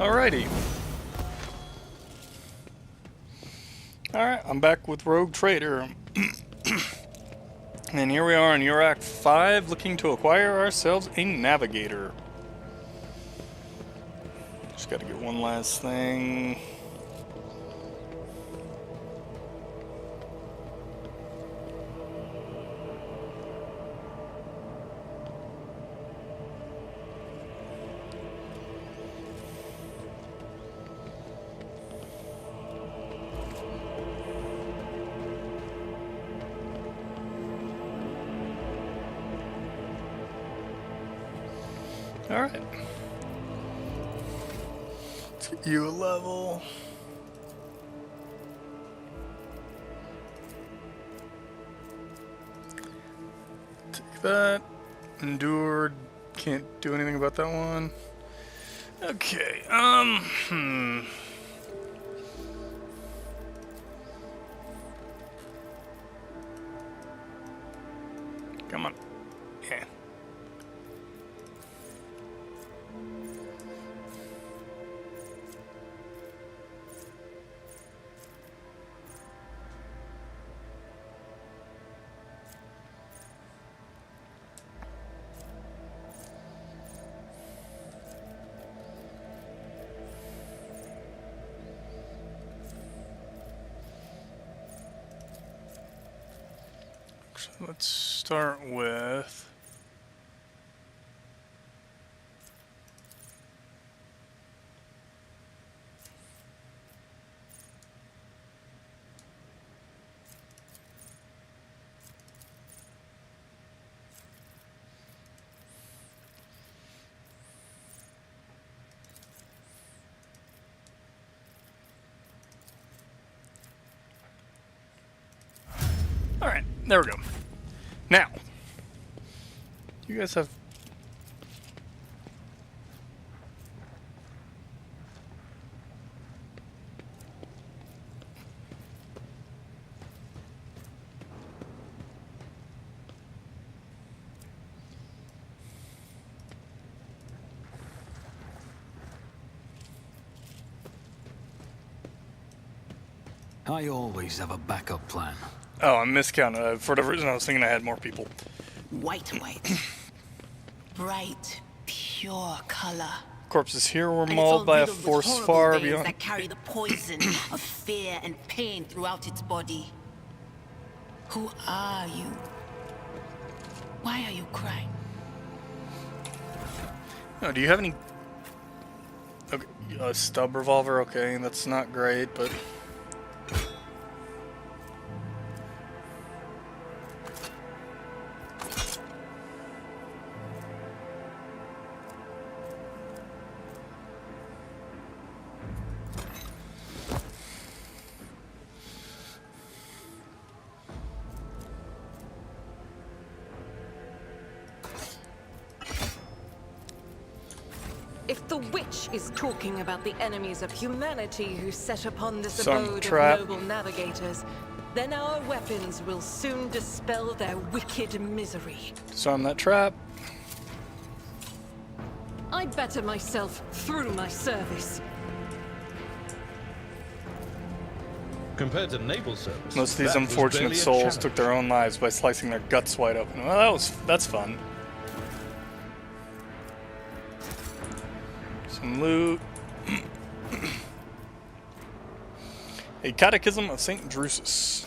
Alrighty. Alright, I'm back with Rogue Trader. And here we are in Iraq 5, looking to acquire ourselves a Navigator. Just gotta get one last thing. Alright. Let's get you a level. Take that. Endured. Can't do anything about that one. Okay, Come on. Yeah. So let's start with alright, there we go. Now, you guys have I always have a backup plan. oh, I miscounted. For whatever reason, I was thinking I had more people. White. Bright, pure color. Corpses here were And it's mauled all by a riddled with force horrible far veins beyond. that carry the poison of fear and pain throughout its body. Who are you? Why are you crying? No, do you have any? Okay, a stub revolver. Okay, that's not great, but. If the witch is talking about the enemies of humanity who set upon this Some abode trap. of noble navigators, then our weapons will soon dispel their wicked misery. Disarm that trap. I better myself through my service. Compared to naval service, Most of these that was unfortunate barely a souls challenge. took their own lives by slicing their guts wide open. Well, that's fun. Some loot. A Catechism of St. Drusus.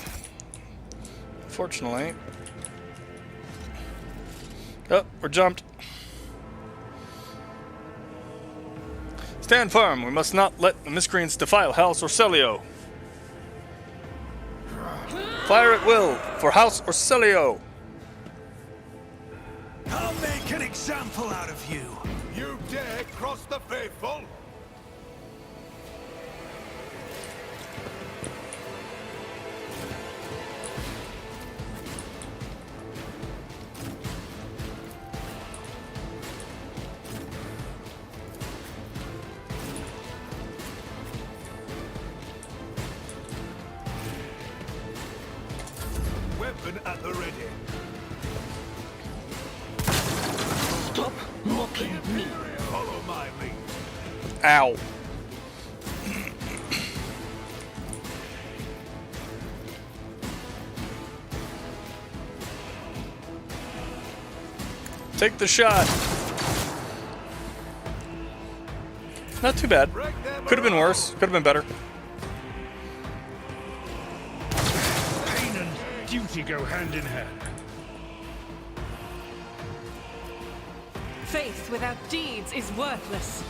Unfortunately. Oh, we're jumped. Stand firm. We must not let the miscreants defile House Orselio. Fire at will for House Orselio. I'll make an example out of you. You dare cross the faithful? Weapon at the ready. Stop mocking me. Follow my lead. Ow. Take the shot. Not too bad. Could have been worse. Could have been better. Pain and duty go hand in hand. Faith without deeds is worthless.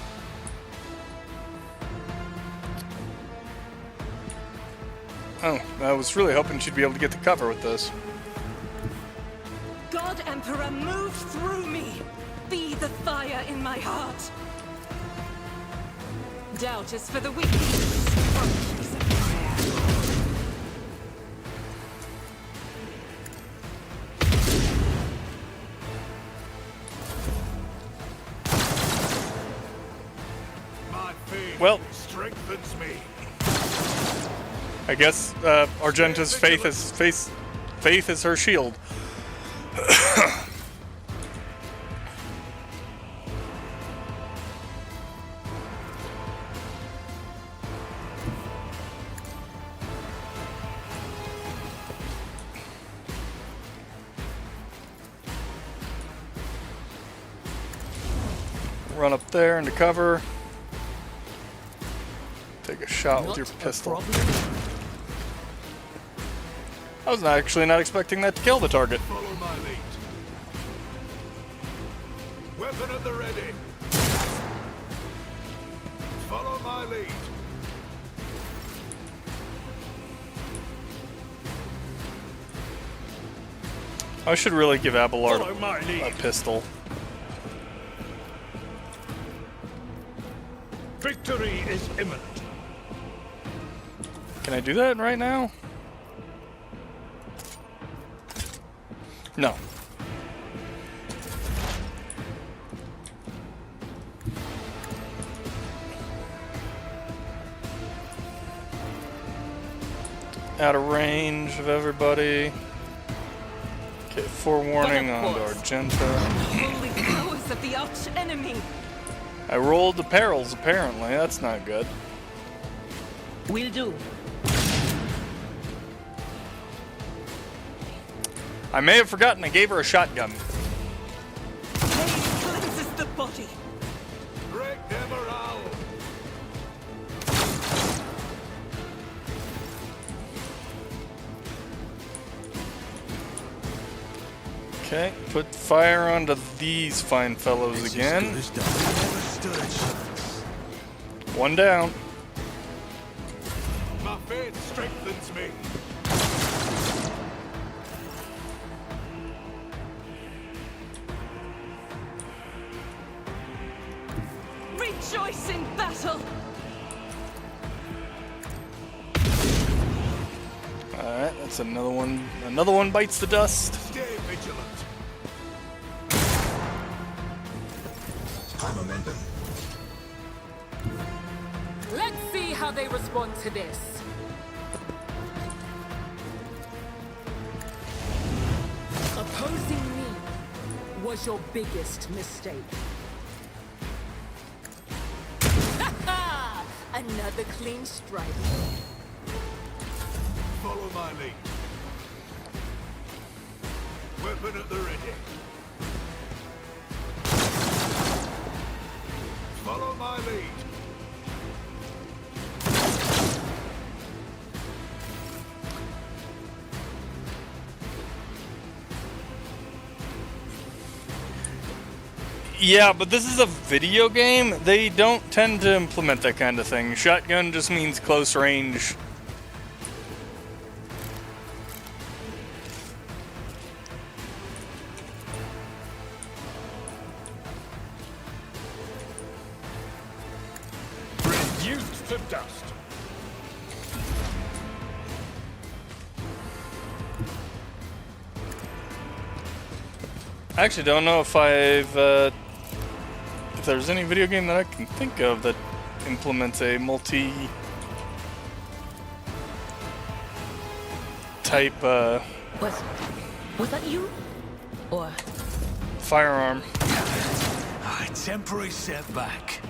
Oh, I was really hoping she'd be able to get the cover with this. God Emperor, move through me. Be the fire in my heart. Doubt is for the weak. Functions of prayer. My faith Well. strengthens me. I guess Argenta's faith is her shield. Run up there into cover. Take a shot with your pistol. I was actually not expecting that to kill the target. Follow my lead. Weapon at the ready. Follow my lead. I should really give Abelard Follow my a lead. pistol. Victory is imminent. Can I do that right now? No. Out of range of everybody. Okay, forewarning on to Argenta. Holy powers of the arch enemy. I rolled the perils, apparently. That's not good. Will do. I may have forgotten I gave her a shotgun. Pain cleanses the body. Break them around. Okay, put fire onto these fine fellows again. One down. My faith strengthens me. Rejoice in battle. Alright, that's another one. Another one bites the dust. Stay vigilant. Let's see how they respond to this. Opposing me was your biggest mistake. Ha! Another clean strike. Follow my lead. Weapon at the ready. Follow my lead. Yeah, but this is a video game. They don't tend to implement that kind of thing. Shotgun just means close range. Reduced to dust. I actually don't know if if there's any video game that I can think of that implements a multi-type Was that you? Or firearm. Temporary setback.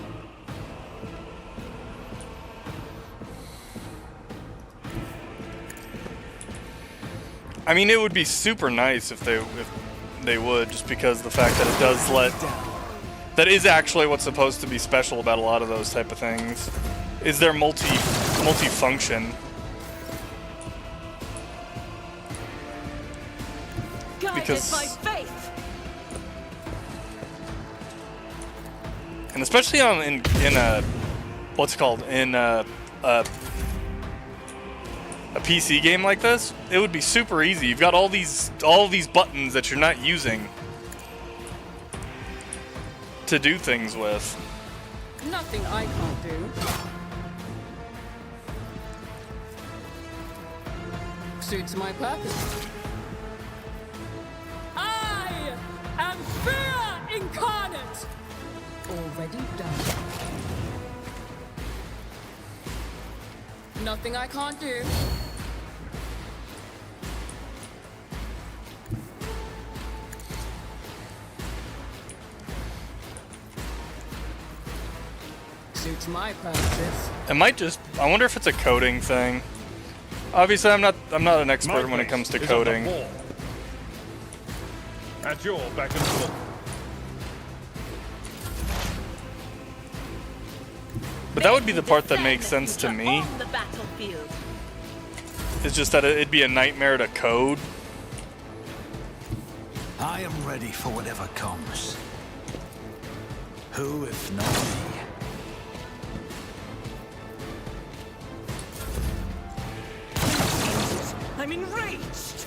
I mean, it would be super nice if they would, just because of the fact that it does let... That is actually what's supposed to be special about a lot of those type of things, is their multi-function. Because... by faith. And especially in a... What's it called? In a PC game like this, it would be super easy. You've got all these buttons that you're not using to do things with. Nothing I can't do. Suits my purpose. I am fear incarnate. Already done. Nothing I can't do. Suits my purposes. It might just... I wonder if it's a coding thing. Obviously, I'm not an expert when it comes to coding. At your back and forth. But that would be the part that makes sense to me. On the battlefield. It's just that it'd be a nightmare to code. I am ready for whatever comes. Who, if not me? I'm enraged.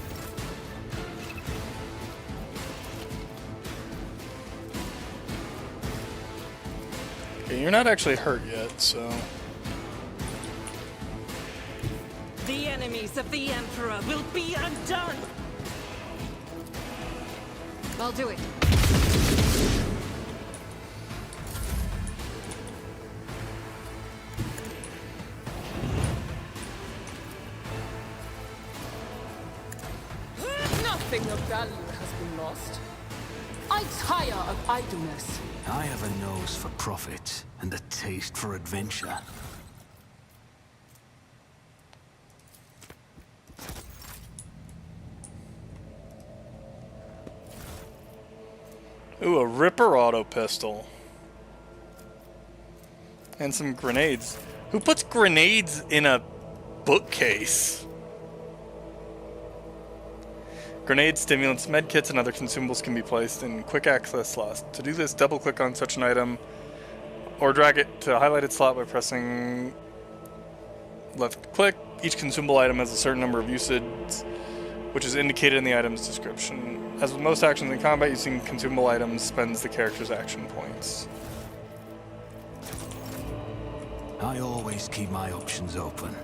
Okay, you're not actually hurt yet, so... The enemies of the Emperor will be undone. I'll do it. Nothing of value has been lost. I tire of idleness. I have a nose for profit and a taste for adventure. Ooh, a Ripper auto pistol. And some grenades. Who puts grenades in a bookcase? Grenades, stimulants, medkits, and other consumables can be placed in quick access slots. To do this, double click on such an item or drag it to a highlighted slot by pressing left click. Each consumable item has a certain number of uses, which is indicated in the item's description. As with most actions in combat, using consumable items spends the character's action points. I always keep my options open.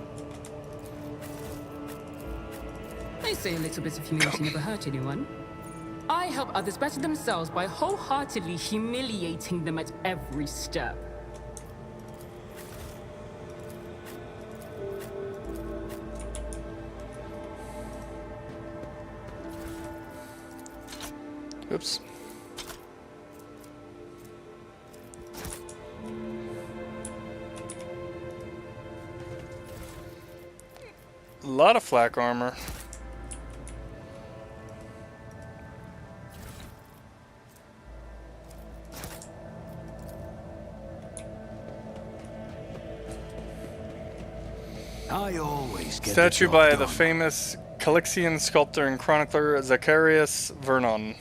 They say a little bit of humility never hurt anyone. I help others better themselves by wholeheartedly humiliating them at every step. Oops. A lot of flak armor. I always get Statue the job by done. the famous Calixian sculptor and chronicler Zacharias Vernon.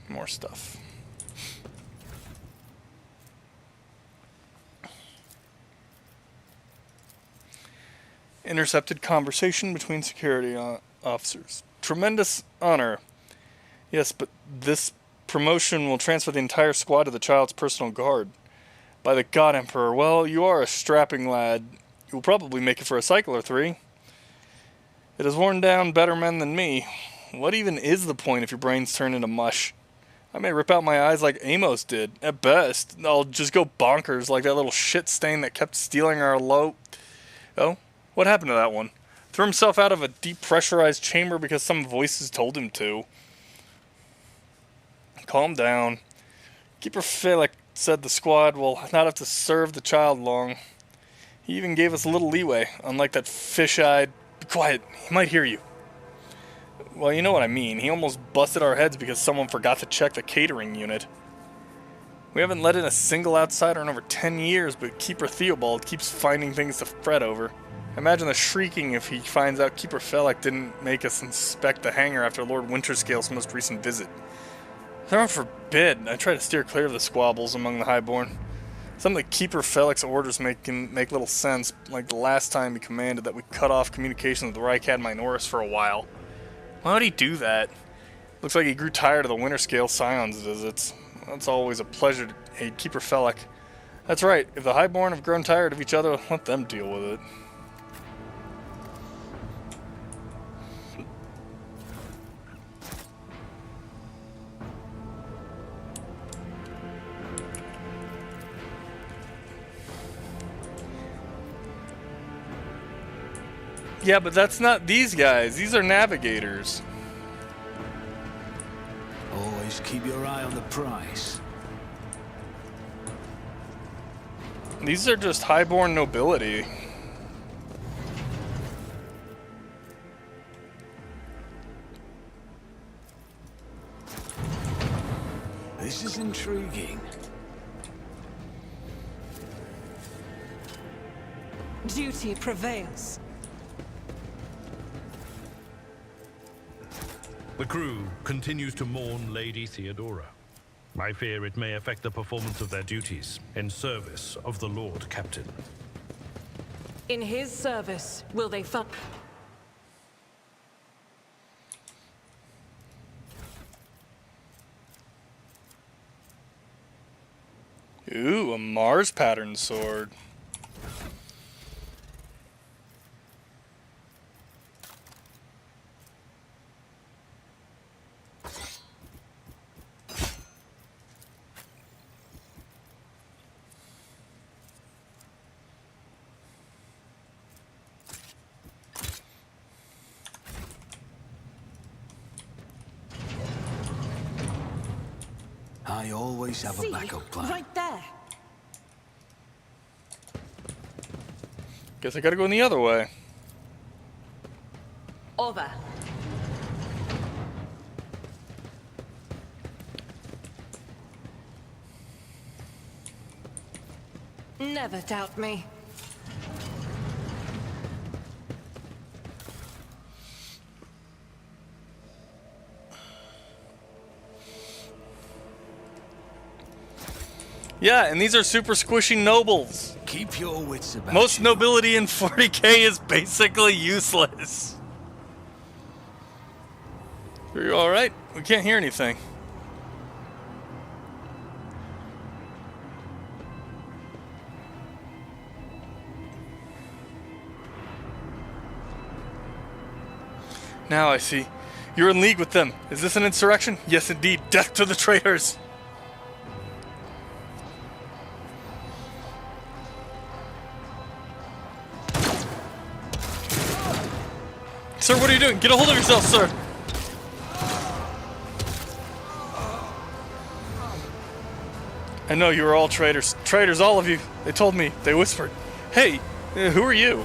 More stuff. Intercepted conversation between security officers. Tremendous honor. Yes, but this promotion will transfer the entire squad to the child's personal guard. By the God Emperor, well, you are a strapping lad. You will probably make it for a cycle or three. It has worn down better men than me. What even is the point if your brains turn into mush? I may rip out my eyes like Amos did. At best, I'll just go bonkers like that little shit stain that kept stealing our loot. Oh, what happened to that one? Threw himself out of a depressurized chamber because some voices told him to. Calm down. Keeper Felix said the squad will not have to serve the child long. He even gave us a little leeway, unlike that fish-eyed... Be quiet, he might hear you. Well, you know what I mean. He almost busted our heads because someone forgot to check the catering unit. We haven't let in a single outsider in over 10 years, but Keeper Theobald keeps finding things to fret over. Imagine the shrieking if he finds out Keeper Felek didn't make us inspect the hangar after Lord Winterscale's most recent visit. Heaven forbid, I try to steer clear of the squabbles among the Highborn. Some of the Keeper Felek's orders make little sense, like the last time he commanded that we cut off communication with the Rykad Minoris for a while. Why would he do that? Looks like he grew tired of the Winterscale Scion's visits. It's always a pleasure to aid Keeper Felek. That's right, if the Highborn have grown tired of each other, let them deal with it. Yeah, but that's not these guys. These are navigators. Always keep your eye on the prize. These are just highborn nobility. This is intriguing. Duty prevails. The crew continues to mourn Lady Theodora. I fear it may affect the performance of their duties in service of the Lord Captain. In his service, will they fight? Ooh, a Mars pattern sword. I always have a backup plan. Right there. Guess I gotta go in the other way. Over. Never doubt me. Yeah, and these are super squishy nobles. Keep your wits about Most you. nobility in 40k is basically useless. Are you alright? We can't hear anything. Now I see. You're in league with them. Is this an insurrection? Yes, indeed. Death to the traitors! Sir, what are you doing? Get a hold of yourself, sir! I know you are all traitors. Traitors, all of you. They told me. They whispered. Hey, who are you?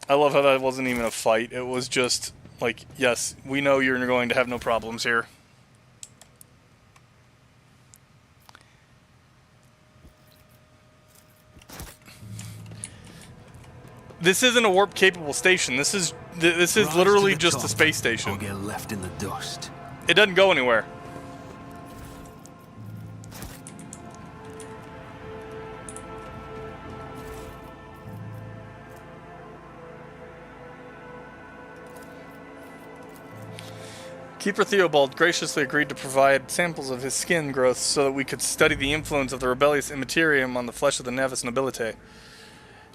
I love how that wasn't even a fight. It was just like, yes, we know you're going to have no problems here. This isn't a warp-capable station. This is Rise literally to the just a top, space or station. get left in the dust. It doesn't go anywhere. Keeper Theobald graciously agreed to provide samples of his skin growth so that we could study the influence of the rebellious immaterium on the flesh of the Navis nobility.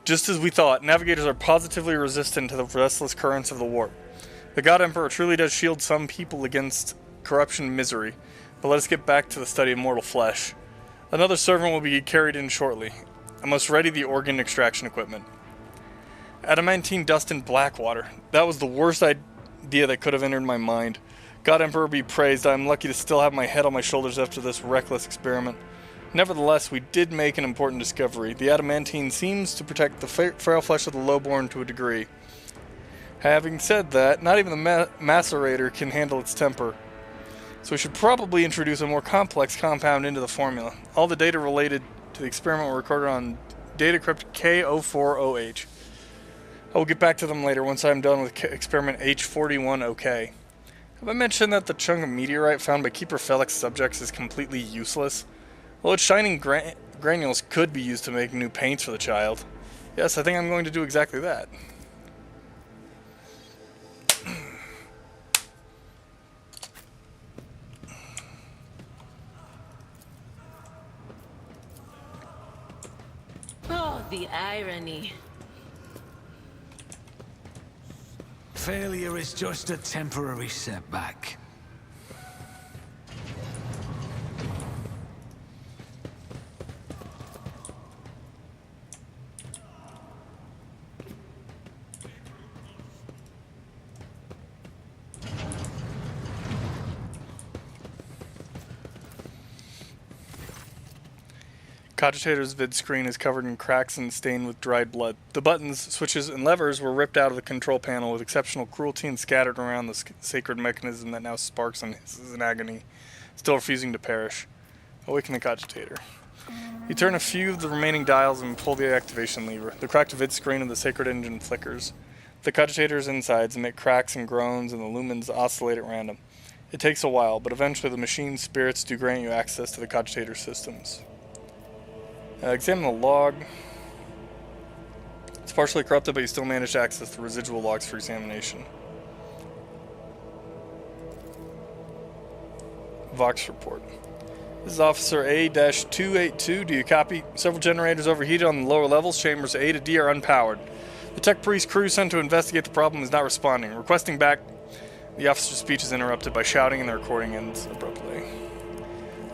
Just as we thought, navigators are positively resistant to the restless currents of the warp. The God Emperor truly does shield some people against corruption and misery, but let us get back to the study of mortal flesh. Another servant will be carried in shortly. I must ready the organ extraction equipment. Adamantine dust in Blackwater. That was the worst idea that could have entered my mind. God Emperor be praised, I am lucky to still have my head on my shoulders after this reckless experiment. Nevertheless, we did make an important discovery. The adamantine seems to protect the frail flesh of the lowborn to a degree. Having said that, not even the macerator can handle its temper. So we should probably introduce a more complex compound into the formula. All the data related to the experiment were recorded on data crypt K040H. I will get back to them later once I am done with experiment H41OK. Have I mentioned that the chunk of meteorite found by Keeper Felix subjects is completely useless? Well, its shining granules could be used to make new paints for the child. Yes, I think I'm going to do exactly that. Oh, the irony. Failure is just a temporary setback. Cogitator's vid screen is covered in cracks and stained with dried blood. The buttons, switches, and levers were ripped out of the control panel with exceptional cruelty and scattered around the sacred mechanism that now sparks and hisses in agony, still refusing to perish. Awaken the Cogitator. You turn a few of the remaining dials and pull the activation lever. The cracked vid screen of the sacred engine flickers. The Cogitator's insides emit cracks and groans and the lumens oscillate at random. It takes a while, but eventually the machine's spirits do grant you access to the Cogitator systems. Examine the log. It's partially corrupted, but you still manage to access the residual logs for examination. Vox report. This is Officer A-282. Do you copy? Several generators overheated on the lower levels. Chambers A to D are unpowered. The Tech Priest crew sent to investigate the problem is not responding. Requesting back. The officer's speech is interrupted by shouting and the recording ends abruptly.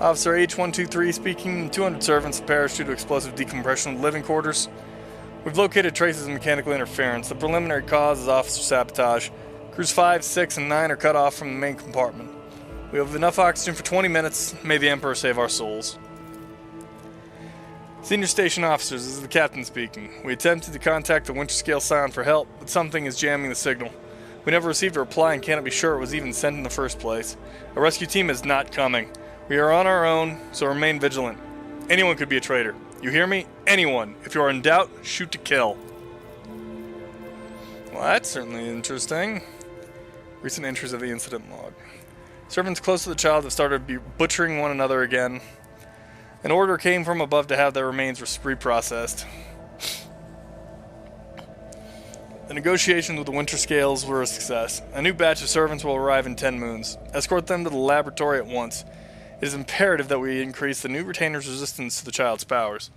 Officer H123 speaking. 200 servants perished due to explosive decompression of the living quarters. We've located traces of mechanical interference. The preliminary cause is officer sabotage. Crews 5, 6, and 9 are cut off from the main compartment. We have enough oxygen for 20 minutes. May the Emperor save our souls. Senior station officers, this is the captain speaking. We attempted to contact the Winter Scale Scion for help, but something is jamming the signal. We never received a reply and cannot be sure it was even sent in the first place. A rescue team is not coming. We are on our own, so remain vigilant. Anyone could be a traitor. You hear me? Anyone. If you are in doubt, shoot to kill. Well, that's certainly interesting. Recent entries of the incident log. Servants close to the child have started butchering one another again. An order came from above to have their remains reprocessed. The negotiations with the Winter Scales were a success. A new batch of servants will arrive in 10 moons. Escort them to the laboratory at once. It is imperative that we increase the new retainer's resistance to the child's powers.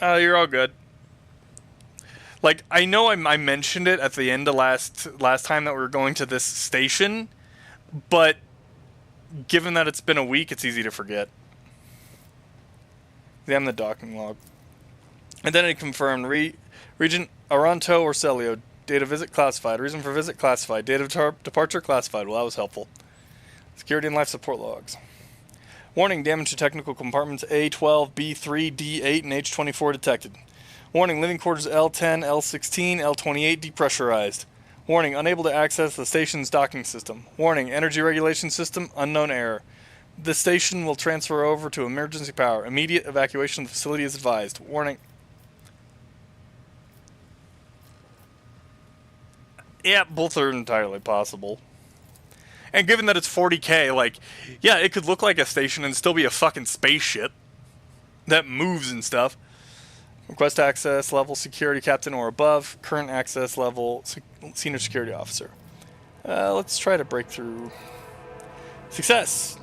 You're all good. Like, I know I mentioned it at the end of last time that we were going to this station, but given that it's been a week, it's easy to forget. Examine the docking log. Identity confirmed. Regent Aranto or Celio. Date of visit classified. Reason for visit classified. Date of departure classified. Well, that was helpful. Security and life support logs. Warning, damage to technical compartments A12, B3, D8, and H24 detected. Warning, living quarters L10, L16, L28 depressurized. Warning, unable to access the station's docking system. Warning, energy regulation system, unknown error. The station will transfer over to emergency power. Immediate evacuation of the facility is advised. Warning. Yeah, both are entirely possible. And given that it's 40K, like, yeah, it could look like a station and still be a fucking spaceship that moves and stuff. Request access level security captain or above. Current access level senior security officer. Let's try to break through. Success!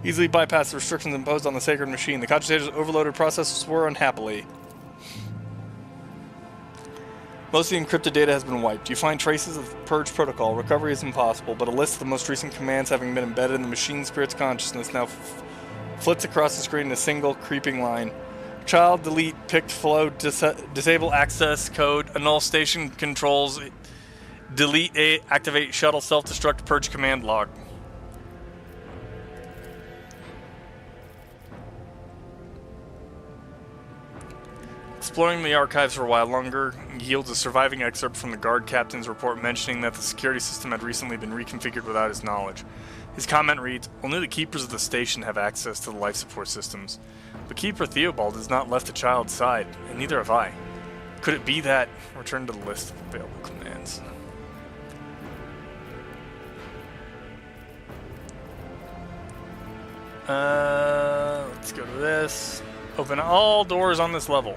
Easily bypass the restrictions imposed on the sacred machine. The cogitator's overloaded processors swore unhappily. Most of the encrypted data has been wiped. You find traces of the purge protocol. Recovery is impossible, but a list of the most recent commands having been embedded in the machine spirit's consciousness now flits across the screen in a single creeping line. child, delete picked flow, disable access code, annul station controls, delete A, activate shuttle self-destruct, purge command log. Exploring the archives for a while longer yields a surviving excerpt from the guard captain's report mentioning that the security system had recently been reconfigured without his knowledge. His comment reads, "Only the keepers of the station have access to the life support systems. But Keeper Theobald has not left the child's side, and neither have I. Could it be that..." Return to the list of available commands. Let's go to this. Open all doors on this level.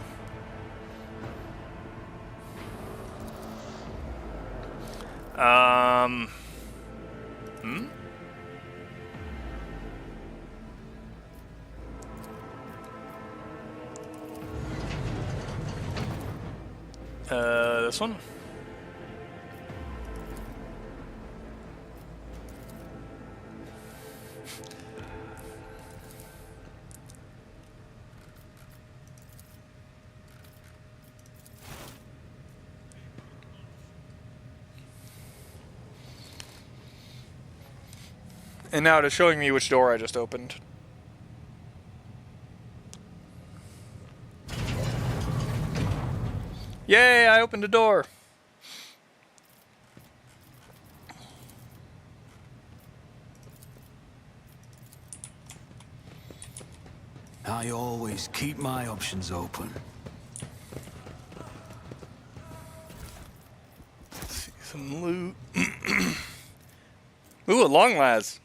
This one? And now it is showing me which door I just opened. Yay, I opened a door. I always keep my options open. Let's see some loot. Ooh, a long las.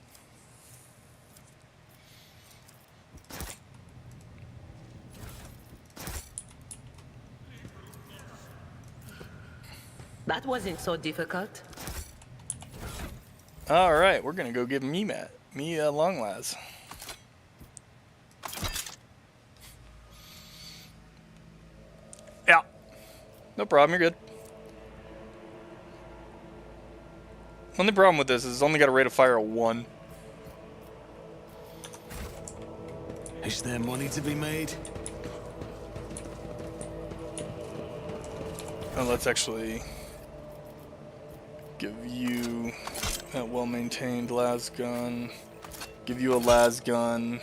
That wasn't so difficult. All right, we're gonna go give me a long las. Yeah, no problem. You're good. Only problem with this is it's only got a rate of fire of 1. Is there money to be made? Oh, let's actually give you a well-maintained las gun. Give you a las gun.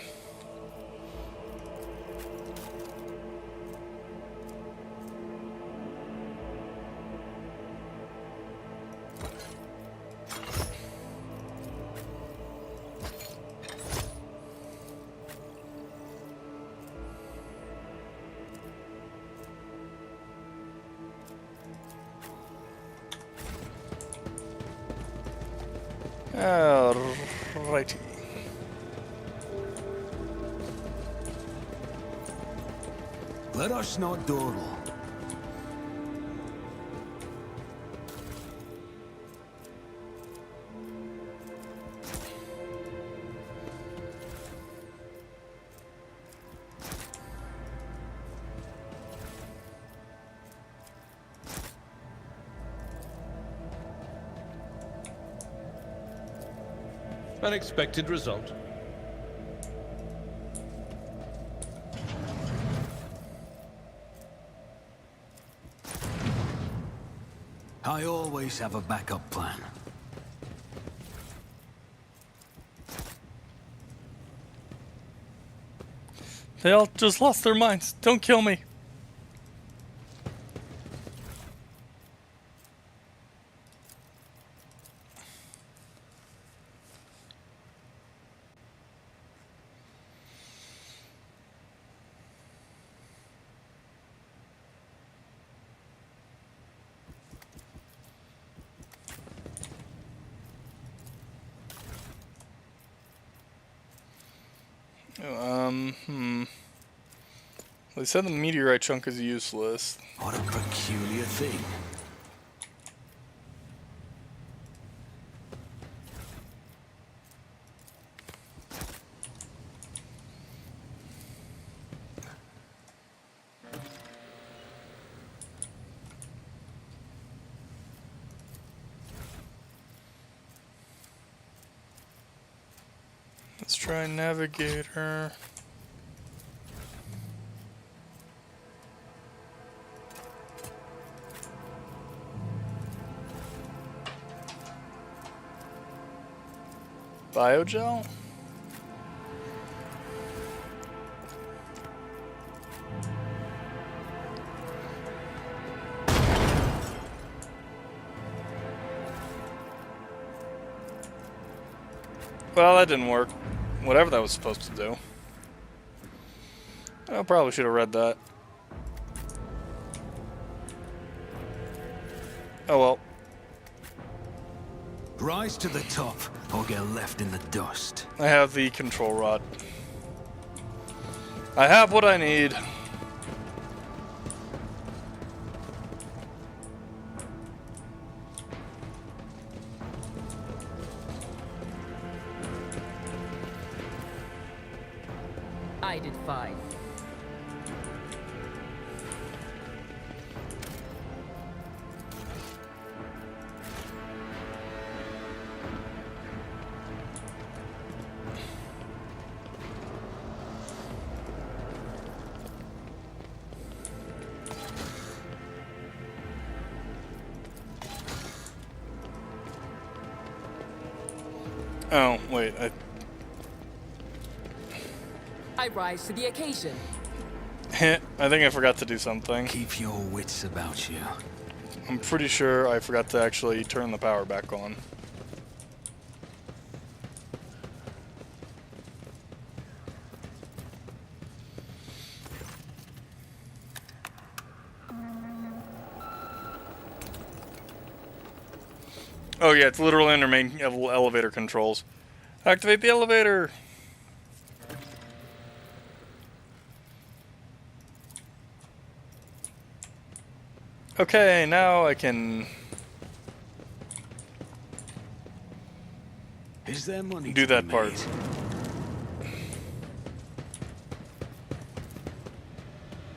Alrighty. Let us not dawdle. Unexpected result. I always have a backup plan. They all just lost their minds. Don't kill me. Well, they said the meteorite chunk is useless. What a peculiar thing. Let's try Navigator. Biogel? Well, that didn't work. Whatever that was supposed to do. I probably should have read that. Oh well. Rise to the top, or get left in the dust. I have the control rod. I have what I need. I did fine. Oh, wait. I rise to the occasion. I think I forgot to do something. Keep your wits about you. I'm pretty sure I forgot to actually turn the power back on. Oh yeah, it's literally under main elevator controls. Activate the elevator! Okay, now I can Is there money do to that be part. made?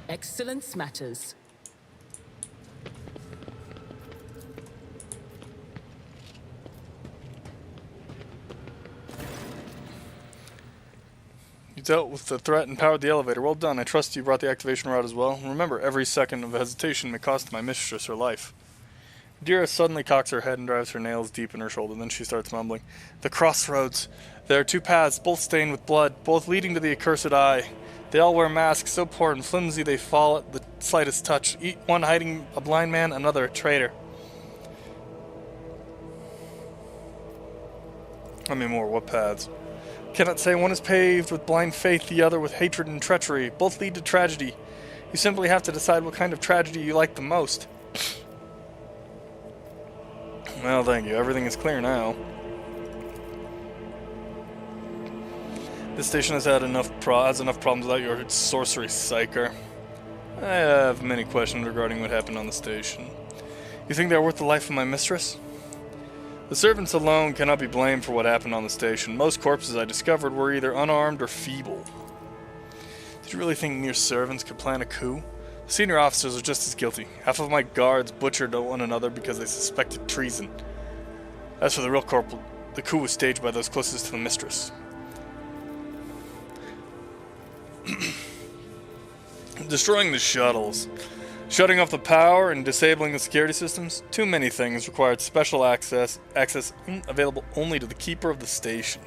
Excellence matters. You dealt with the threat and powered the elevator. Well done. I trust you brought the activation rod as well. Remember, every second of hesitation may cost my mistress her life. Dira suddenly cocks her head and drives her nails deep in her shoulder. Then she starts mumbling. The crossroads. There are two paths, both stained with blood, both leading to the accursed eye. They all wear masks so poor and flimsy they fall at the slightest touch. One hiding a blind man, another a traitor. I mean more, what paths? Cannot say. One is paved with blind faith, the other with hatred and treachery. Both lead to tragedy. You simply have to decide what kind of tragedy you like the most. Well, thank you. Everything is clear now. This station has had enough problems without your sorcery, psyker. I have many questions regarding what happened on the station. You think they are worth the life of my mistress? The servants alone cannot be blamed for what happened on the station. Most corpses I discovered were either unarmed or feeble. Did you really think mere servants could plan a coup? The senior officers are just as guilty. Half of my guards butchered one another because they suspected treason. As for the real corporal, the coup was staged by those closest to the mistress. Destroying the shuttles. Shutting off the power and disabling the security systems. Too many things required special access available only to the keeper of the station.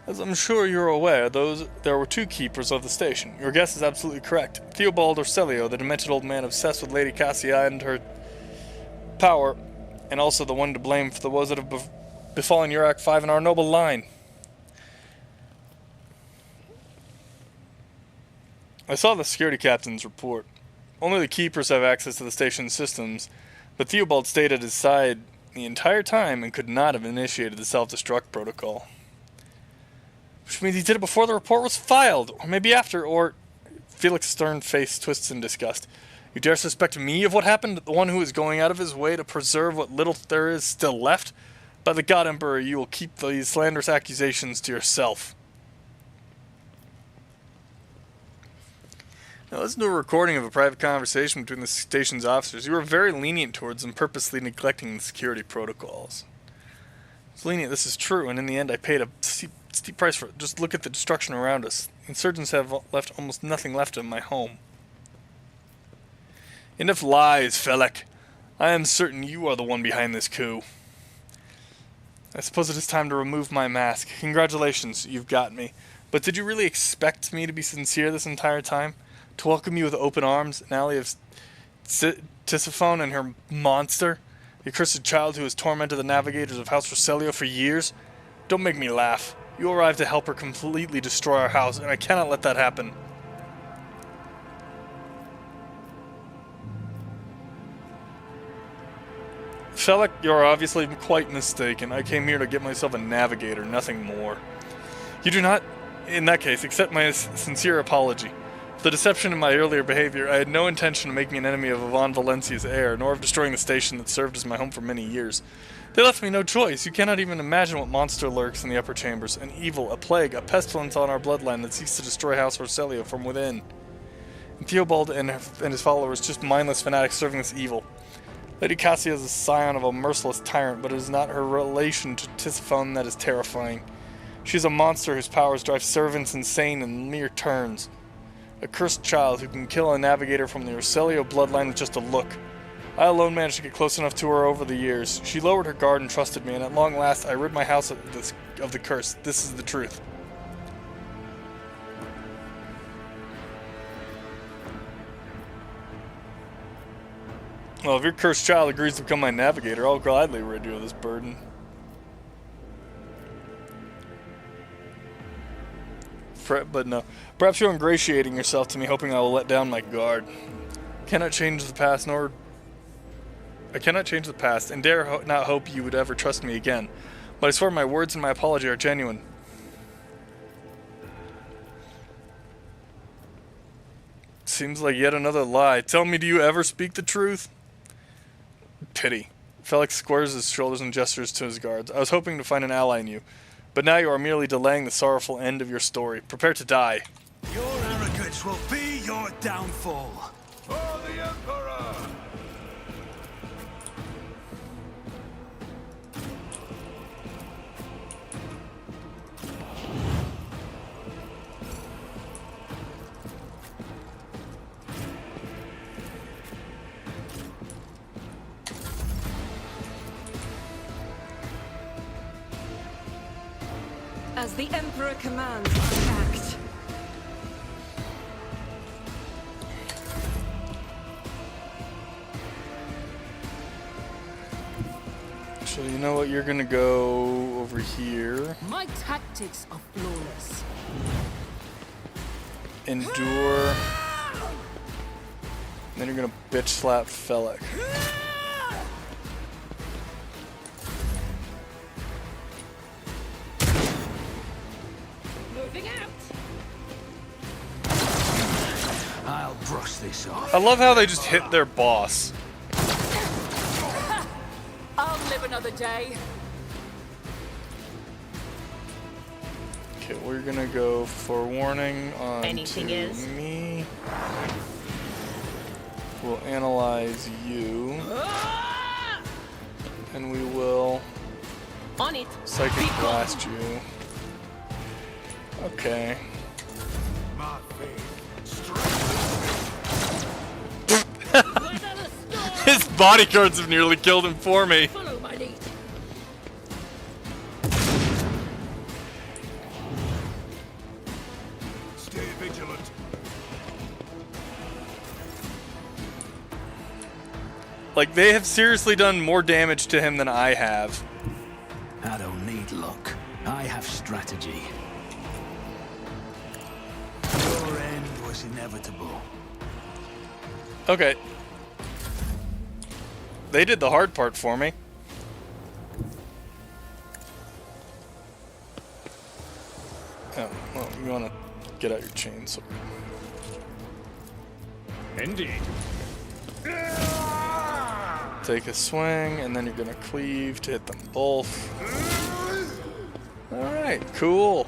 As I'm sure you're aware, there were two keepers of the station. Your guess is absolutely correct. Theobald Orselio, the demented old man obsessed with Lady Cassia and her power, and also the one to blame for the woes that have befallen Urac 5 and our noble line. I saw the security captain's report. Only the keepers have access to the station's systems, but Theobald stayed at his side the entire time and could not have initiated the self-destruct protocol. Which means he did it before the report was filed, or maybe after, or... Felix's stern face twists in disgust. You dare suspect me of what happened? The one who is going out of his way to preserve what little there is still left? By the God Emperor, you will keep these slanderous accusations to yourself. Now listen to a recording of a private conversation between the station's officers. You were very lenient towards them, purposely neglecting the security protocols. It's lenient, this is true, and in the end I paid a steep price for it. Just look at the destruction around us. Insurgents have left almost nothing left of my home. Enough lies, Felek. I am certain you are the one behind this coup. I suppose it is time to remove my mask. Congratulations, you've got me. But did you really expect me to be sincere this entire time? To welcome you with open arms, an ally of Tisiphone and her monster? The accursed child who has tormented the navigators of House Roselio for years? Don't make me laugh. You arrived to help her completely destroy our house, and I cannot let that happen. Felek, you're obviously quite mistaken. I came here to get myself a navigator, nothing more. You do not, in that case, accept my sincere apology. For the deception in my earlier behavior, I had no intention of making an enemy of Yvonne Valencia's heir, nor of destroying the station that served as my home for many years. They left me no choice. You cannot even imagine what monster lurks in the upper chambers. An evil, a plague, a pestilence on our bloodline that seeks to destroy House Roselio from within. And Theobald and his followers, just mindless fanatics serving this evil. Lady Cassia is a scion of a merciless tyrant, but it is not her relation to Tisiphone that is terrifying. She is a monster whose powers drive servants insane in mere turns. A cursed child who can kill a navigator from the Roselio bloodline with just a look. I alone managed to get close enough to her over the years. She lowered her guard and trusted me, and at long last I rid my house of the curse. This is the truth. Well, if your cursed child agrees to become my navigator, I'll gladly rid you of this burden. But no. Perhaps you're ingratiating yourself to me, hoping I will let down my guard. I cannot change the past, and dare not hope you would ever trust me again. But I swear my words and my apology are genuine. Seems like yet another lie. Tell me, do you ever speak the truth? Pity. Felix squares his shoulders and gestures to his guards. I was hoping to find an ally in you, but now you are merely delaying the sorrowful end of your story. Prepare to die. Your arrogance will be your downfall. For the Emperor! As the Emperor commands, I act. So you know what? You're gonna go over here. My tactics are flawless. Endure. Then you're gonna bitch slap Felek. I'll brush this off. I love how they just hit their boss. I'll live another day. Okay, we're gonna go for warning on Anything is? me. We'll analyze you. And we will On it. psychic blast you. Okay. My faith. His bodyguards have nearly killed him for me. Follow my lead. Stay vigilant. Like, they have seriously done more damage to him than I have. I don't need luck. I have strategy. Your end was inevitable. Okay. They did the hard part for me. Oh, well, you want to get out your chainsaw. Indeed. Take a swing, and then you're gonna cleave to hit them both. Alright, cool.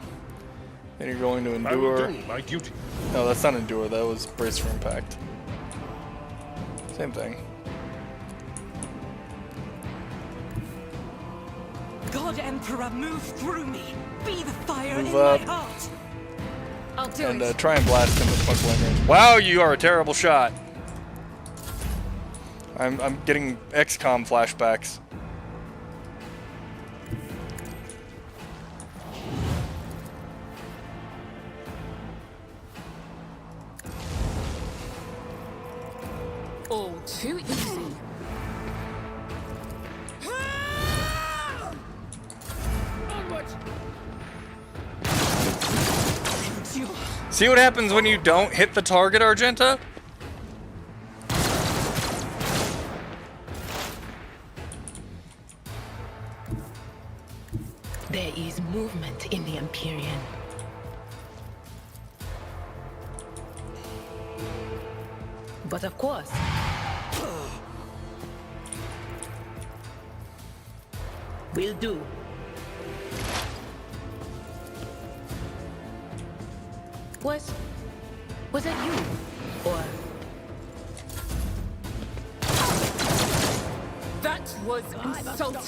Then you're going to I will endure. do my duty. No, that's not endure, that was brace for impact. Same thing. God Emperor, move through me. Be the fire Move in up. my heart. I'll do And it. try and blast him with point blank range. Wow, you are a terrible shot. I'm getting XCOM flashbacks. all too easy. Onward! See what happens when you don't hit the target, Argenta? There is movement in the Empyrean. But of course, will do. Was it you? Or That was insulting.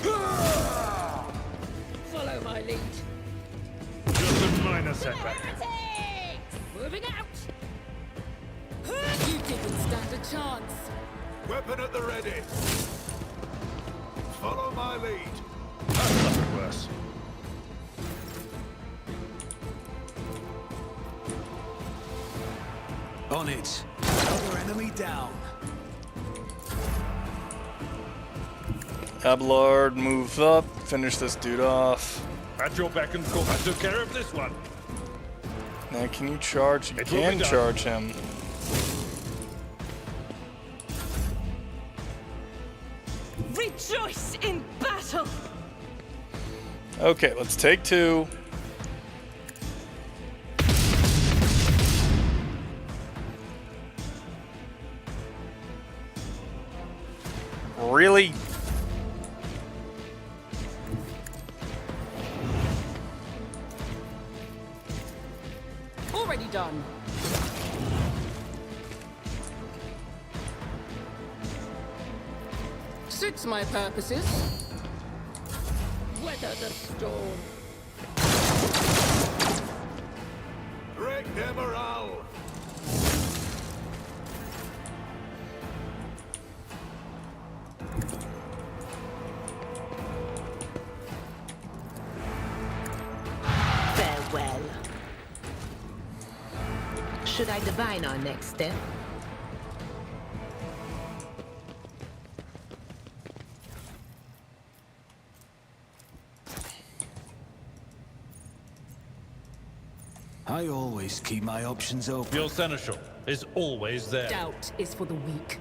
Follow my lead. Just a minor setback. Moving out. You didn't stand a chance. Weapon at the ready. Follow my lead. That's nothing worse. On it. Another enemy down. Abelard, move up, finish this dude off. At your beck and call. I took care of this one. Now, can you charge? You It will be can done. charge him. Rejoice in battle! Okay, let's take two. Really? Already done. Suits my purposes. Weather the storm. Break their morale. farewell. Should I divine our next step? I always keep my options open. Your seneschal is always there. Doubt is for the weak.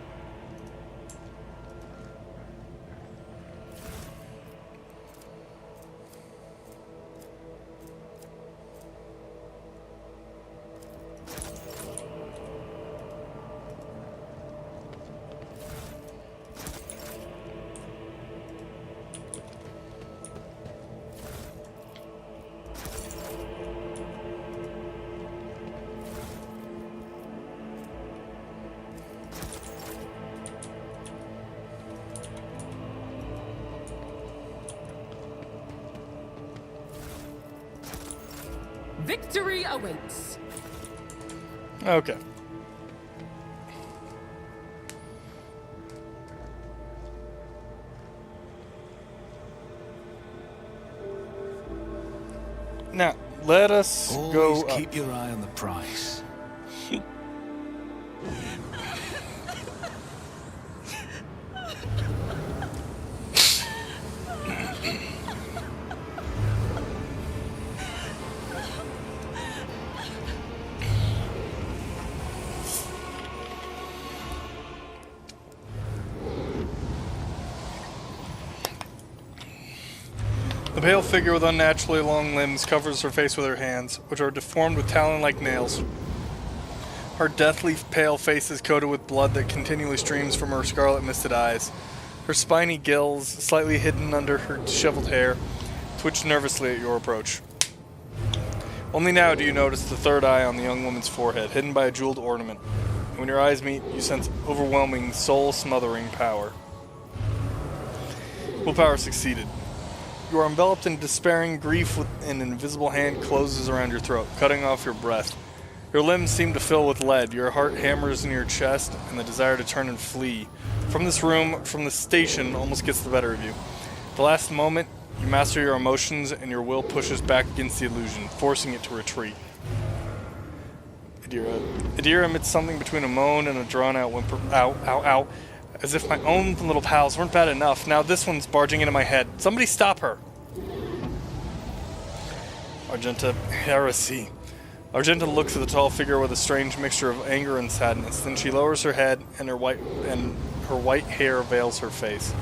Victory awaits. Okay. Now, let us Always go up. keep your eye on the prize. The pale figure with unnaturally long limbs covers her face with her hands, which are deformed with talon-like nails. Her deathly pale face is coated with blood that continually streams from her scarlet misted eyes. Her spiny gills, slightly hidden under her disheveled hair, twitch nervously at your approach. Only now do you notice the third eye on the young woman's forehead, hidden by a jeweled ornament. And when your eyes meet, you sense overwhelming, soul-smothering power. Willpower succeeded. You are enveloped in despairing grief with an invisible hand closes around your throat, cutting off your breath. Your limbs seem to fill with lead, your heart hammers in your chest, and the desire to turn and flee from this room, from the station, almost gets the better of you. At the last moment, you master your emotions and your will pushes back against the illusion, forcing it to retreat. Adira. Adira emits something between a moan and a drawn-out whimper. Ow, ow, ow. As if my own little pals weren't bad enough. Now this one's barging into my head. Somebody stop her! Argenta heresy. Argenta looks at the tall figure with a strange mixture of anger and sadness. Then she lowers her head, and her white hair veils her face.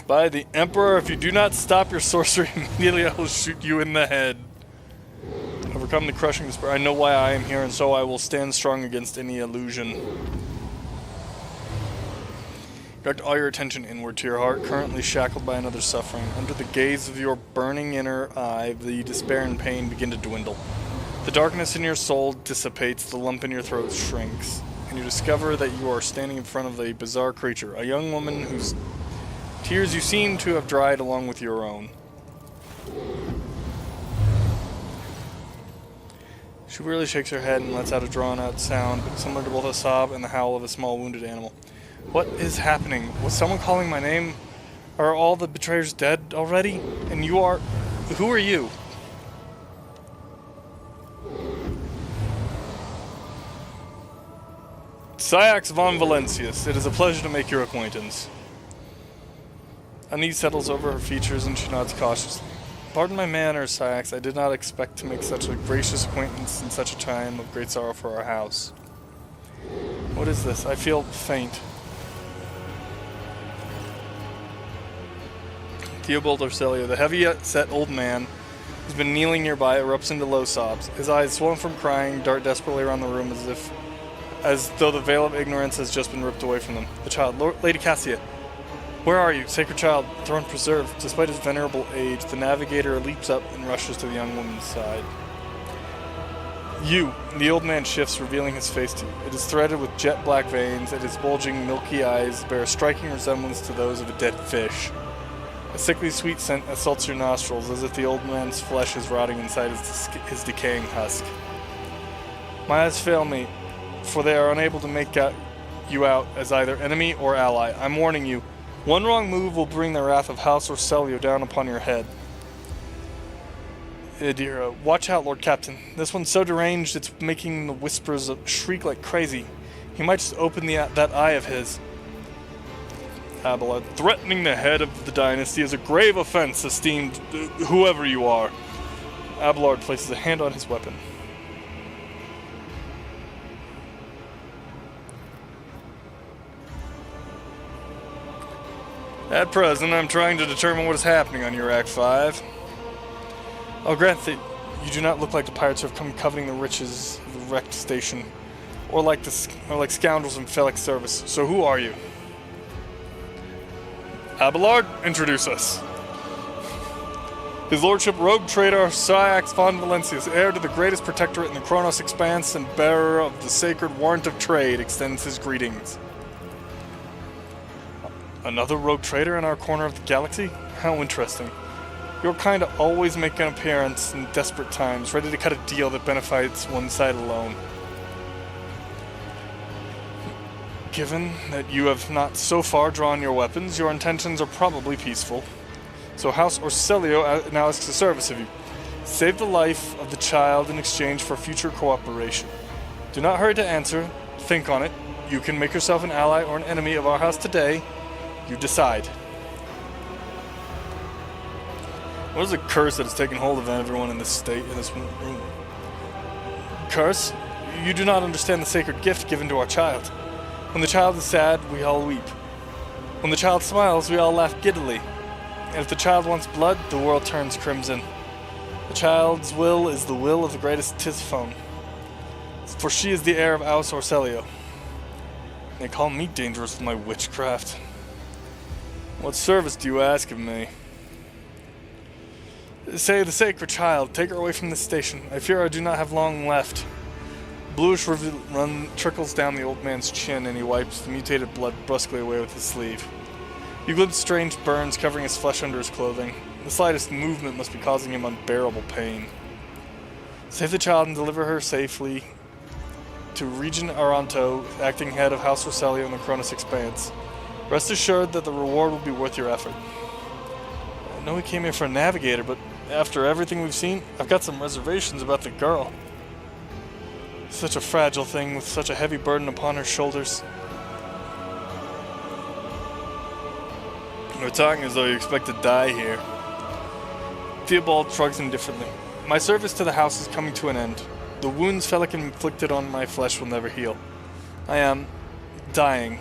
By the Emperor, if you do not stop your sorcery immediately, I will shoot you in the head. Overcome the crushing despair. I know why I am here, and so I will stand strong against any illusion. Direct all your attention inward to your heart, currently shackled by another suffering. Under the gaze of your burning inner eye, the despair and pain begin to dwindle. The darkness in your soul dissipates, the lump in your throat shrinks, and you discover that you are standing in front of a bizarre creature, a young woman whose tears you seem to have dried along with your own. She wearily shakes her head and lets out a drawn-out sound, similar to both a sob and the howl of a small wounded animal. What is happening? Was someone calling my name? Are all the betrayers dead already? And you are... Who are you? Syax von Valencius, it is a pleasure to make your acquaintance. Unease settles over her features and she nods cautiously. Pardon my manner, Syax. I did not expect to make such a gracious acquaintance in such a time of great sorrow for our house. What is this? I feel faint. Theobald Orselio, the heavy-set old man who's been kneeling nearby, erupts into low sobs. His eyes, swollen from crying, dart desperately around the room as though the veil of ignorance has just been ripped away from them. The child, Lady Cassia. Where are you, sacred child, throne preserved? Despite his venerable age, the Navigator leaps up and rushes to the young woman's side. You, the old man shifts, revealing his face to you. It is threaded with jet black veins, and his bulging, milky eyes bear a striking resemblance to those of a dead fish. A sickly sweet scent assaults your nostrils, as if the old man's flesh is rotting inside his decaying husk. My eyes fail me, for they are unable to make you out as either enemy or ally. I'm warning you. One wrong move will bring the wrath of House Orselio down upon your head. Adira, watch out, Lord Captain. This one's so deranged it's making the whispers shriek like crazy. He might just open that eye of his. Abelard, threatening the head of the dynasty is a grave offense, esteemed whoever you are. Abelard places a hand on his weapon. At present, I'm trying to determine what is happening on your Act 5. I'll grant that you do not look like the pirates who have come coveting the riches of the wrecked station, or like scoundrels in Felix service. So who are you? Abelard, introduce us. His Lordship, rogue trader Syax von Valencius, heir to the greatest protectorate in the Kronos Expanse and bearer of the sacred warrant of trade, extends his greetings. Another rogue trader in our corner of the galaxy? How interesting. Your kind always make an appearance in desperate times, ready to cut a deal that benefits one side alone. Given that you have not so far drawn your weapons, your intentions are probably peaceful. So House Orselio now asks a service of you. Save the life of the child in exchange for future cooperation. Do not hurry to answer. Think on it. You can make yourself an ally or an enemy of our house today. You decide. What is the curse that has taken hold of everyone in this room? Curse? You do not understand the sacred gift given to our child. When the child is sad, we all weep. When the child smiles, we all laugh giddily. And if the child wants blood, the world turns crimson. The child's will is the will of the greatest Tisiphone, for she is the heir of House Orselio. They call me dangerous with my witchcraft. What service do you ask of me? Say the sacred child, take her away from this station. I fear I do not have long left. Bluish trickles down the old man's chin, and he wipes the mutated blood brusquely away with his sleeve. You glimpse strange burns covering his flesh under his clothing. The slightest movement must be causing him unbearable pain. Save the child and deliver her safely to Regent Aranto, acting head of House Roselio in the Cronus Expanse. Rest assured that the reward will be worth your effort. I know we came here for a navigator, but after everything we've seen, I've got some reservations about the girl. Such a fragile thing with such a heavy burden upon her shoulders. We're talking as though you expect to die here. Theobald shrugs indifferently. My service to the house is coming to an end. The wounds Felix inflicted on my flesh will never heal. I am dying.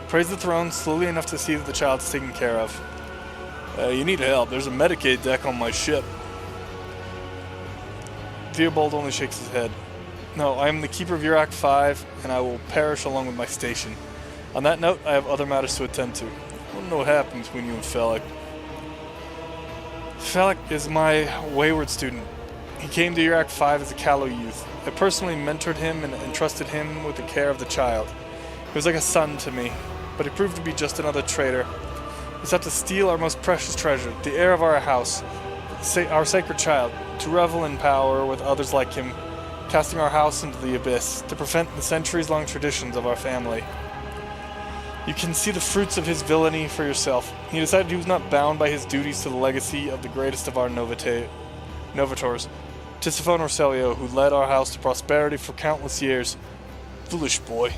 Praise the throne slowly enough to see that the child's taken care of. You need help. There's a Medicaid deck on my ship. Theobald only shakes his head. No, I am the keeper of Urac 5, and I will perish along with my station. On that note, I have other matters to attend to. I don't know what happened between you and Felix. Felix is my wayward student. He came to Urac 5 as a callow youth. I personally mentored him and entrusted him with the care of the child. He was like a son to me, but he proved to be just another traitor. He sought to steal our most precious treasure, the heir of our house, our sacred child, to revel in power with others like him, casting our house into the abyss, to prevent the centuries-long traditions of our family. You can see the fruits of his villainy for yourself. He decided he was not bound by his duties to the legacy of the greatest of our Novators, Tisiphone Roselio, who led our house to prosperity for countless years. Foolish boy.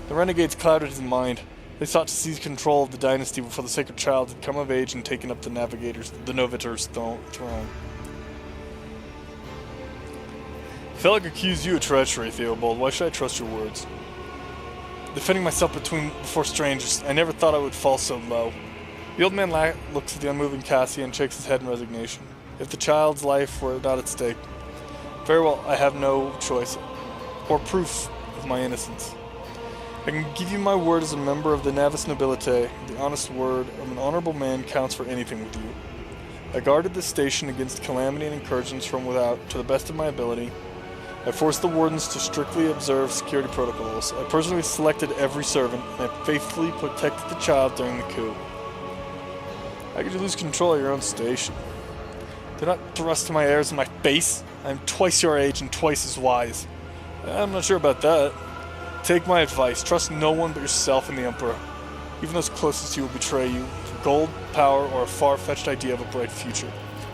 The renegades clouded his mind. They sought to seize control of the dynasty before the sacred child had come of age and taken up the Novator's throne. Felix accused you of treachery, Theobald. Why should I trust your words? Defending myself before strangers, I never thought I would fall so low. The old man looks at the unmoving Cassia and shakes his head in resignation. If the child's life were not at stake, very well, I have no choice, or proof of my innocence. I can give you my word as a member of the Navis Nobilite. The honest word of an honorable man counts for anything with you. I guarded this station against calamity and incursions from without to the best of my ability. I forced the wardens to strictly observe security protocols. I personally selected every servant, and I faithfully protected the child during the coup. How could you lose control of your own station? Do not thrust my heirs in my face. I am twice your age and twice as wise. I'm not sure about that. Take my advice. Trust no one but yourself and the Emperor. Even those closest to you will betray you for gold, power, or a far-fetched idea of a bright future.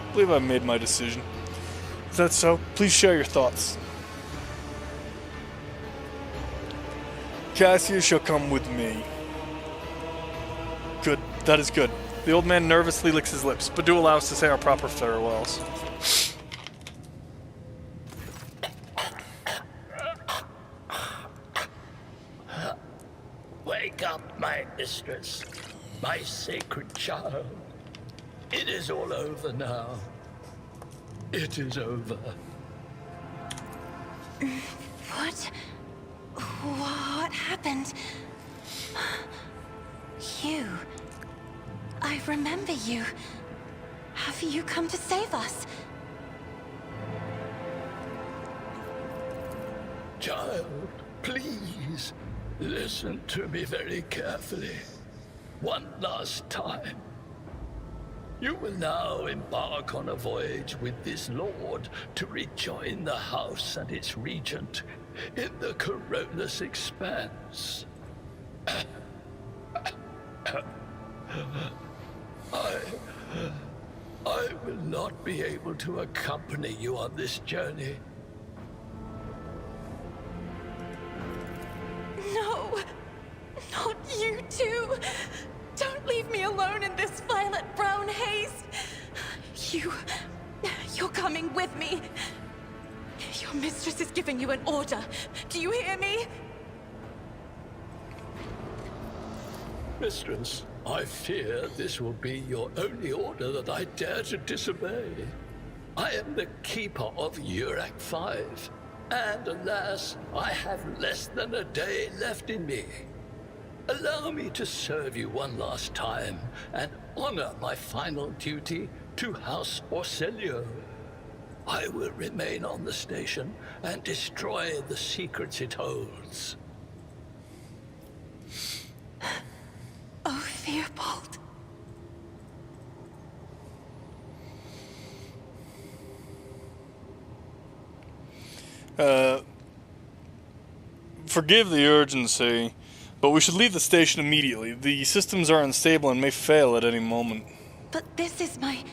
I believe I've made my decision. Is that so? Please share your thoughts. Cassia shall come with me. Good. That is good. The old man nervously licks his lips, but do allow us to say our proper farewells. Wake up, my mistress, my sacred child. It is all over now. It is over. What happened? You. I remember you. Have you come to save us? Child, please, listen to me very carefully. One last time. You will now embark on a voyage with this lord to rejoin the house and its regent in the Cronus Expanse. I will not be able to accompany you on this journey. No! Not you too! Don't leave me alone in this violet-brown haze! You're coming with me! Your mistress is giving you an order. Do you hear me? Mistress, I fear this will be your only order that I dare to disobey. I am the keeper of Urac 5, and alas, I have less than a day left in me. Allow me to serve you one last time and honor my final duty to House Roselio. I will remain on the station and destroy the secrets it holds. Oh, Theobald. Forgive the urgency, but we should leave the station immediately. The systems are unstable and may fail at any moment. But this is my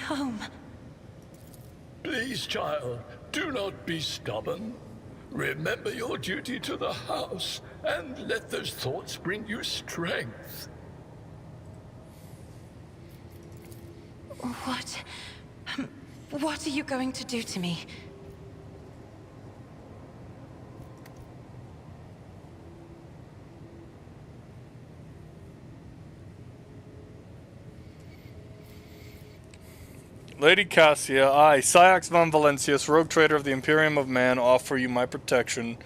home. Please, child, do not be stubborn. Remember your duty to the house, and let those thoughts bring you strength. What are you going to do to me? Lady Cassia, I, Syax von Valentius, rogue trader of the Imperium of Man, offer you my protection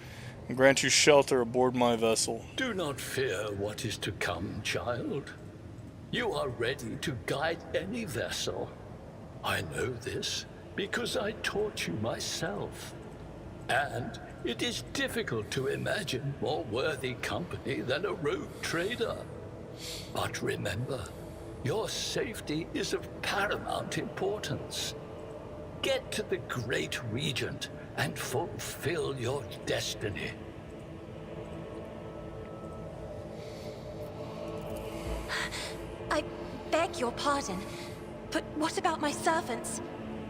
and grant you shelter aboard my vessel. Do not fear what is to come, child. You are ready to guide any vessel. I know this because I taught you myself. And it is difficult to imagine more worthy company than a rogue trader. But remember, your safety is of paramount importance. Get to the Great Regent and fulfill your destiny. I beg your pardon, but what about my servants?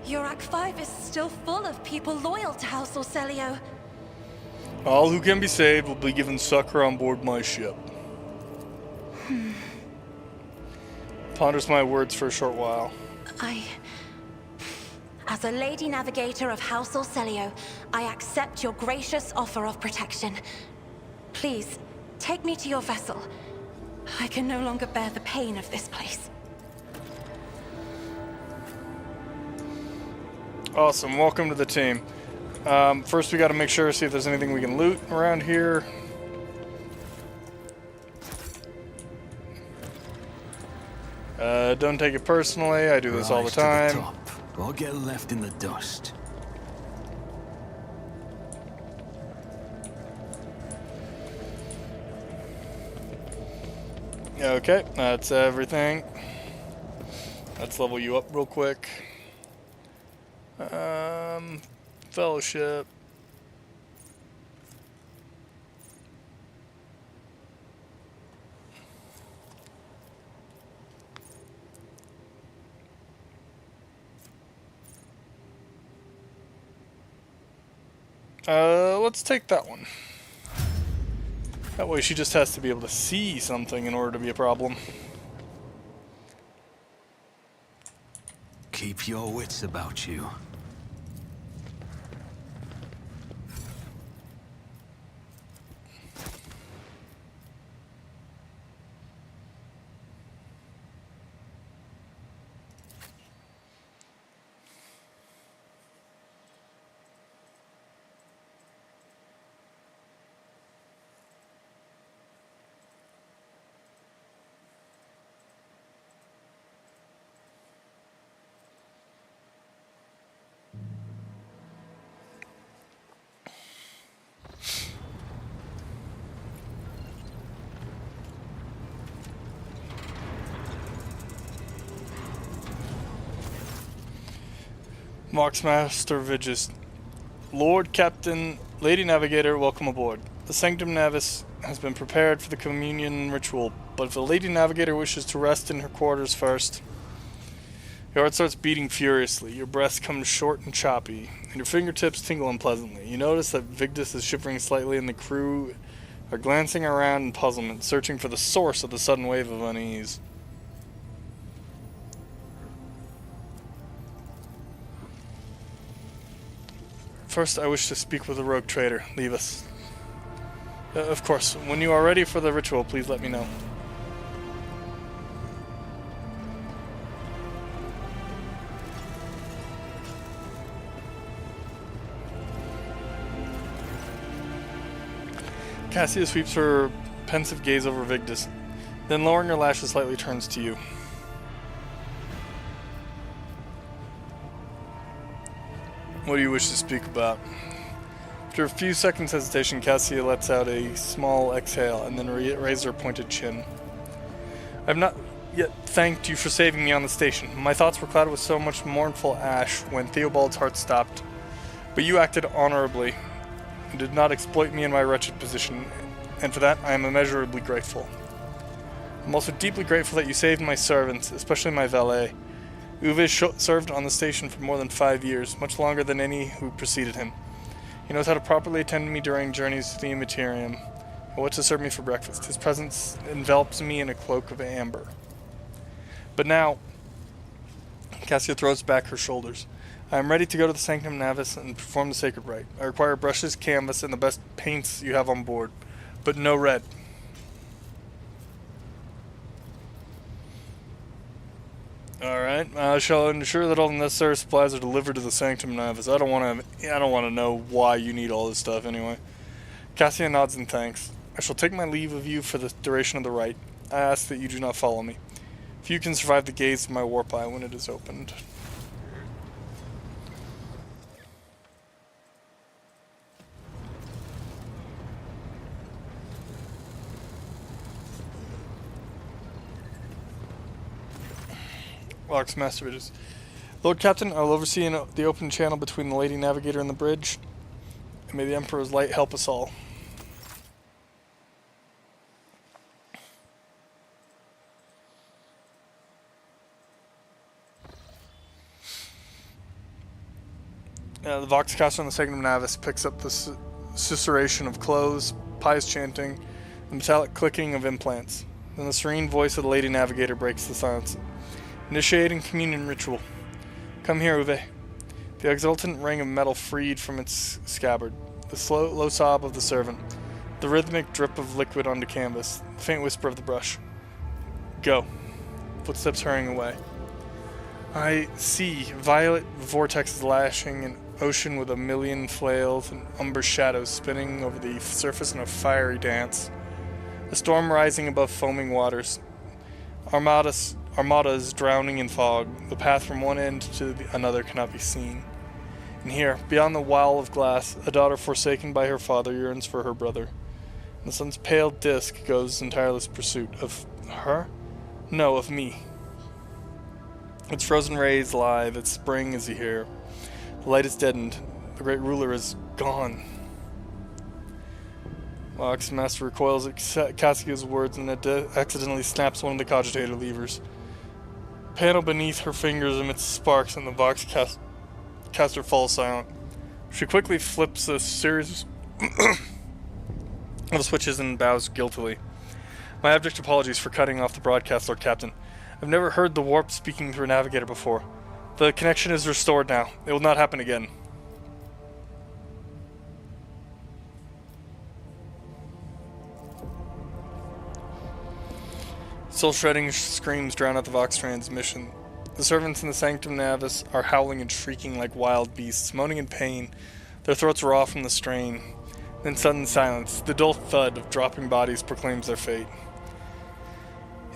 Yurak 5 is still full of people loyal to House Orselio. All who can be saved will be given succor on board my ship. Ponders my words for a short while. As a Lady Navigator of House Orselio, I accept your gracious offer of protection. Please, take me to your vessel. I can no longer bear the pain of this place. Awesome, welcome to the team. First we gotta make sure, see if there's anything we can loot around here. Don't take it personally, I do this all the time. To the top, or get left in the dust. Okay, that's everything. Let's level you up real quick. Fellowship. Let's take that one. That way she just has to be able to see something in order to be a problem. Keep your wits about you. Marksmaster Vigis. Lord Captain, Lady Navigator, welcome aboard. The Sanctum Navis has been prepared for the communion ritual, but if the Lady Navigator wishes to rest in her quarters first... Your heart starts beating furiously, your breath comes short and choppy, and your fingertips tingle unpleasantly. You notice that Vigdis is shivering slightly and the crew are glancing around in puzzlement, searching for the source of the sudden wave of unease. First, I wish to speak with the rogue trader. Leave us. Of course, when you are ready for the ritual, please let me know. Cassia sweeps her pensive gaze over Vigdis, then lowering her lashes slightly turns to you. What do you wish to speak about? After a few seconds hesitation, Cassia lets out a small exhale and then raises her pointed chin. I have not yet thanked you for saving me on the station. My thoughts were clouded with so much mournful ash when Theobald's heart stopped. But you acted honorably and did not exploit me in my wretched position, and for that I am immeasurably grateful. I'm also deeply grateful that you saved my servants, especially my valet. Uwe served on the station for more than 5 years, much longer than any who preceded him. He knows how to properly attend to me during journeys to the Immaterium, and what to serve me for breakfast. His presence envelops me in a cloak of amber. But now, Cassia throws back her shoulders. I am ready to go to the Sanctum Navis and perform the sacred rite. I require brushes, canvas, and the best paints you have on board, but no red. Alright, I shall ensure that all the necessary supplies are delivered to the Sanctum Navis. I don't want to know why you need all this stuff anyway. Cassia nods in thanks. I shall take my leave of you for the duration of the rite. I ask that you do not follow me. Few can survive the gaze of my warp eye when it is opened. Locks Master. Lord Captain, I will oversee the open channel between the Lady Navigator and the bridge, and may the Emperor's light help us all. The Voxcaster on the Sanctum Navis picks up the susurration of clothes, pious chanting, the metallic clicking of implants. Then the serene voice of the Lady Navigator breaks the silence. Initiating communion ritual. Come here, Uwe. The exultant ring of metal freed from its scabbard. The slow, low sob of the servant. The rhythmic drip of liquid onto canvas. The faint whisper of the brush. Go. Footsteps hurrying away. I see violet vortexes lashing an ocean with a million flails and umber shadows spinning over the surface in a fiery dance. A storm rising above foaming waters. Armadas drowning in fog. The path from one end to another cannot be seen. And here, beyond the wall of glass, a daughter forsaken by her father yearns for her brother. And the sun's pale disk goes in tireless pursuit of her? No, of me. Its frozen rays lie that spring is here. The light is deadened. The great ruler is gone. Vox Master recoils at Cassia's words and accidentally snaps one of the cogitator levers. Panel beneath her fingers emits sparks and the Vox caster falls silent. She quickly flips a series of switches and bows guiltily. My abject apologies for cutting off the broadcast, Lord Captain. I've never heard the warp speaking through a navigator before. The connection is restored now. It will not happen again. Soul-shredding screams drown out the Vox transmission. The servants in the Sanctum Navis are howling and shrieking like wild beasts, moaning in pain, their throats raw from the strain. Then sudden silence. The dull thud of dropping bodies proclaims their fate.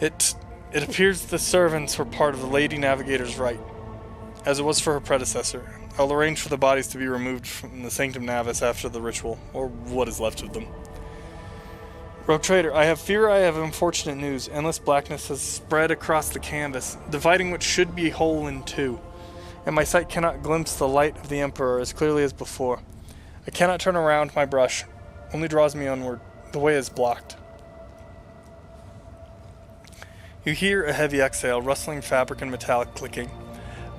It appears the servants were part of the Lady Navigator's rite, as it was for her predecessor. I'll arrange for the bodies to be removed from the Sanctum Navis after the ritual, or what is left of them. Rogue Trader, I fear I have unfortunate news. Endless blackness has spread across the canvas, dividing what should be whole in two, and my sight cannot glimpse the light of the Emperor as clearly as before. I cannot turn around, my brush only draws me onward. The way is blocked. You hear a heavy exhale, rustling fabric and metallic clicking.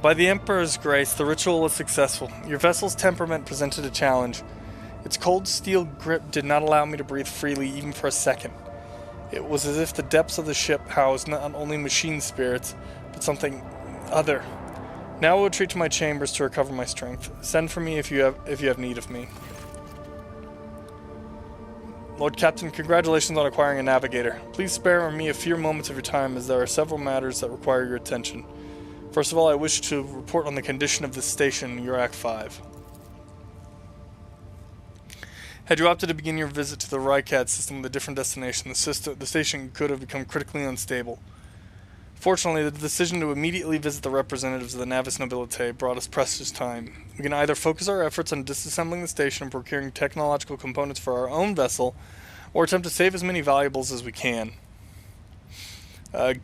By the Emperor's grace, the ritual was successful. Your vessel's temperament presented a challenge. Its cold steel grip did not allow me to breathe freely even for a second. It was as if the depths of the ship housed not only machine spirits, but something other. Now I will retreat to my chambers to recover my strength. Send for me if you have need of me. Lord Captain, congratulations on acquiring a navigator. Please spare me a few moments of your time, as there are several matters that require your attention. First of all, I wish to report on the condition of this station, Urac 5. Had you opted to begin your visit to the Rycad system with a different destination, the station could have become critically unstable. Fortunately, the decision to immediately visit the representatives of the Navis Nobilite brought us precious time. We can either focus our efforts on disassembling the station and procuring technological components for our own vessel, or attempt to save as many valuables as we can.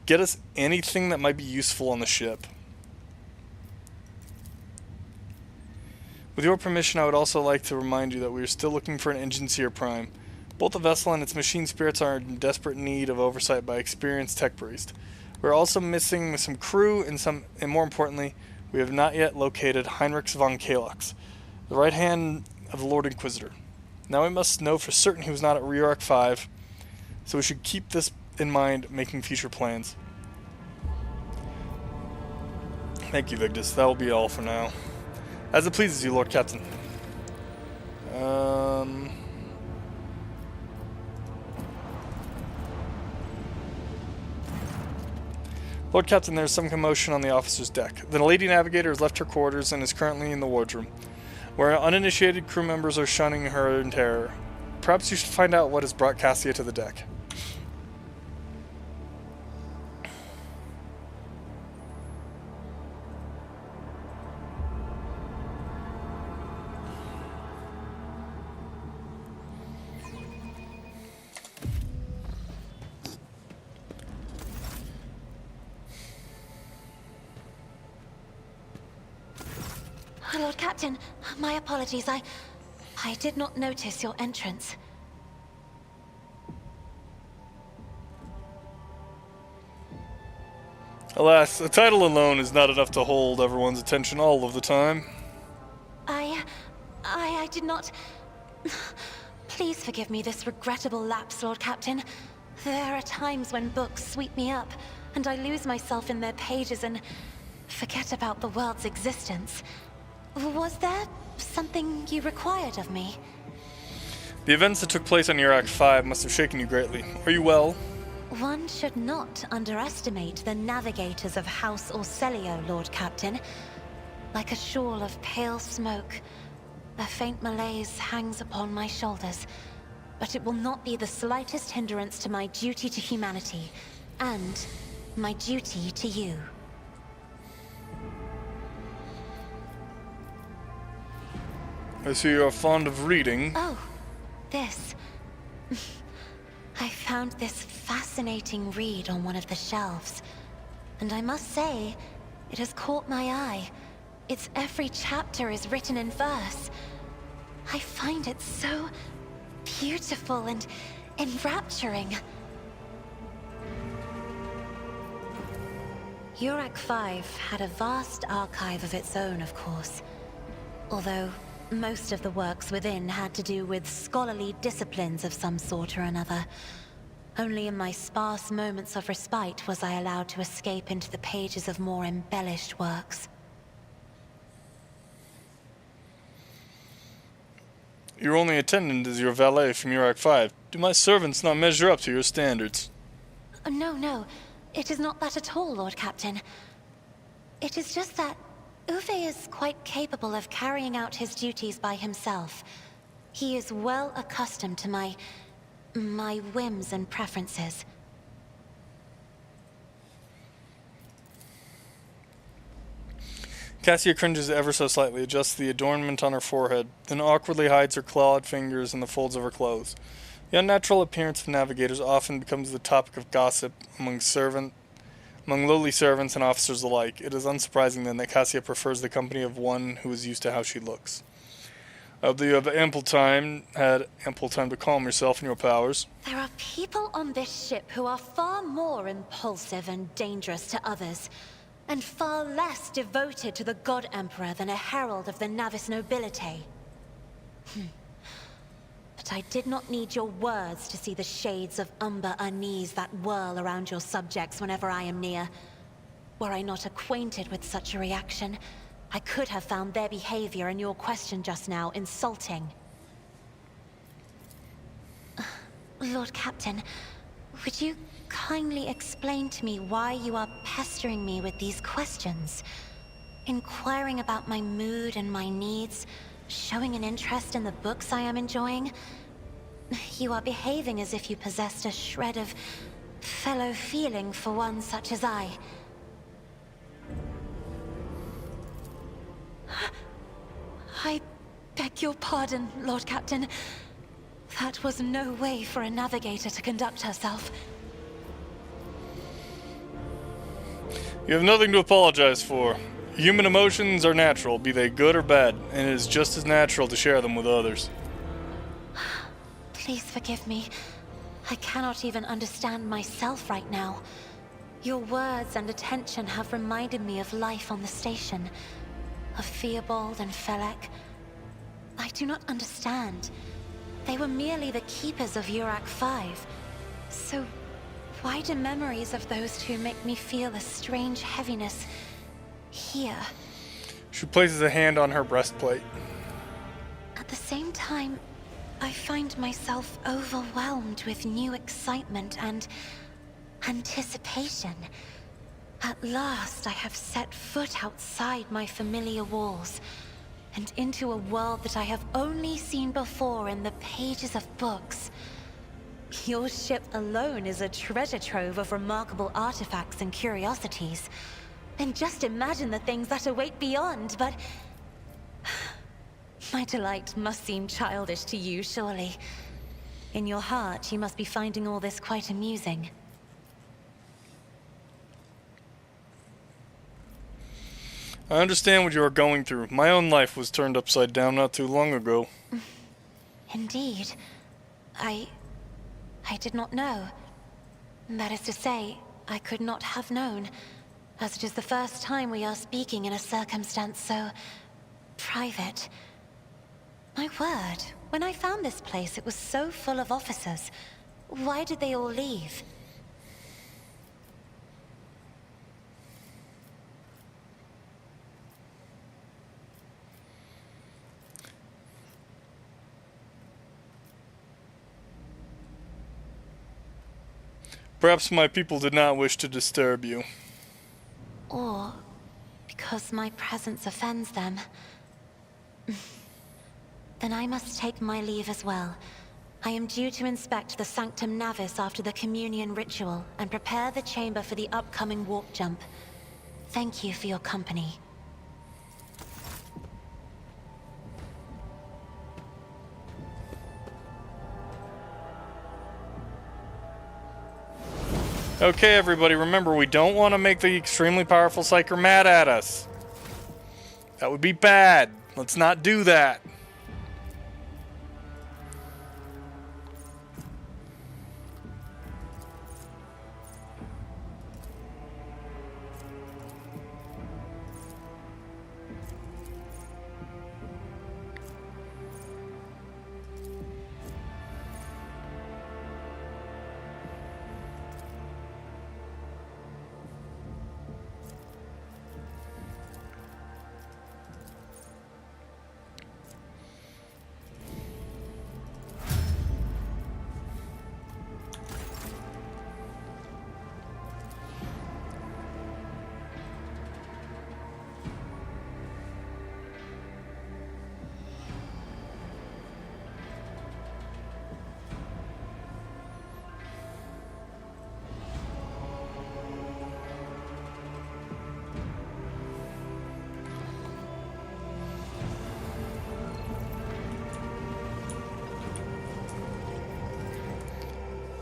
Get us anything that might be useful on the ship. With your permission, I would also like to remind you that we are still looking for an engine seer prime. Both the vessel and its machine spirits are in desperate need of oversight by experienced tech priest. We're also missing some crew and more importantly, we have not yet located Heinrich von Kalox, the right hand of the Lord Inquisitor. Now we must know for certain he was not at Rearc 5, so we should keep this in mind making future plans. Thank you, Vigdis. That will be all for now. As it pleases you, Lord Captain. Lord Captain, there is some commotion on the officer's deck. The Lady Navigator has left her quarters and is currently in the wardroom, where uninitiated crew members are shunning her in terror. Perhaps you should find out what has brought Cassia to the deck. Lord Captain, my apologies. I did not notice your entrance. Alas, a title alone is not enough to hold everyone's attention all of the time. I did not... Please forgive me this regrettable lapse, Lord Captain. There are times when books sweep me up, and I lose myself in their pages and forget about the world's existence. Was there something you required of me? The events that took place on Urac 5 must have shaken you greatly. Are you well? One should not underestimate the navigators of House Orselio, Lord Captain. Like a shawl of pale smoke, a faint malaise hangs upon my shoulders, but it will not be the slightest hindrance to my duty to humanity, and my duty to you. I see you're fond of reading. Oh, this. I found this fascinating read on one of the shelves, and I must say, it has caught my eye. Its every chapter is written in verse. I find it so beautiful and enrapturing. Urac 5 had a vast archive of its own, of course. Although most of the works within had to do with scholarly disciplines of some sort or another. Only in my sparse moments of respite was I allowed to escape into the pages of more embellished works. Your only attendant is your valet from Urac 5. Do my servants not measure up to your standards? No. It is not that at all, Lord Captain. It is just that Uwe is quite capable of carrying out his duties by himself. He is well accustomed to my whims and preferences. Cassia cringes ever so slightly, adjusts the adornment on her forehead, then awkwardly hides her clawed fingers in the folds of her clothes. The unnatural appearance of navigators often becomes the topic of gossip among lowly servants and officers alike. It is unsurprising then that Cassia prefers the company of one who is used to how she looks. I hope that you have had ample time to calm yourself in your powers. There are people on this ship who are far more impulsive and dangerous to others, and far less devoted to the God Emperor than a herald of the Navis nobility. But I did not need your words to see the shades of umber unease that whirl around your subjects whenever I am near. Were I not acquainted with such a reaction, I could have found their behavior in your question just now insulting. Lord Captain, would you kindly explain to me why you are pestering me with these questions? Inquiring about my mood and my needs, showing an interest in the books I am enjoying. You are behaving as if you possessed a shred of fellow feeling for one such as I. I beg your pardon, Lord Captain. That was no way for a navigator to conduct herself. You have nothing to apologize for. Human emotions are natural, be they good or bad, and it is just as natural to share them with others. Please forgive me. I cannot even understand myself right now. Your words and attention have reminded me of life on the station, of Theobald and Felek. I do not understand. They were merely the keepers of Urak 5. So, why do memories of those two make me feel a strange heaviness here? She places a hand on her breastplate. At the same time, I find myself overwhelmed with new excitement and anticipation. At last, I have set foot outside my familiar walls and into a world that I have only seen before in the pages of books. Your ship alone is a treasure trove of remarkable artifacts and curiosities. And just imagine the things that await beyond, but... my delight must seem childish to you, surely. In your heart, you must be finding all this quite amusing. I understand what you are going through. My own life was turned upside down not too long ago. Indeed. I did not know. That is to say, I could not have known, as it is the first time we are speaking in a circumstance so... private. My word, when I found this place, it was so full of officers. Why did they all leave? Perhaps my people did not wish to disturb you. Or because my presence offends them. Then I must take my leave as well. I am due to inspect the Sanctum Navis after the communion ritual and prepare the chamber for the upcoming warp jump. Thank you for your company. Okay, everybody, remember, we don't want to make the extremely powerful Psyker mad at us. That would be bad. Let's not do that.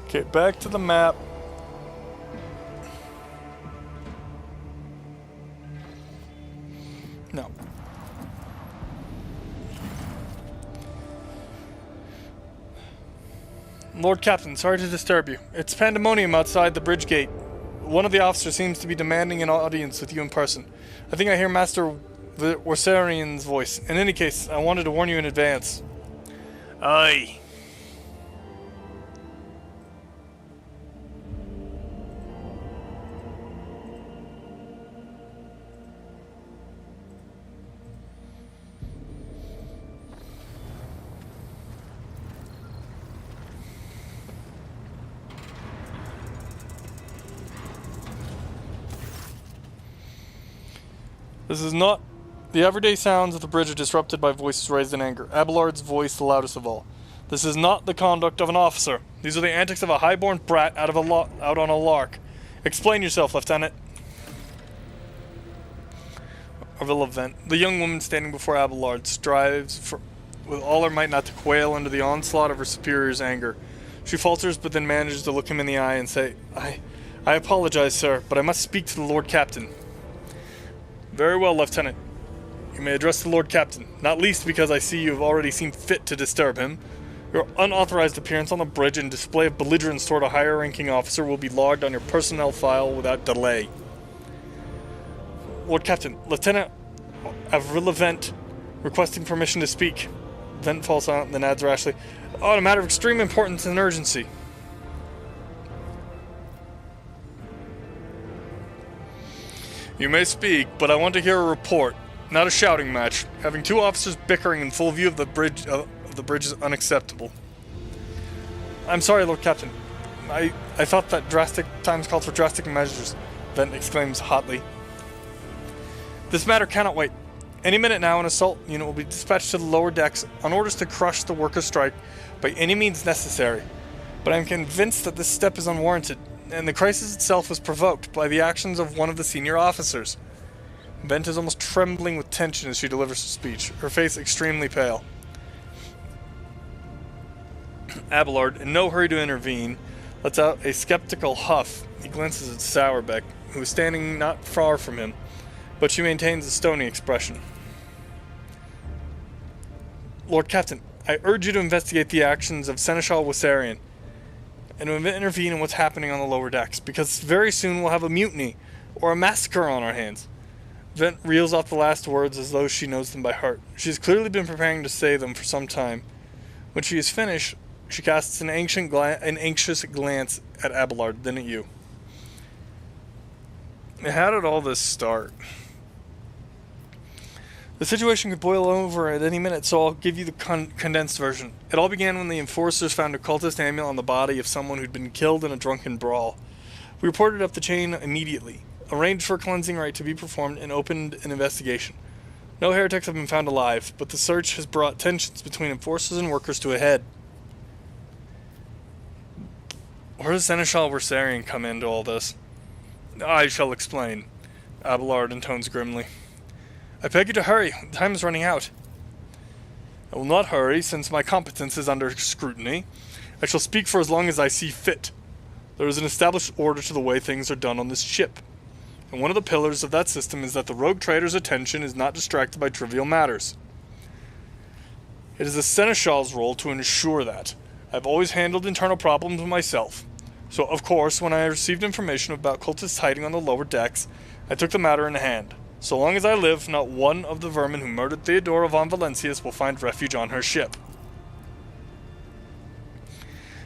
Okay, back to the map. No. Lord Captain, sorry to disturb you. It's pandemonium outside the bridge gate. One of the officers seems to be demanding an audience with you in person. I think I hear Master Worsarian's voice. In any case, I wanted to warn you in advance. Aye. This is not... The everyday sounds of the bridge are disrupted by voices raised in anger. Abelard's voice the loudest of all. This is not the conduct of an officer. These are the antics of a highborn brat out on a lark. Explain yourself, Lieutenant. Orville vent. The young woman standing before Abelard strives with all her might not to quail under the onslaught of her superior's anger. She falters, but then manages to look him in the eye and say, I apologize, sir, but I must speak to the Lord Captain. Very well, Lieutenant. You may address the Lord Captain, not least because I see you have already seen fit to disturb him. Your unauthorized appearance on the bridge and display of belligerence toward a higher-ranking officer will be logged on your personnel file without delay. Lord Captain, Lieutenant Avril Vent requesting permission to speak. Vent falls silent and then adds rashly, on a matter of extreme importance and urgency. You may speak, but I want to hear a report, not a shouting match. Having two officers bickering in full view of the bridge is unacceptable. I'm sorry, Lord Captain. I thought that drastic times called for drastic measures, Vent exclaims hotly. This matter cannot wait. Any minute now, an assault unit will be dispatched to the lower decks on orders to crush the workers' strike by any means necessary. But I am convinced that this step is unwarranted, and the crisis itself was provoked by the actions of one of the senior officers. Vent is almost trembling with tension as she delivers her speech, her face extremely pale. Abelard, in no hurry to intervene, lets out a skeptical huff. He glances at Sourbeck, who is standing not far from him, but she maintains a stony expression. Lord Captain, I urge you to investigate the actions of Seneschal Wissarion, and to intervene in what's happening on the lower decks, because very soon we'll have a mutiny, or a massacre on our hands. Vent reels off the last words as though she knows them by heart. She has clearly been preparing to say them for some time. When she is finished, she casts an anxious glance at Abelard, then at you. How did all this start? The situation could boil over at any minute, so I'll give you the condensed version. It all began when the enforcers found a cultist amulet on the body of someone who'd been killed in a drunken brawl. We reported up the chain immediately, arranged for a cleansing rite to be performed, and opened an investigation. No heretics have been found alive, but the search has brought tensions between enforcers and workers to a head. Where does Seneschal Wissarion come into all this? I shall explain, Abelard intones grimly. I beg you to hurry. Time is running out. I will not hurry, since my competence is under scrutiny. I shall speak for as long as I see fit. There is an established order to the way things are done on this ship, and one of the pillars of that system is that the rogue trader's attention is not distracted by trivial matters. It is the Seneschal's role to ensure that. I have always handled internal problems myself. So, of course, when I received information about cultists hiding on the lower decks, I took the matter in hand. So long as I live, not one of the vermin who murdered Theodora von Valencius will find refuge on her ship.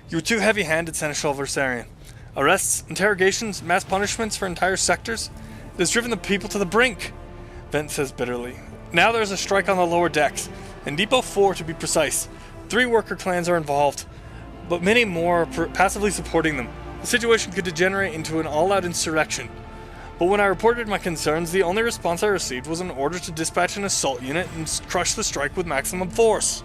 You were too heavy-handed, Seneschal Wissarion. Arrests, interrogations, mass punishments for entire sectors. It has driven the people to the brink, Vent says bitterly. Now there is a strike on the lower decks, in Depot 4 to be precise. 3 worker clans are involved, but many more are passively supporting them. The situation could degenerate into an all-out insurrection. But when I reported my concerns, the only response I received was an order to dispatch an assault unit and crush the strike with maximum force.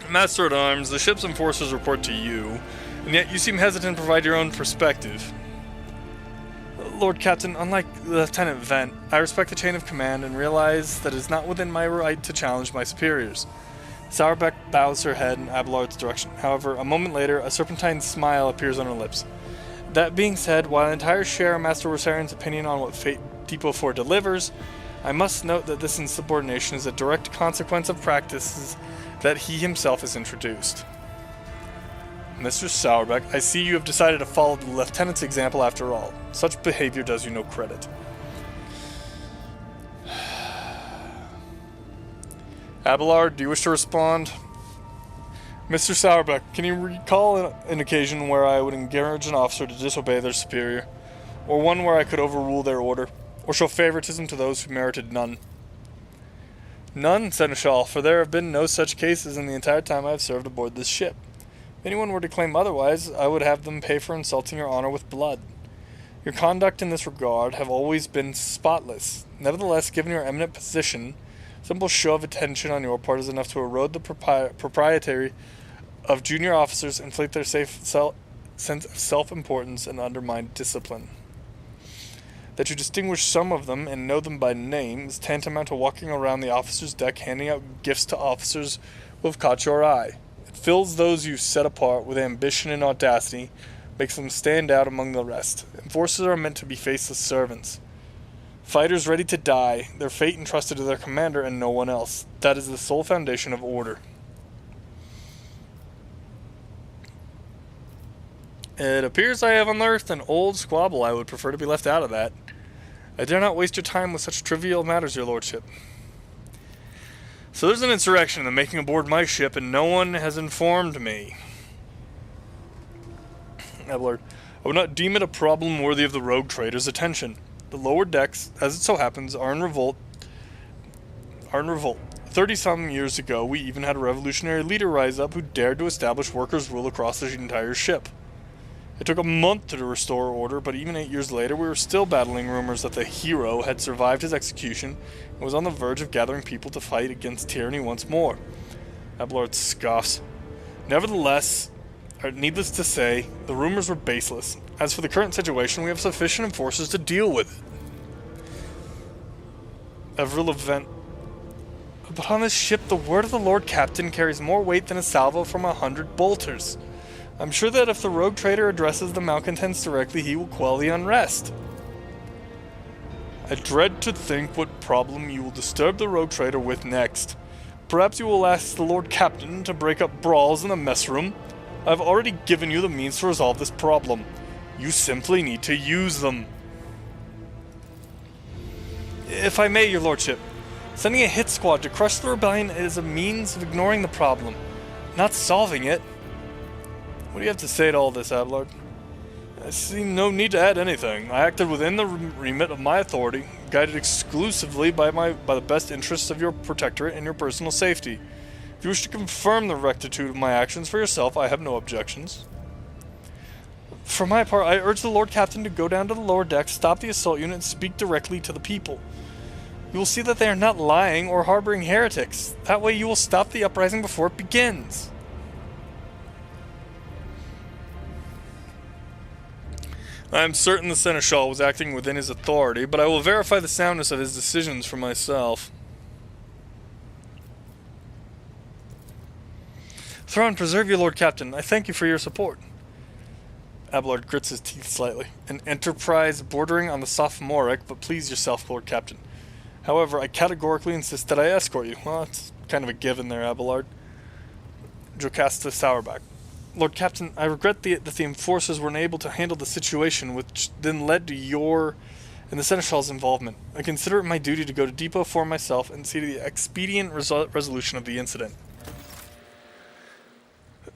Master at Arms, the ship's enforcers report to you, and yet you seem hesitant to provide your own perspective. Lord Captain, unlike Lieutenant Vent, I respect the chain of command and realize that it is not within my right to challenge my superiors. Sourbeck bows her head in Abelard's direction. However, a moment later, a serpentine smile appears on her lips. That being said, while I entirely share Master Wissarion's opinion on what fate Depot 4 delivers, I must note that this insubordination is a direct consequence of practices that he himself has introduced. Mr. Sourbeck, I see you have decided to follow the Lieutenant's example after all. Such behavior does you no credit. Abelard, do you wish to respond? Mr. Sourbeck, can you recall an occasion where I would encourage an officer to disobey their superior, or one where I could overrule their order, or show favoritism to those who merited none? None, Seneschal, for there have been no such cases in the entire time I have served aboard this ship. If anyone were to claim otherwise, I would have them pay for insulting your honor with blood. Your conduct in this regard have always been spotless. Nevertheless, given your eminent position, simple show of attention on your part is enough to erode the propriety of junior officers, inflate their sense of self-importance, and undermine discipline. That you distinguish some of them and know them by name is tantamount to walking around the officer's deck handing out gifts to officers who have caught your eye. It fills those you set apart with ambition and audacity, makes them stand out among the rest. Enforcers are meant to be faceless servants. Fighters ready to die, their fate entrusted to their commander and no one else. That is the sole foundation of order. It appears I have unearthed an old squabble. I would prefer to be left out of that. I dare not waste your time with such trivial matters, your lordship. So there's an insurrection in the making aboard my ship, and no one has informed me. Abelard, I would not deem it a problem worthy of the rogue trader's attention. The lower decks, as it so happens, are in revolt. 30-some years ago, we even had a revolutionary leader rise up who dared to establish workers' rule across the entire ship. It took a month to restore order, but even 8 years later, we were still battling rumors that the hero had survived his execution and was on the verge of gathering people to fight against tyranny once more. Abelard scoffs. Nevertheless, needless to say, the rumors were baseless. As for the current situation, we have sufficient enforcers to deal with it. Avril event. But on this ship, the word of the Lord Captain carries more weight than a salvo from 100 bolters. I'm sure that if the rogue trader addresses the malcontents directly, he will quell the unrest. I dread to think what problem you will disturb the rogue trader with next. Perhaps you will ask the Lord Captain to break up brawls in the mess room. I've already given you the means to resolve this problem. You simply need to use them. If I may, your lordship, sending a hit squad to crush the rebellion is a means of ignoring the problem, not solving it. What do you have to say to all this, Abelard? I see no need to add anything. I acted within the remit of my authority, guided exclusively by the best interests of your protectorate and your personal safety. If you wish to confirm the rectitude of my actions for yourself, I have no objections. For my part, I urge the Lord Captain to go down to the lower deck, stop the assault unit, and speak directly to the people. You will see that they are not lying or harboring heretics. That way you will stop the uprising before it begins. I am certain the Seneschal was acting within his authority, but I will verify the soundness of his decisions for myself. Thrawn, preserve you, Lord Captain. I thank you for your support. Abelard grits his teeth slightly. An enterprise bordering on the sophomoric, but please yourself, Lord Captain. However, I categorically insist that I escort you. Well, it's kind of a given there, Abelard. Jocasta Sourback. Lord Captain, I regret that the enforcers were unable to handle the situation, which then led to your and the Seneschal's involvement. I consider it my duty to go to Depot for myself and see to the expedient resolution of the incident.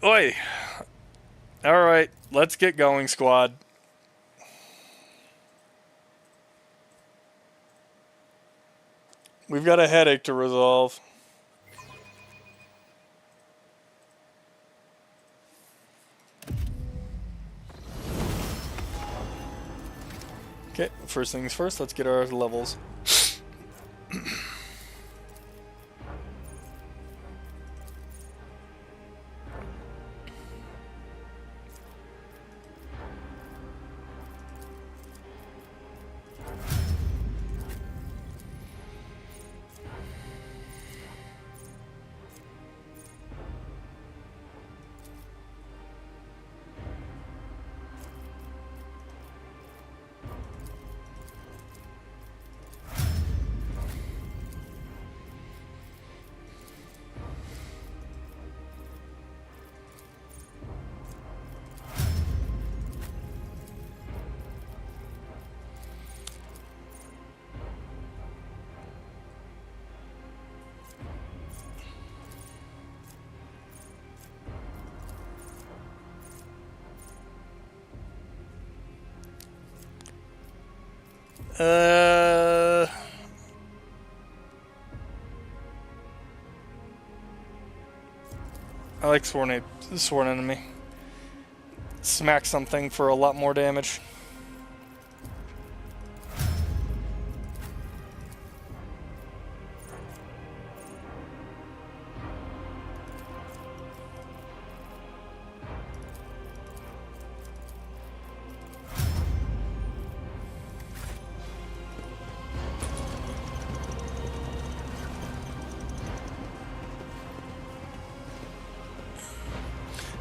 Oi! Alright, let's get going, squad. We've got a headache to resolve. Okay, first things first, let's get our levels. I like sworn enemy. Smack something for a lot more damage.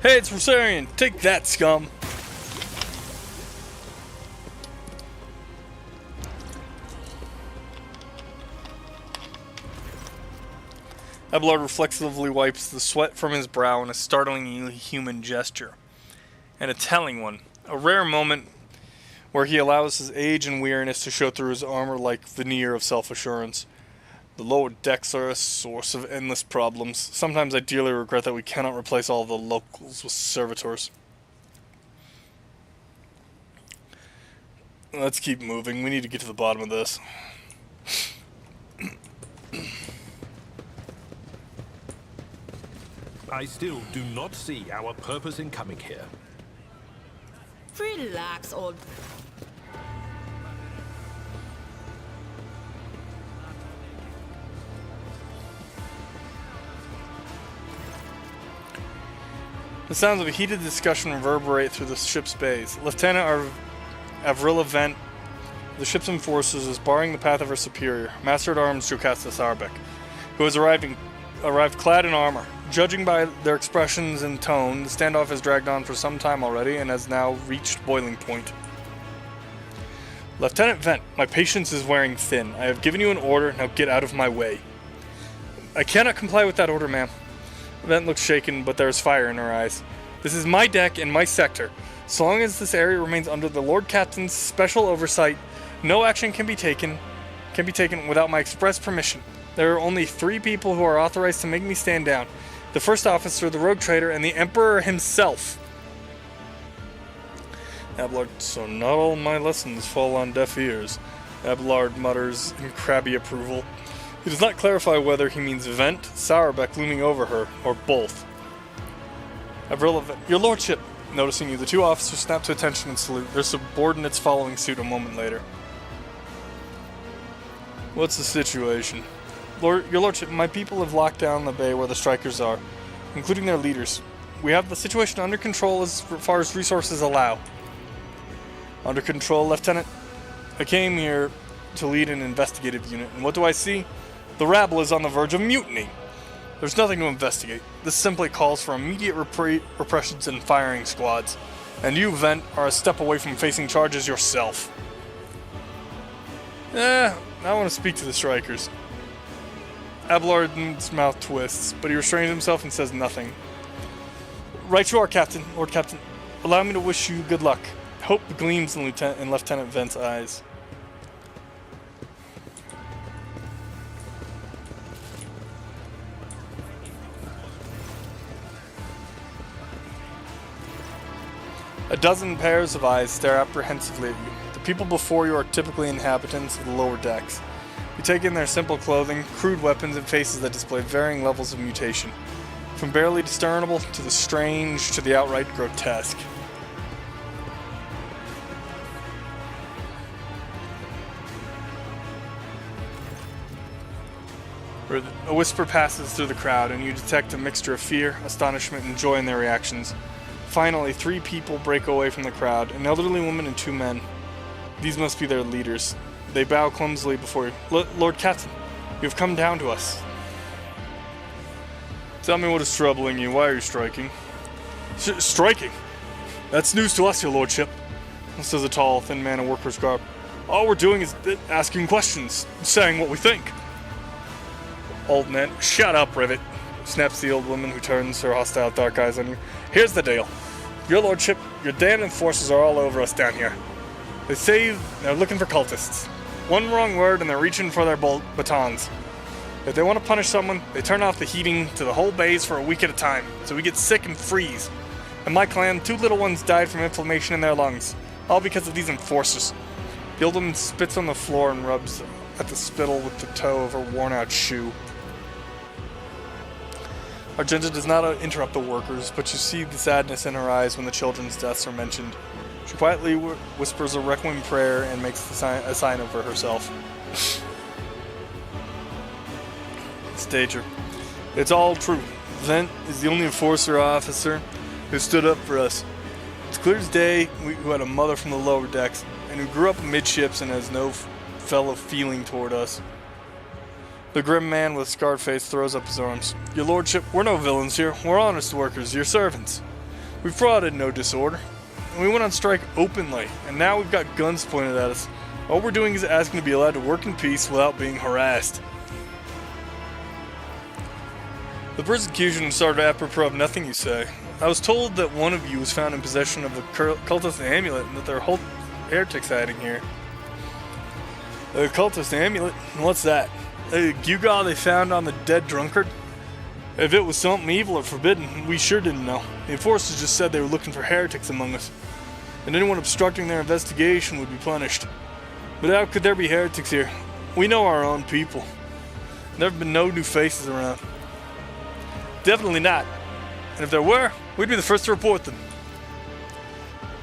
Hey, it's Rosarian! Take that, scum! Abelard reflexively wipes the sweat from his brow in a startlingly human gesture. And a telling one. A rare moment where he allows his age and weariness to show through his armor-like veneer of self-assurance. The lower decks are a source of endless problems. Sometimes I dearly regret that we cannot replace all of the locals with servitors. Let's keep moving. We need to get to the bottom of this. I still do not see our purpose in coming here. Relax, old... The sounds of a heated discussion reverberate through the ship's bays. Lieutenant Avrilla Vent, the ship's enforcers, is barring the path of her superior, Master-at-Arms Jocasta Sarbek, who has arrived clad in armor. Judging by their expressions and tone, the standoff has dragged on for some time already and has now reached boiling point. Lieutenant Vent, my patience is wearing thin. I have given you an order, now get out of my way. I cannot comply with that order, ma'am. Vent looks shaken, but there is fire in her eyes. This is my deck and my sector. So long as this area remains under the Lord Captain's special oversight, no action can be taken without my express permission. There are only 3 people who are authorized to make me stand down. The first officer, the rogue trader, and the Emperor himself. Abelard, so not all my lessons fall on deaf ears. Abelard mutters in crabby approval. He does not clarify whether he means Vent, Sauerbeck looming over her, or both. Avrilla Vent, your lordship! Noticing you, the 2 officers snap to attention and salute, their subordinates following suit a moment later. What's the situation? Your lordship, my people have locked down the bay where the strikers are, including their leaders. We have the situation under control as far as resources allow. Under control, Lieutenant? I came here to lead an investigative unit, and what do I see? The rabble is on the verge of mutiny. There's nothing to investigate. This simply calls for immediate repressions and firing squads. And you, Vent, are a step away from facing charges yourself. I want to speak to the strikers. Abelard's mouth twists, but he restrains himself and says nothing. Right you are, Captain, Lord Captain. Allow me to wish you good luck. Hope gleams in Lieutenant Vent's eyes. A dozen pairs of eyes stare apprehensively at you. The people before you are typically inhabitants of the lower decks. You take in their simple clothing, crude weapons, and faces that display varying levels of mutation. From barely discernible to the strange to the outright grotesque. A whisper passes through the crowd, and you detect a mixture of fear, astonishment, and joy in their reactions. Finally, 3 people break away from the crowd, an elderly woman and 2 men. These must be their leaders. They bow clumsily before you. Lord Captain, you have come down to us. Tell me what is troubling you. Why are you striking? Striking? That's news to us, your lordship, says a tall, thin man in worker's garb. All we're doing is asking questions, saying what we think. Old man, shut up, Rivet, snaps the old woman, who turns her hostile dark eyes on you. Here's the deal. Your lordship, your damned enforcers are all over us down here. They say they're looking for cultists. One wrong word and they're reaching for their batons. If they want to punish someone, they turn off the heating to the whole base for a week at a time, so we get sick and freeze. In my clan, 2 little ones died from inflammation in their lungs, all because of these enforcers. The old woman spits on the floor and rubs at the spittle with the toe of her worn-out shoe. Argenta does not interrupt the workers, but you see the sadness in her eyes when the children's deaths are mentioned. She quietly whispers a requiem prayer and makes a sign over herself. Stager. It's all true. Vent is the only enforcer officer who stood up for us. It's clear as day who had a mother from the lower decks, and who grew up amidships and has no fellow feeling toward us. The grim man with scarred face throws up his arms. Your lordship, we're no villains here. We're honest workers, your servants. We've brought in no disorder. We went on strike openly, and now we've got guns pointed at us. All we're doing is asking to be allowed to work in peace without being harassed. The persecution started apropos of nothing, you say. I was told that one of you was found in possession of the cultist amulet and that there are whole heretics hiding here. The cultist amulet? What's that? A gewgaw they found on the dead drunkard? If it was something evil or forbidden, we sure didn't know. The enforcers just said they were looking for heretics among us, and anyone obstructing their investigation would be punished. But how could there be heretics here? We know our own people. There have been no new faces around. Definitely not. And if there were, we'd be the first to report them.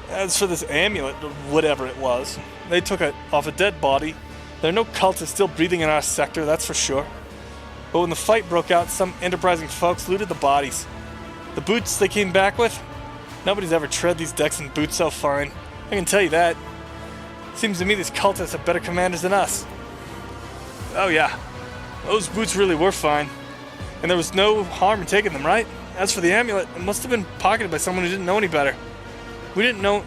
As for this amulet, or whatever it was, they took it off a dead body. There are no cultists still breathing in our sector, that's for sure. But when the fight broke out, some enterprising folks looted the bodies. The boots they came back with? Nobody's ever tread these decks in boots so fine. I can tell you that. Seems to me these cultists have better commanders than us. Oh yeah, those boots really were fine. And there was no harm in taking them, right? As for the amulet, it must have been pocketed by someone who didn't know any better. We don't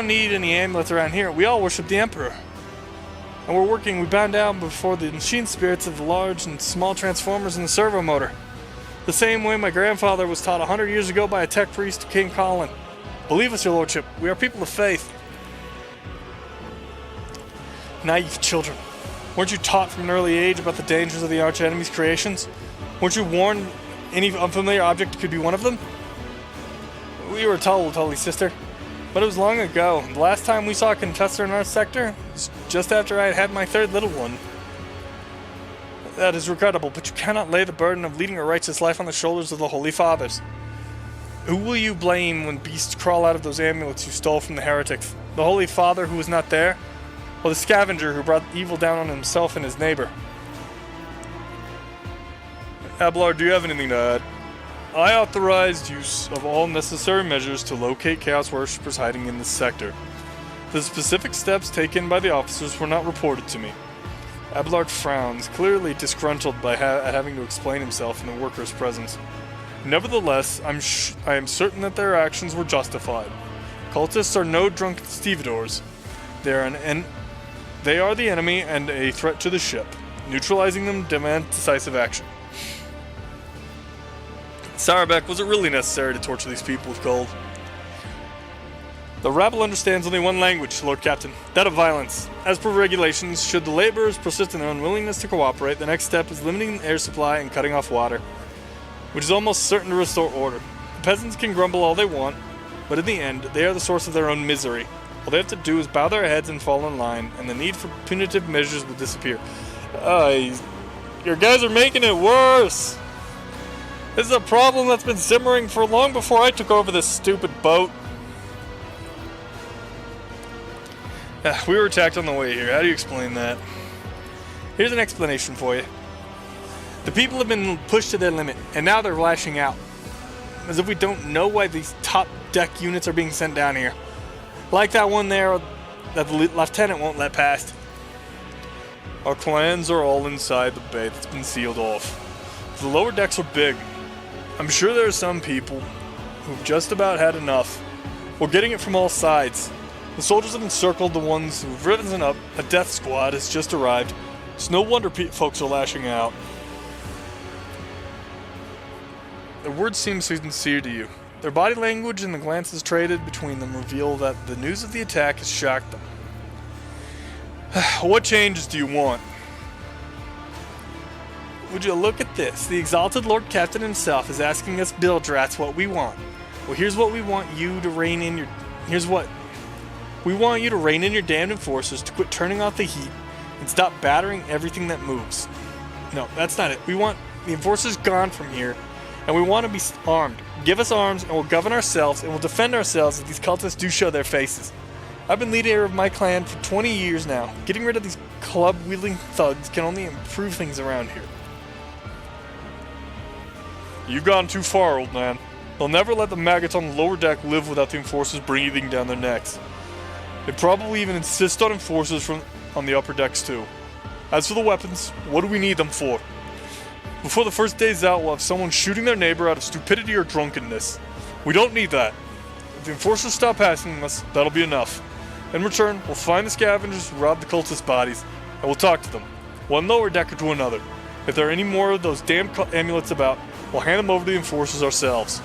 need any amulets around here. We all worship the Emperor. And we bound down before the machine spirits of the large and small transformers in the servo motor. The same way my grandfather was taught 100 years ago by a tech priest to King Colin. Believe us, your lordship, we are people of faith. Naive children. Weren't you taught from an early age about the dangers of the arch-enemy's creations? Weren't you warned any unfamiliar object could be one of them? We were told, Holy Sister. But it was long ago. The last time we saw a confessor in our sector was just after I had had my third little one. That is regrettable, but you cannot lay the burden of leading a righteous life on the shoulders of the Holy Fathers. Who will you blame when beasts crawl out of those amulets you stole from the heretics? The Holy Father who was not there? Or the scavenger who brought evil down on himself and his neighbor? Abelard, do you have anything to add? I authorized use of all necessary measures to locate Chaos worshippers hiding in this sector. The specific steps taken by the officers were not reported to me. Abelard frowns, clearly disgruntled by having to explain himself in the workers' presence. Nevertheless, I am certain that their actions were justified. Cultists are no drunk stevedores. They are the enemy and a threat to the ship. Neutralizing them demands decisive action. Sarabek, was it really necessary to torture these people with gold? The rabble understands only one language, Lord Captain, that of violence. As per regulations, should the laborers persist in their unwillingness to cooperate, the next step is limiting air supply and cutting off water, which is almost certain to restore order. The peasants can grumble all they want, but in the end, they are the source of their own misery. All they have to do is bow their heads and fall in line, and the need for punitive measures will disappear. Your guys are making it worse! This is a problem that's been simmering for long before I took over this stupid boat. We were attacked on the way here. How do you explain that? Here's an explanation for you. The people have been pushed to their limit, and now they're lashing out. As if we don't know why these top deck units are being sent down here. Like that one there that the lieutenant won't let past. Our clans are all inside the bay that's been sealed off. The lower decks are big. I'm sure there are some people who've just about had enough. We're getting it from all sides. The soldiers have encircled the ones who've risen up. A death squad has just arrived. It's no wonder folks are lashing out. Their words seem sincere to you. Their body language and the glances traded between them reveal that the news of the attack has shocked them. What changes do you want? Would you look at this? The exalted Lord Captain himself is asking us Bildrats what we want. Well, here's what we want you to rein in your... Here's what... We want you to rein in your damned enforcers, to quit turning off the heat, and stop battering everything that moves. No, that's not it. We want the enforcers gone from here, and we want to be armed. Give us arms, and we'll govern ourselves, and we'll defend ourselves if these cultists do show their faces. I've been leader of my clan for 20 years now. Getting rid of these club-wielding thugs can only improve things around here. You've gone too far, old man. They'll never let the maggots on the lower deck live without the enforcers breathing down their necks. They probably even insist on enforcers on the upper decks too. As for the weapons, what do we need them for? Before the first day's out, we'll have someone shooting their neighbor out of stupidity or drunkenness. We don't need that. If the enforcers stop passing us, that'll be enough. In return, we'll find the scavengers who robbed the cultist bodies, and we'll talk to them, one lower decker to another. If there are any more of those damn amulets about, we'll hand them over to the enforcers ourselves.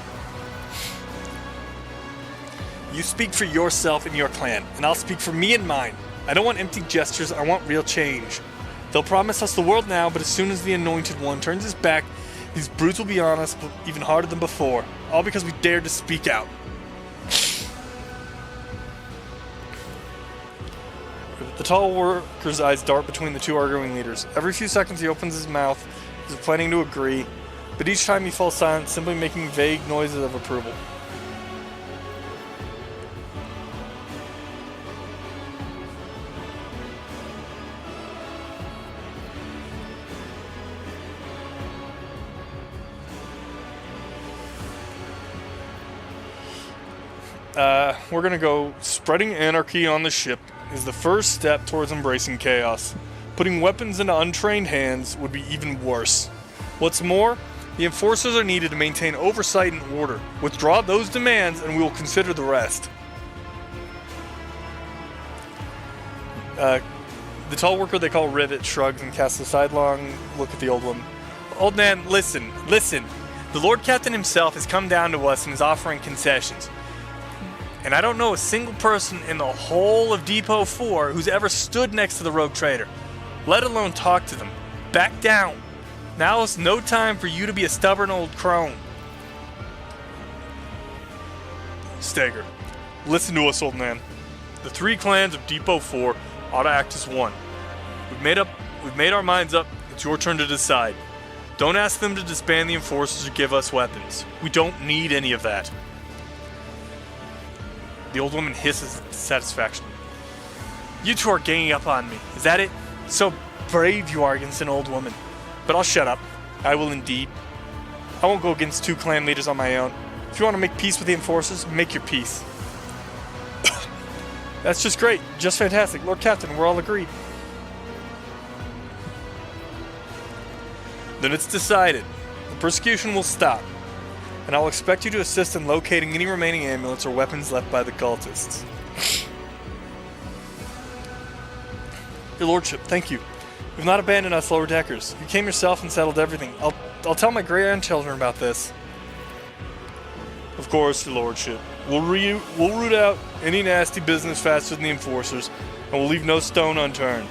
You speak for yourself and your clan, and I'll speak for me and mine. I don't want empty gestures, I want real change. They'll promise us the world now, but as soon as the Anointed One turns his back, these brutes will be on us even harder than before, all because we dared to speak out. The tall worker's eyes dart between the two arguing leaders. Every few seconds he opens his mouth, as if planning to agree, but each time he falls silent, simply making vague noises of approval. We're gonna go spreading anarchy on the ship is the first step towards embracing chaos. Putting weapons into untrained hands would be even worse. What's more, the enforcers are needed to maintain oversight and order. Withdraw those demands and we will consider the rest. The tall worker they call Rivet shrugs and casts a sidelong look at the old one. Old man, listen. The Lord Captain himself has come down to us and is offering concessions. And I don't know a single person in the whole of Depot 4 who's ever stood next to the rogue trader, let alone talk to them. Back down. Now is no time for you to be a stubborn old crone. Stager, listen to us, old man. The 3 clans of Depot 4 ought to act as one. We've made our minds up. It's your turn to decide. Don't ask them to disband the enforcers or give us weapons. We don't need any of that. The old woman hisses with satisfaction. You two are ganging up on me. Is that it? So brave you are against an old woman. But I'll shut up. I will indeed. I won't go against 2 clan leaders on my own. If you want to make peace with the enforcers, make your peace. That's just great. Just fantastic. Lord Captain, we're all agreed. Then it's decided. The persecution will stop. And I'll expect you to assist in locating any remaining amulets or weapons left by the cultists. Your Lordship, thank you. You've not abandoned us lower deckers. You came yourself and settled everything. I'll tell my grandchildren about this. Of course, Your Lordship. We'll root out any nasty business faster than the enforcers, and we'll leave no stone unturned.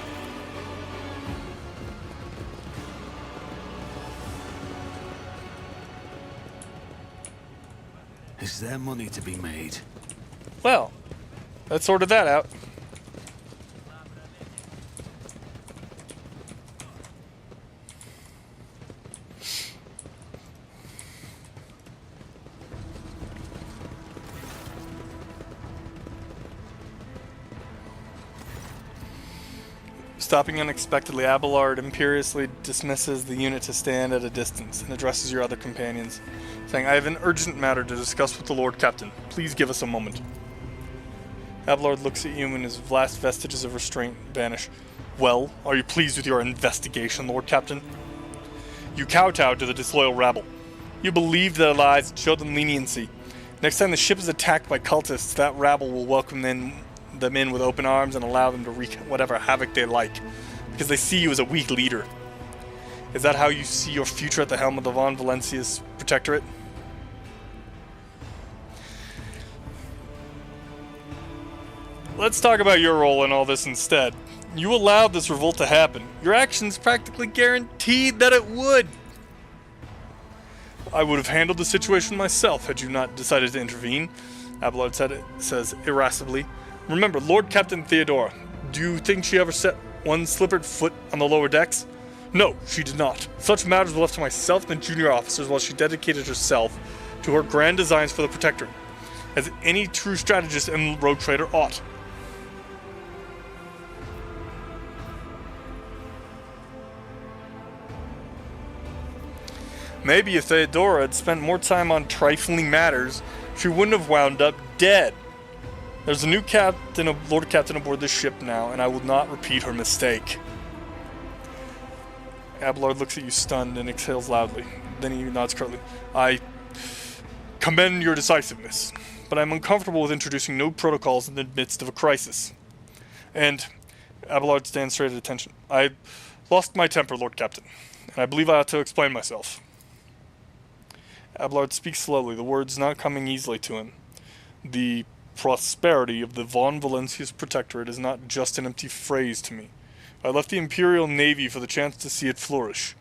Is there money to be made? Well, let's sorted that out. Stopping unexpectedly, Abelard imperiously dismisses the unit to stand at a distance and addresses your other companions, saying, I have an urgent matter to discuss with the Lord Captain. Please give us a moment. Abelard looks at you and his last vestiges of restraint vanish. Well, are you pleased with your investigation, Lord Captain? You kowtowed to the disloyal rabble. You believed their lies and showed them leniency. Next time the ship is attacked by cultists, that rabble will welcome them in with open arms and allow them to wreak whatever havoc they like, because they see you as a weak leader. Is that how you see your future at the helm of the Von Valencia's Protectorate? Let's talk about your role in all this instead. You allowed this revolt to happen. Your actions practically guaranteed that it would. I would have handled the situation myself had you not decided to intervene, Abelard says irascibly. Remember, Lord Captain Theodora, do you think she ever set one slippered foot on the lower decks? No, she did not. Such matters were left to myself and the junior officers while she dedicated herself to her grand designs for the Protectorate, as any true strategist and rogue trader ought. Maybe if Theodora had spent more time on trifling matters, she wouldn't have wound up dead. There's a new Lord Captain aboard this ship now, and I will not repeat her mistake. Abelard looks at you stunned and exhales loudly. Then he nods curtly. commend your decisiveness, but I'm uncomfortable with introducing new protocols in the midst of a crisis. And Abelard stands straight at attention. I lost my temper, Lord Captain, and I believe I ought to explain myself. Abelard speaks slowly, the words not coming easily to him. The prosperity of the Von Valencia's protectorate is not just an empty phrase to me. I left the Imperial Navy for the chance to see it flourish.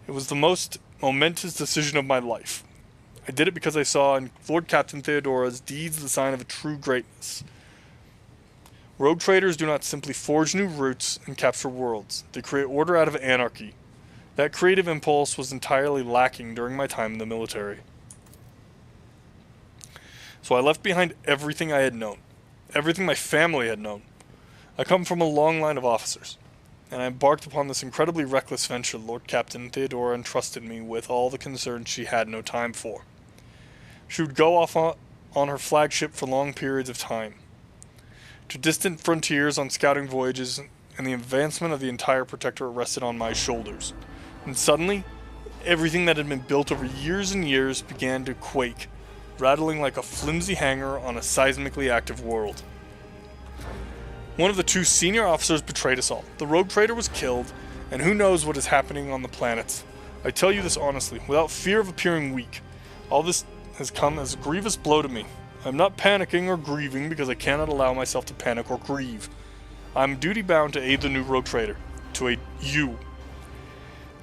It was the most momentous decision of my life. I did it because I saw in Lord Captain Theodora's deeds the sign of a true greatness. Rogue traders do not simply forge new routes and capture worlds. They create order out of anarchy. That creative impulse was entirely lacking during my time in the military. So I left behind everything I had known, everything my family had known. I come from a long line of officers, and I embarked upon this incredibly reckless venture. Lord Captain Theodora entrusted me with all the concerns she had no time for. She would go off on her flagship for long periods of time, to distant frontiers on scouting voyages, and the advancement of the entire protectorate rested on my shoulders. And suddenly, everything that had been built over years and years began to quake, rattling like a flimsy hanger on a seismically active world. One of the two senior officers betrayed us all. The rogue trader was killed, and who knows what is happening on the planets. I tell you this honestly, without fear of appearing weak. All this has come as a grievous blow to me. I am not panicking or grieving because I cannot allow myself to panic or grieve. I am duty-bound to aid the new rogue trader, to aid you,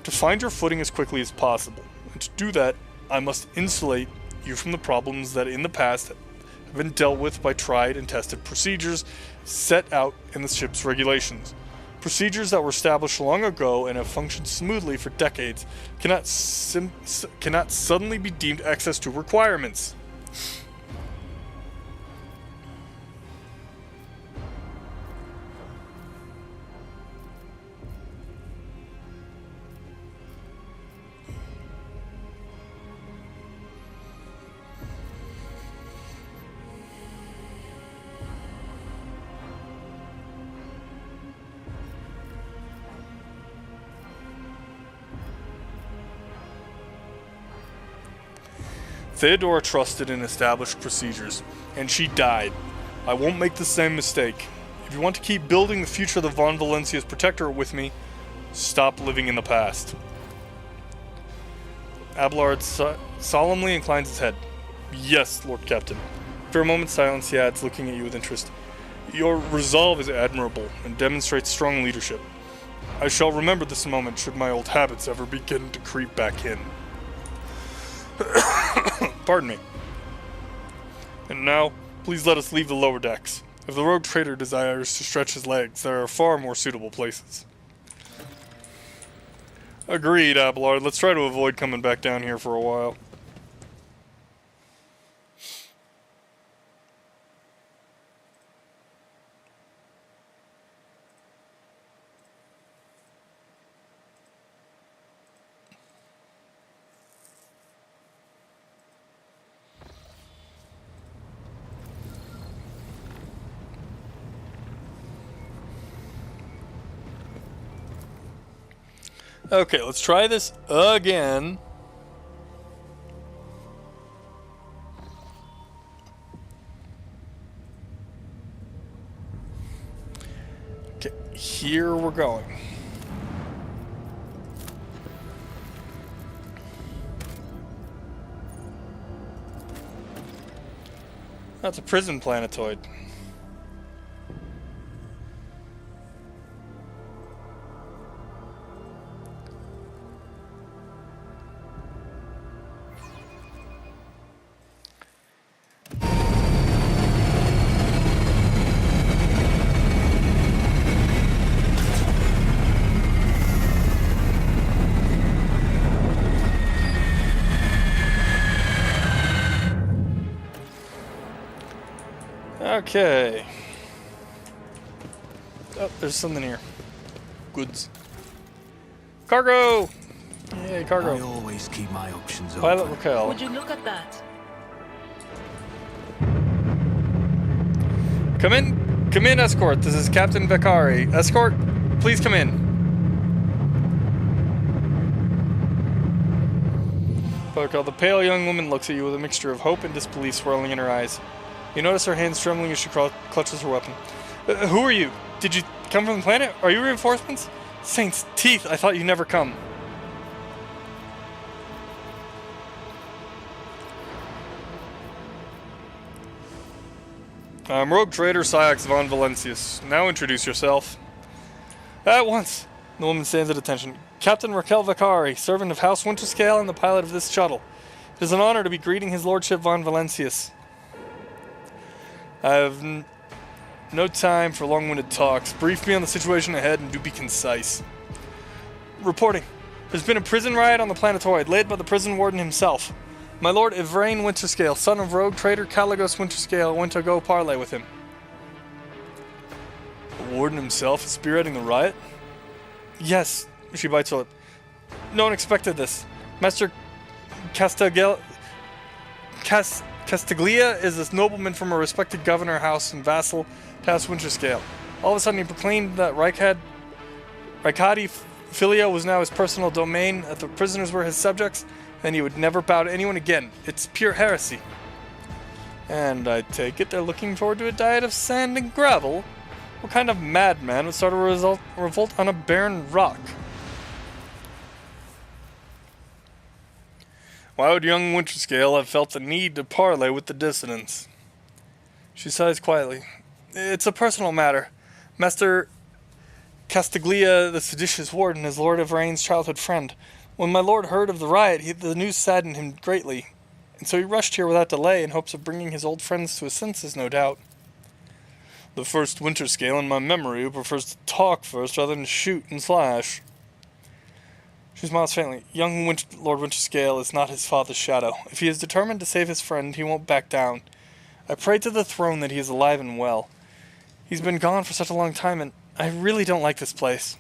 to find your footing as quickly as possible. And to do that, I must insulate you from the problems that in the past have been dealt with by tried and tested procedures set out in the ship's regulations. Procedures that were established long ago and have functioned smoothly for decades cannot suddenly be deemed excess to requirements. Theodora trusted in established procedures, and she died. I won't make the same mistake. If you want to keep building the future of the Von Valencia's protectorate with me, stop living in the past. Abelard solemnly inclines his head. Yes, Lord Captain. For a moment's silence, he adds, looking at you with interest. Your resolve is admirable and demonstrates strong leadership. I shall remember this moment should my old habits ever begin to creep back in. Pardon me. And now, please let us leave the lower decks. If the rogue trader desires to stretch his legs, there are far more suitable places. Agreed, Abelard. Let's try to avoid coming back down here for a while. Okay, let's try this again. Okay, here we're going. That's a prison planetoid. Okay. Oh, there's something here. Goods. Cargo! Yay, cargo. I always keep my options open. Pilot Raquel. Would you look at that? Come in, escort. This is Captain Beccari. Escort, please come in. protocol. The pale young woman looks at you with a mixture of hope and disbelief swirling in her eyes. You notice her hands trembling as she clutches her weapon. Who are you? Did you come from the planet? Are you reinforcements? Saints' teeth, I thought you'd never come. I'm Rogue Trader Syax von Valencius. Now introduce yourself. At once. The woman stands at attention. Captain Raquel Vicari, servant of House Winterscale and the pilot of this shuttle. It is an honor to be greeting His Lordship von Valencius. I have no time for long-winded talks. Brief me on the situation ahead and do be concise. Reporting. There's been a prison riot on the planetoid, led by the prison warden himself. My lord Ivrain Winterscale, son of Rogue Trader Caligos Winterscale, went to go parley with him. The warden himself is spearheading the riot? Yes, she bites her lip. No one expected this. Master Castaglia is this nobleman from a respected governor house and vassal to House Winterscale. All of a sudden he proclaimed that Raikadi Filio was now his personal domain, that the prisoners were his subjects, and he would never bow to anyone again. It's pure heresy. And I take it they're looking forward to a diet of sand and gravel? What kind of madman would start a revolt on a barren rock? Why would young Winterscale have felt the need to parley with the dissidents? She sighs quietly. It's a personal matter. Master Castaglia, the seditious warden, is Lord Ivrain's childhood friend. When my lord heard of the riot, the news saddened him greatly, and so he rushed here without delay in hopes of bringing his old friends to his senses, no doubt. The first Winterscale in my memory who prefers to talk first rather than shoot and slash. She smiles faintly. Young Lord Winterscale is not his father's shadow. If he is determined to save his friend, he won't back down. I pray to the throne that he is alive and well. He's been gone for such a long time, and I really don't like this place.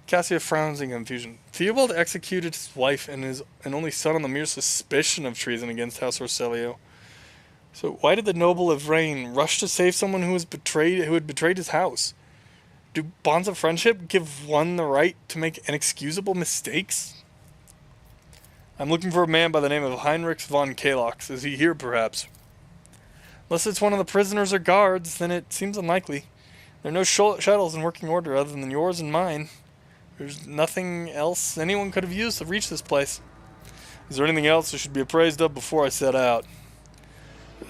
Cassia frowns in confusion. Theobald executed his wife and his only son on the mere suspicion of treason against House Orselio. So why did the noble Ivrain rush to save someone who had betrayed his house? Do bonds of friendship give one the right to make inexcusable mistakes? I'm looking for a man by the name of Heinrich von Kalox. Is he here, perhaps? Unless it's one of the prisoners or guards, then it seems unlikely. There are no shuttles in working order other than yours and mine. There's nothing else anyone could have used to reach this place. Is there anything else I should be appraised of before I set out?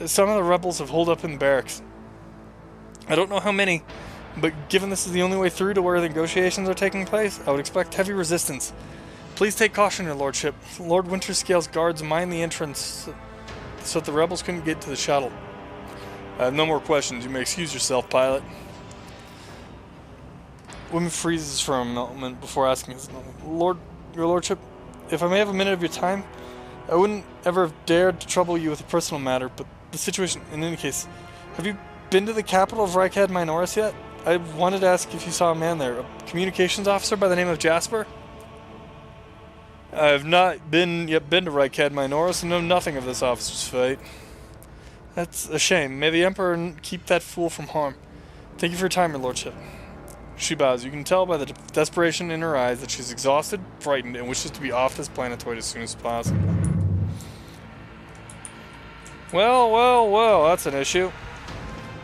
Some of the rebels have holed up in barracks. I don't know how many, but given this is the only way through to where the negotiations are taking place, I would expect heavy resistance. Please take caution, your lordship. Lord Winterscale's guards mine the entrance so that the rebels couldn't get to the shuttle. I have no more questions. You may excuse yourself, pilot. Woman freezes for a moment before asking, your lordship, if I may have a minute of your time, I wouldn't ever have dared to trouble you with a personal matter, but the situation, in any case, have you been to the capital of Reichad Minoris yet? I wanted to ask if you saw a man there, a communications officer by the name of Jasper? I have not yet been to Reichad Minoris and know nothing of this officer's fate. That's a shame. May the Emperor keep that fool from harm. Thank you for your time, your lordship. She bows. You can tell by the desperation in her eyes that she's exhausted, frightened, and wishes to be off this planetoid as soon as possible. Well, that's an issue.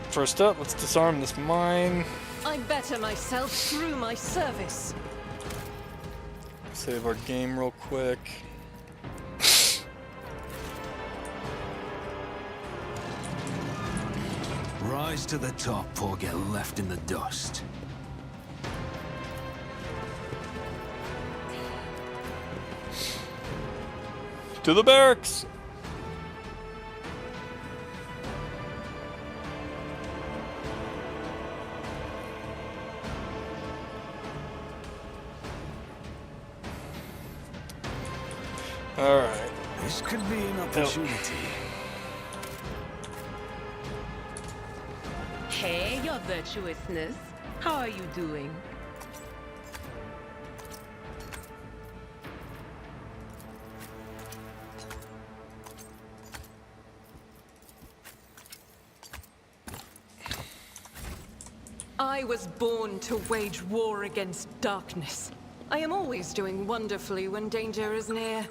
First up, let's disarm this mine. I better myself through my service. Save our game real quick. Rise to the top or get left in the dust. To the barracks! Alright. This could be an opportunity. Hey, your virtuousness. How are you doing? I was born to wage war against darkness. I am always doing wonderfully when danger is near.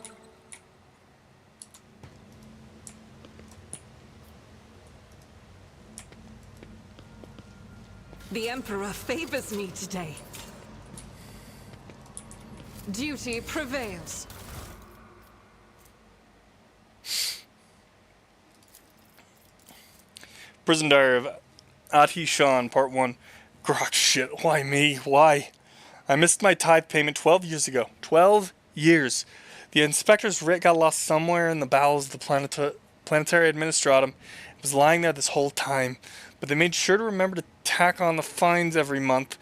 The Emperor favors me today. Duty prevails. Prison Diary of Ati Shan, Part 1. Grok shit, why me? Why? I missed my tithe payment 12 years ago. 12 years. The inspector's writ got lost somewhere in the bowels of the planetary administratum. It was lying there this whole time, but they made sure to remember to tack on the fines every month.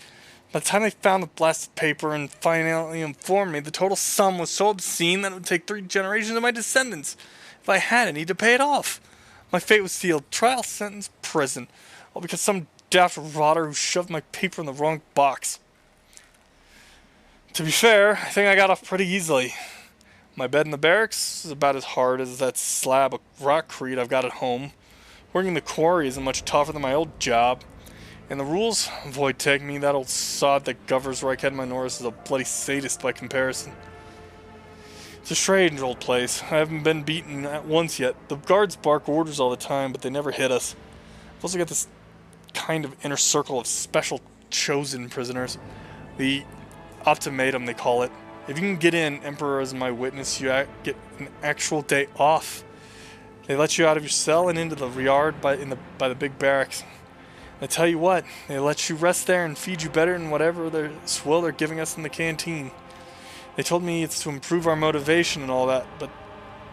By the time they found the blasted paper and finally informed me, the total sum was so obscene that it would take 3 generations of my descendants if I had any to pay it off. My fate was sealed. Trial, sentence, prison. All because some daft rotter who shoved my paper in the wrong box. To be fair, I think I got off pretty easily. My bed in the barracks is about as hard as that slab of rockcrete I've got at home. Working the quarry isn't much tougher than my old job. And the rules? Avoid taking me, that old sod that governs Reichhead Minoris is a bloody sadist by comparison. It's a strange old place. I haven't been beaten at once yet. The guards bark orders all the time, but they never hit us. I've also got this kind of inner circle of special chosen prisoners. The Optimatum, they call it. If you can get in, Emperor as my witness, you get an actual day off. They let you out of your cell and into the yard by the big barracks. I tell you what, they let you rest there and feed you better than whatever swill they're giving us in the canteen. They told me it's to improve our motivation and all that, but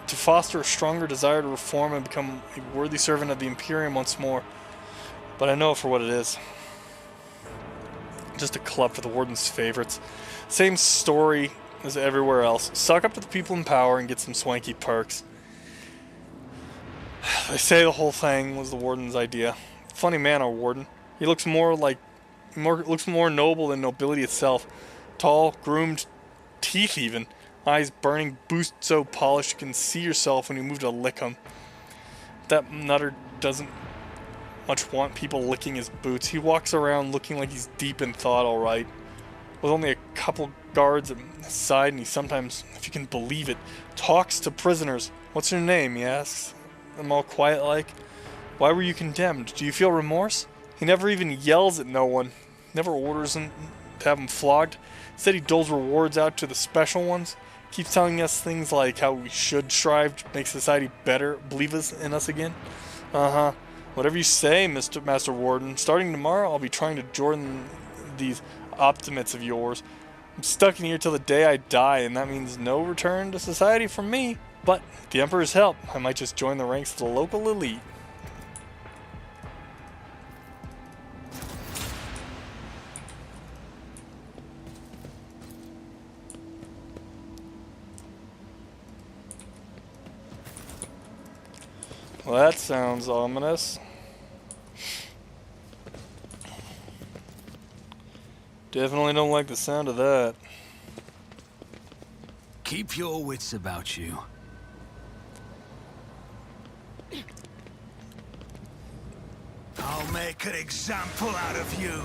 to foster a stronger desire to reform and become a worthy servant of the Imperium once more. But I know it for what it is. Just a club for the Warden's favorites. Same story as everywhere else. Suck up to the people in power and get some swanky perks. They say the whole thing was the Warden's idea. Funny man, our Warden. He looks more noble than nobility itself. Tall, groomed, teeth even. Eyes burning, boots so polished you can see yourself when you move to lick him. That nutter doesn't much want people licking his boots. He walks around looking like he's deep in thought, alright. With only a couple guards at his side, and he sometimes, if you can believe it, talks to prisoners. What's your name, he asks them all quiet like. Why were you condemned? Do you feel remorse? He never even yells at no one. Never orders them to have him flogged. Instead he doles rewards out to the special ones. Keeps telling us things like how we should strive to make society better, believe in us again. Uh-huh. Whatever you say, Master Warden. Starting tomorrow, I'll be trying to join these optimates of yours. I'm stuck in here till the day I die, and that means no return to society from me. But, with the Emperor's help, I might just join the ranks of the local elite. Well, that sounds ominous. Definitely don't like the sound of that. Keep your wits about you. I'll make an example out of you.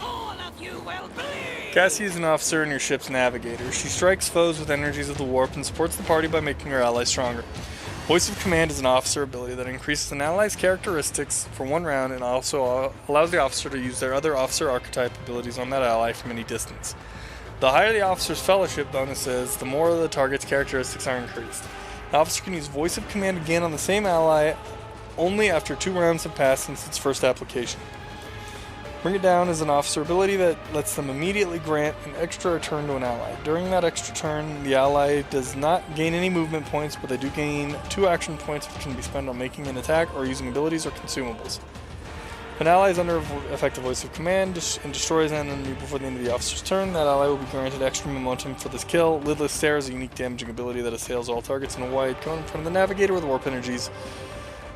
All of you will bleed! Cassie is an officer in your ship's navigator. She strikes foes with energies of the warp and supports the party by making her allies stronger. Voice of Command is an officer ability that increases an ally's characteristics for 1 round and also allows the officer to use their other officer archetype abilities on that ally from any distance. The higher the officer's fellowship bonus is, the more the target's characteristics are increased. The officer can use Voice of Command again on the same ally only after 2 rounds have passed since its first application. Bring It Down is an officer ability that lets them immediately grant an extra turn to an ally. During that extra turn, the ally does not gain any movement points, but they do gain 2 action points which can be spent on making an attack or using abilities or consumables. If an ally is under effective Voice of Command and destroys an enemy before the end of the officer's turn, that ally will be granted extra momentum for this kill. Lidless Stare is a unique damaging ability that assails all targets in a wide cone in front of the Navigator with warp energies.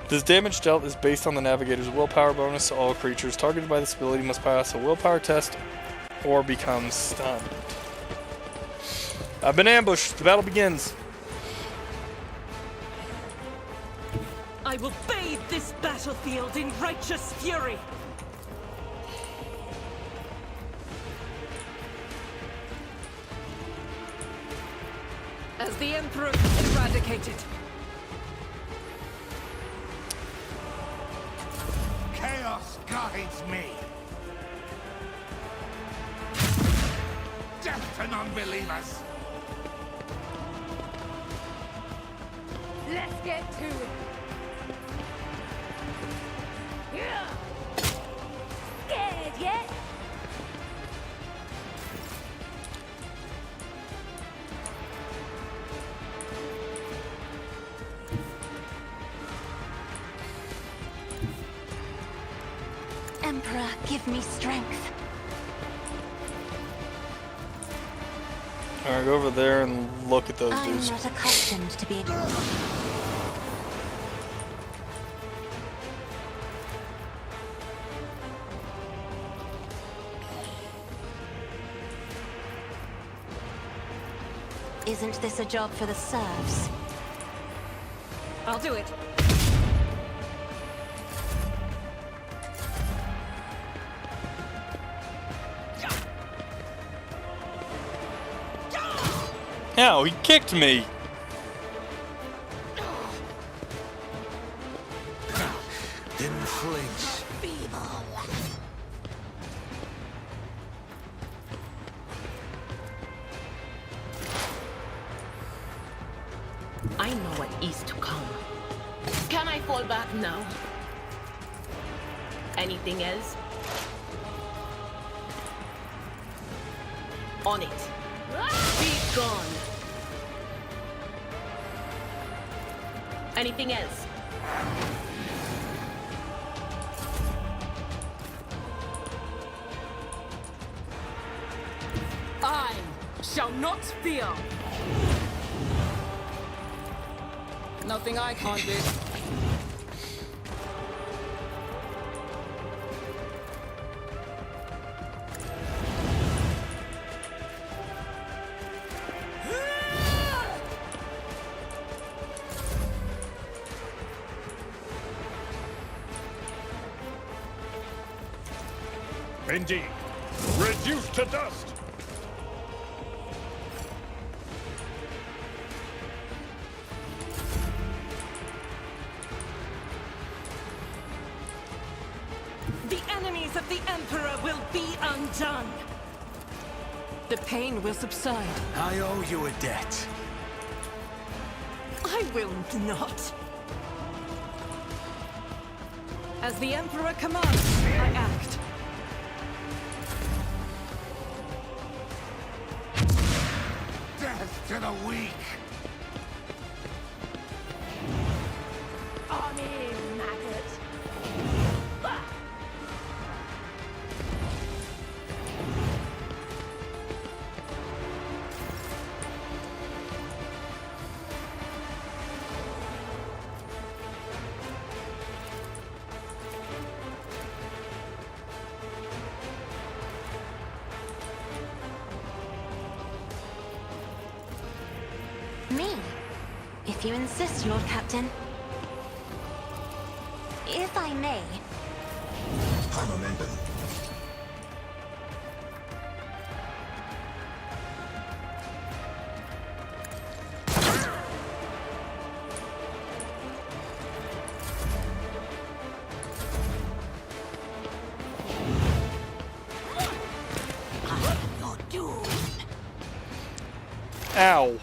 This damage dealt is based on the Navigator's willpower bonus. All creatures targeted by this ability must pass a willpower test or become stunned. I've been ambushed. The battle begins. I will bathe this battlefield in righteous fury. As the Emperor eradicated. Chaos guides me. unbelievers! Let's get to it. Scared yet? Emperor, give me strength. Alright, go over there and look at those I'm dudes. not accustomed to being... Isn't this a job for the serfs? I'll do it. Ow, he kicked me! Didn't flinch. I know what is to come. Can I fall back now? Anything else? On it. Be gone. Anything else? I shall not fear. Nothing I can't do. Indeed. Reduced to dust. The enemies of the Emperor will be undone. The pain will subside. I owe you a debt. I will not. As the Emperor commands, I act. Death to the weak! On in, maggot. Me? If you insist, Lord Captain. If I may. Momentum. Ow.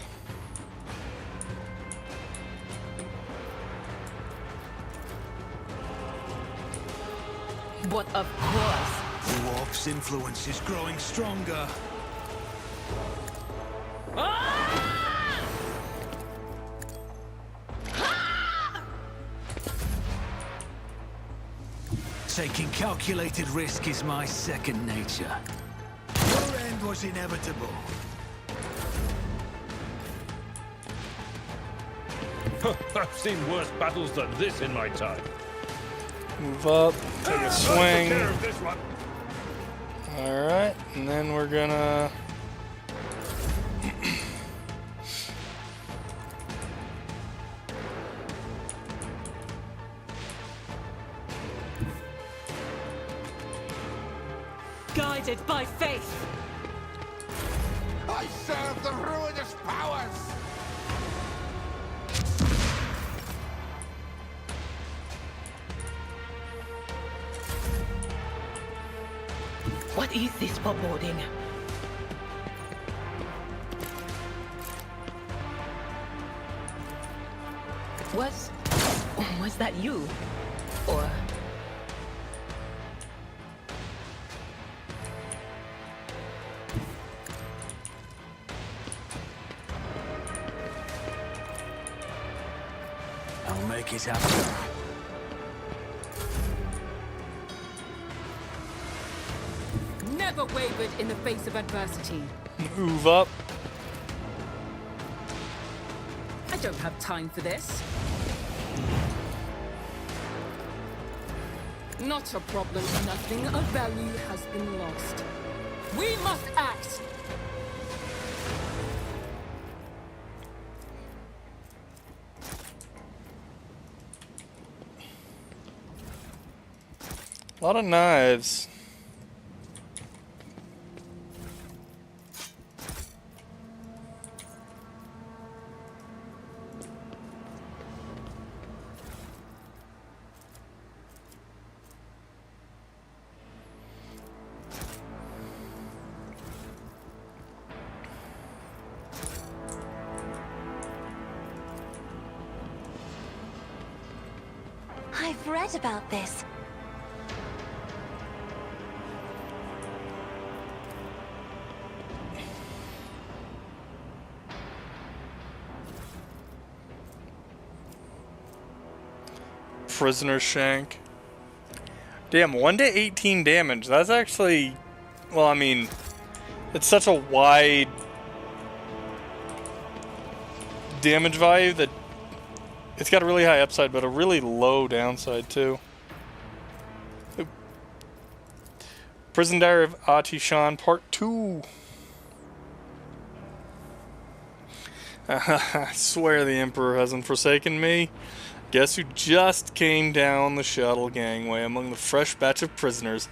But of course. The Warp's influence is growing stronger. Taking calculated risk is my second nature. Your end was inevitable. I've seen worse battles than this in my time. Move up, take a swing. Take care of this one. Alright, and then we're gonna... Guided by faith. I serve the ruinous powers! What is this foreboding? Was that you? Or... I'll make it happen. Never wavered in the face of adversity. Move up. I don't have time for this. Not a problem. Nothing of value has been lost. We must act! A lot of knives. I've read about this. Prisoner shank. Damn, 1 to 18 damage. That's actually... Well, I mean... It's such a wide... damage value that... It's got a really high upside, but a really low downside, too. Oop. Prison Diary of Atishan, Part 2. I swear the Emperor hasn't forsaken me. Guess who just came down the shuttle gangway among the fresh batch of prisoners?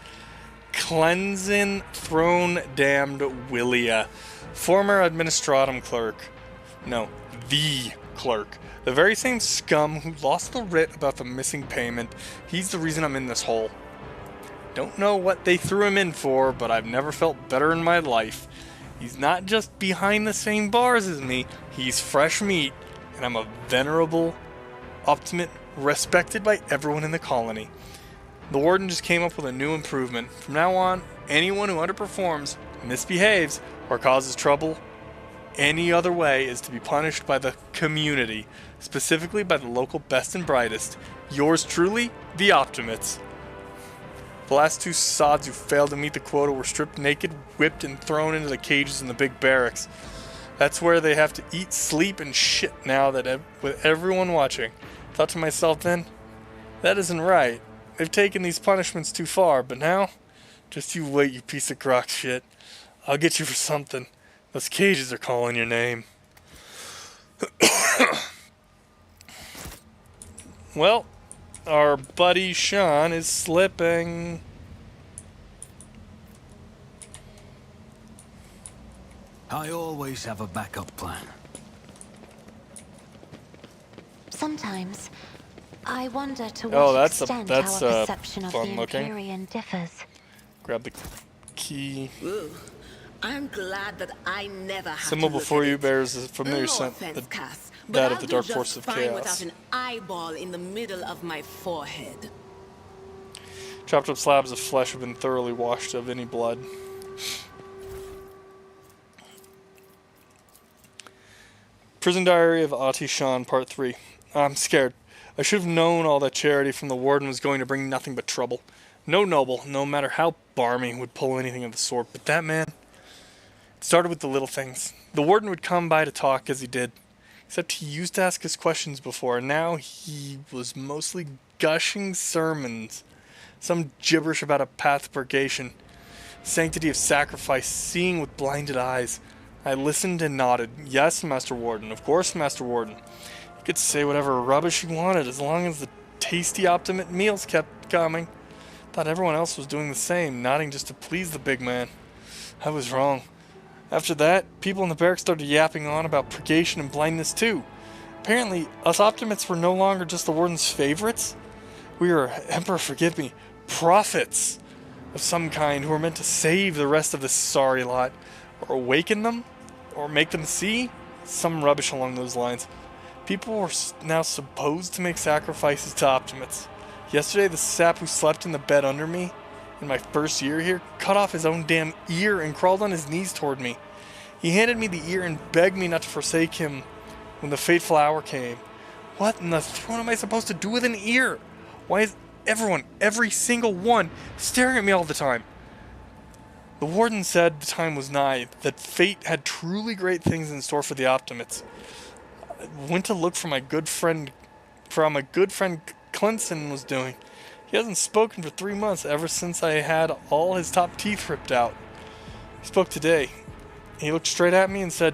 Cleansing Throne Damned Willia, former Administratum clerk. No, the clerk. The very same scum who lost the writ about the missing payment. He's the reason I'm in this hole. Don't know what they threw him in for, but I've never felt better in my life. He's not just behind the same bars as me, he's fresh meat, and I'm a venerable optimate respected by everyone in the colony. The warden just came up with a new improvement. From now on, anyone who underperforms, misbehaves, or causes trouble any other way is to be punished by the community, specifically by the local best and brightest. Yours truly, the Optimates. The last two sods who failed to meet the quota were stripped naked, whipped, and thrown into the cages in the big barracks. That's where they have to eat, sleep, and shit now that with everyone watching. Thought to myself then, that isn't right. They've taken these punishments too far, but now, just you wait, you piece of crock shit. I'll get you for something. Those cages are calling your name. Well, our buddy Sean is slipping. I always have a backup plan. Sometimes, I wonder to Oh, what that's extent a, our that's perception of the fun looking. Empyrean differs. Grab the key. Ooh, I'm glad that I never had Symbol to look before at you it. bears a familiar No scent, offense, Cass, but that of I'll the do dark just force of fine chaos. without an eyeball in the middle of my forehead. Chopped up slabs of flesh have been thoroughly washed of any blood. Prison Diary of Atishan, Part 3. I'm scared. I should have known all that charity from the warden was going to bring nothing but trouble. No noble, no matter how barmy, would pull anything of the sort, but that man... It started with the little things. The warden would come by to talk as he did, except he used to ask us questions before, and now he was mostly gushing sermons. Some gibberish about a path of purgation, sanctity of sacrifice, seeing with blinded eyes. I listened and nodded. Yes, Master Warden. Of course, Master Warden. He could say whatever rubbish he wanted as long as the tasty Optimate meals kept coming. Thought everyone else was doing the same, nodding just to please the big man. I was wrong. After that, people in the barracks started yapping on about purgation and blindness too. Apparently, us Optimates were no longer just the Warden's favorites. We were, Emperor forgive me, prophets of some kind who were meant to save the rest of this sorry lot, or awaken them, or make them see, some rubbish along those lines. People were now supposed to make sacrifices to Optimates. Yesterday, the sap who slept in the bed under me in my first year here cut off his own damn ear and crawled on his knees toward me. He handed me the ear and begged me not to forsake him when the fateful hour came. What in the throne am I supposed to do with an ear? Why is everyone, every single one, staring at me all the time? The warden said the time was nigh, that fate had truly great things in store for the Optimates. I went to look for my good friend, Clinton was doing. He hasn't spoken for 3 months, ever since I had all his top teeth ripped out. He spoke today. He looked straight at me and said,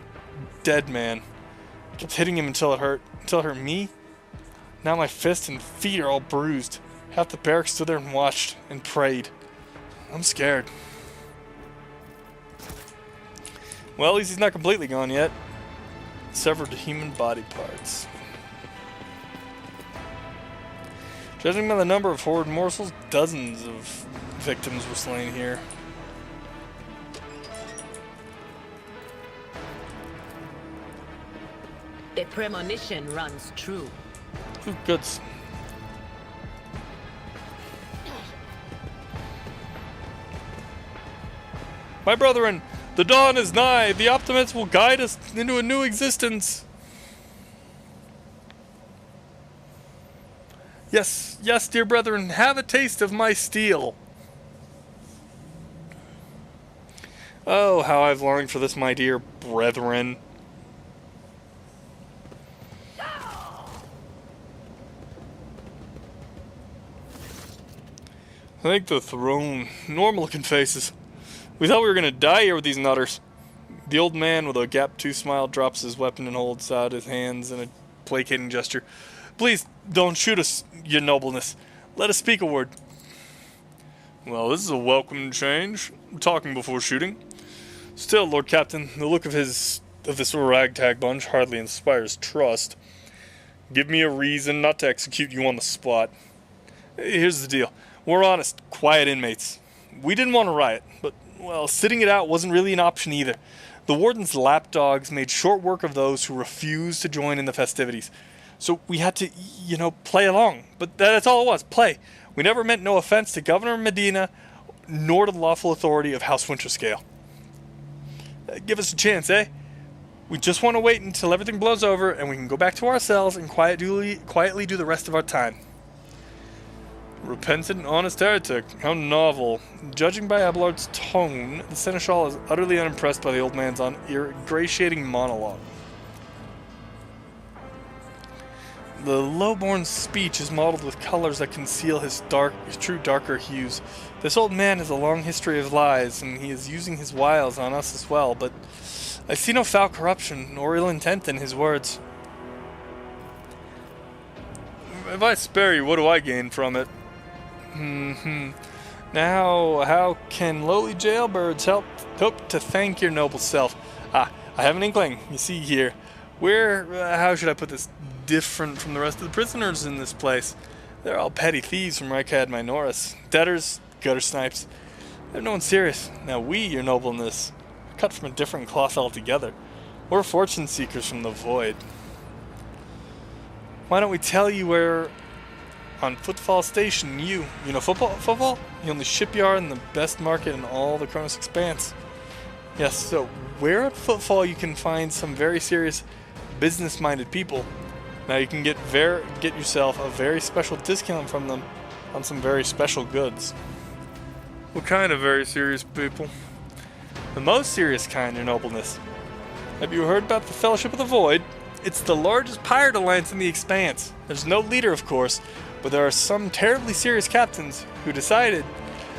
"Dead man." I kept hitting him until it hurt me. Now my fists and feet are all bruised. Half the barracks stood there and watched and prayed. I'm scared. Well, at least he's not completely gone yet. Severed human body parts. Judging by the number of horrid morsels, dozens of victims were slain here. The premonition runs true. Ooh, goods. My brethren, the dawn is nigh. The Optimates will guide us into a new existence. Yes, yes, dear brethren, have a taste of my steel. Oh, how I've longed for this, my dear brethren. Thank the throne. Normal-looking faces. We thought we were gonna die here with these nutters. The old man with a gap-toothed smile drops his weapon and holds out his hands in a placating gesture. Please, don't shoot us, your nobleness. Let us speak a word. Well, this is a welcome change. Talking before shooting. Still, Lord Captain, the look of this ragtag bunch hardly inspires trust. Give me a reason not to execute you on the spot. Here's the deal. We're honest, quiet inmates. We didn't want to riot, but, well, sitting it out wasn't really an option either. The warden's lapdogs made short work of those who refused to join in the festivities. So we had to, play along. But that's all it was, play. We never meant no offense to Governor Medina, nor to the lawful authority of House Winterscale. Give us a chance, eh? We just want to wait until everything blows over and we can go back to our cells and quietly do the rest of our time. Repentant, honest heretic. How novel. Judging by Abelard's tone, the Seneschal is utterly unimpressed by the old man's ingratiating monologue. The low-born speech is modeled with colors that conceal his true darker hues. This old man has a long history of lies, and he is using his wiles on us as well, but I see no foul corruption or ill intent in his words. If I spare you, what do I gain from it? Now, how can lowly jailbirds hope to thank your noble self? I have an inkling. You see here, we're, how should I put this, different from the rest of the prisoners in this place. They're all petty thieves from Rykad Minoris. Debtors, gutter snipes. They're no one serious. Now we, your nobleness, are cut from a different cloth altogether. We're fortune seekers from the void. Why don't we tell you where... On Footfall Station, you know footfall? The only shipyard and the best market in all the Kronos Expanse. Yes, so where at Footfall you can find some very serious business-minded people. Now you can get yourself a very special discount from them on some very special goods. What kind of very serious people? The most serious kind, your nobleness. Have you heard about the Fellowship of the Void? It's the largest pirate alliance in the Expanse. There's no leader, of course, but there are some terribly serious captains who decided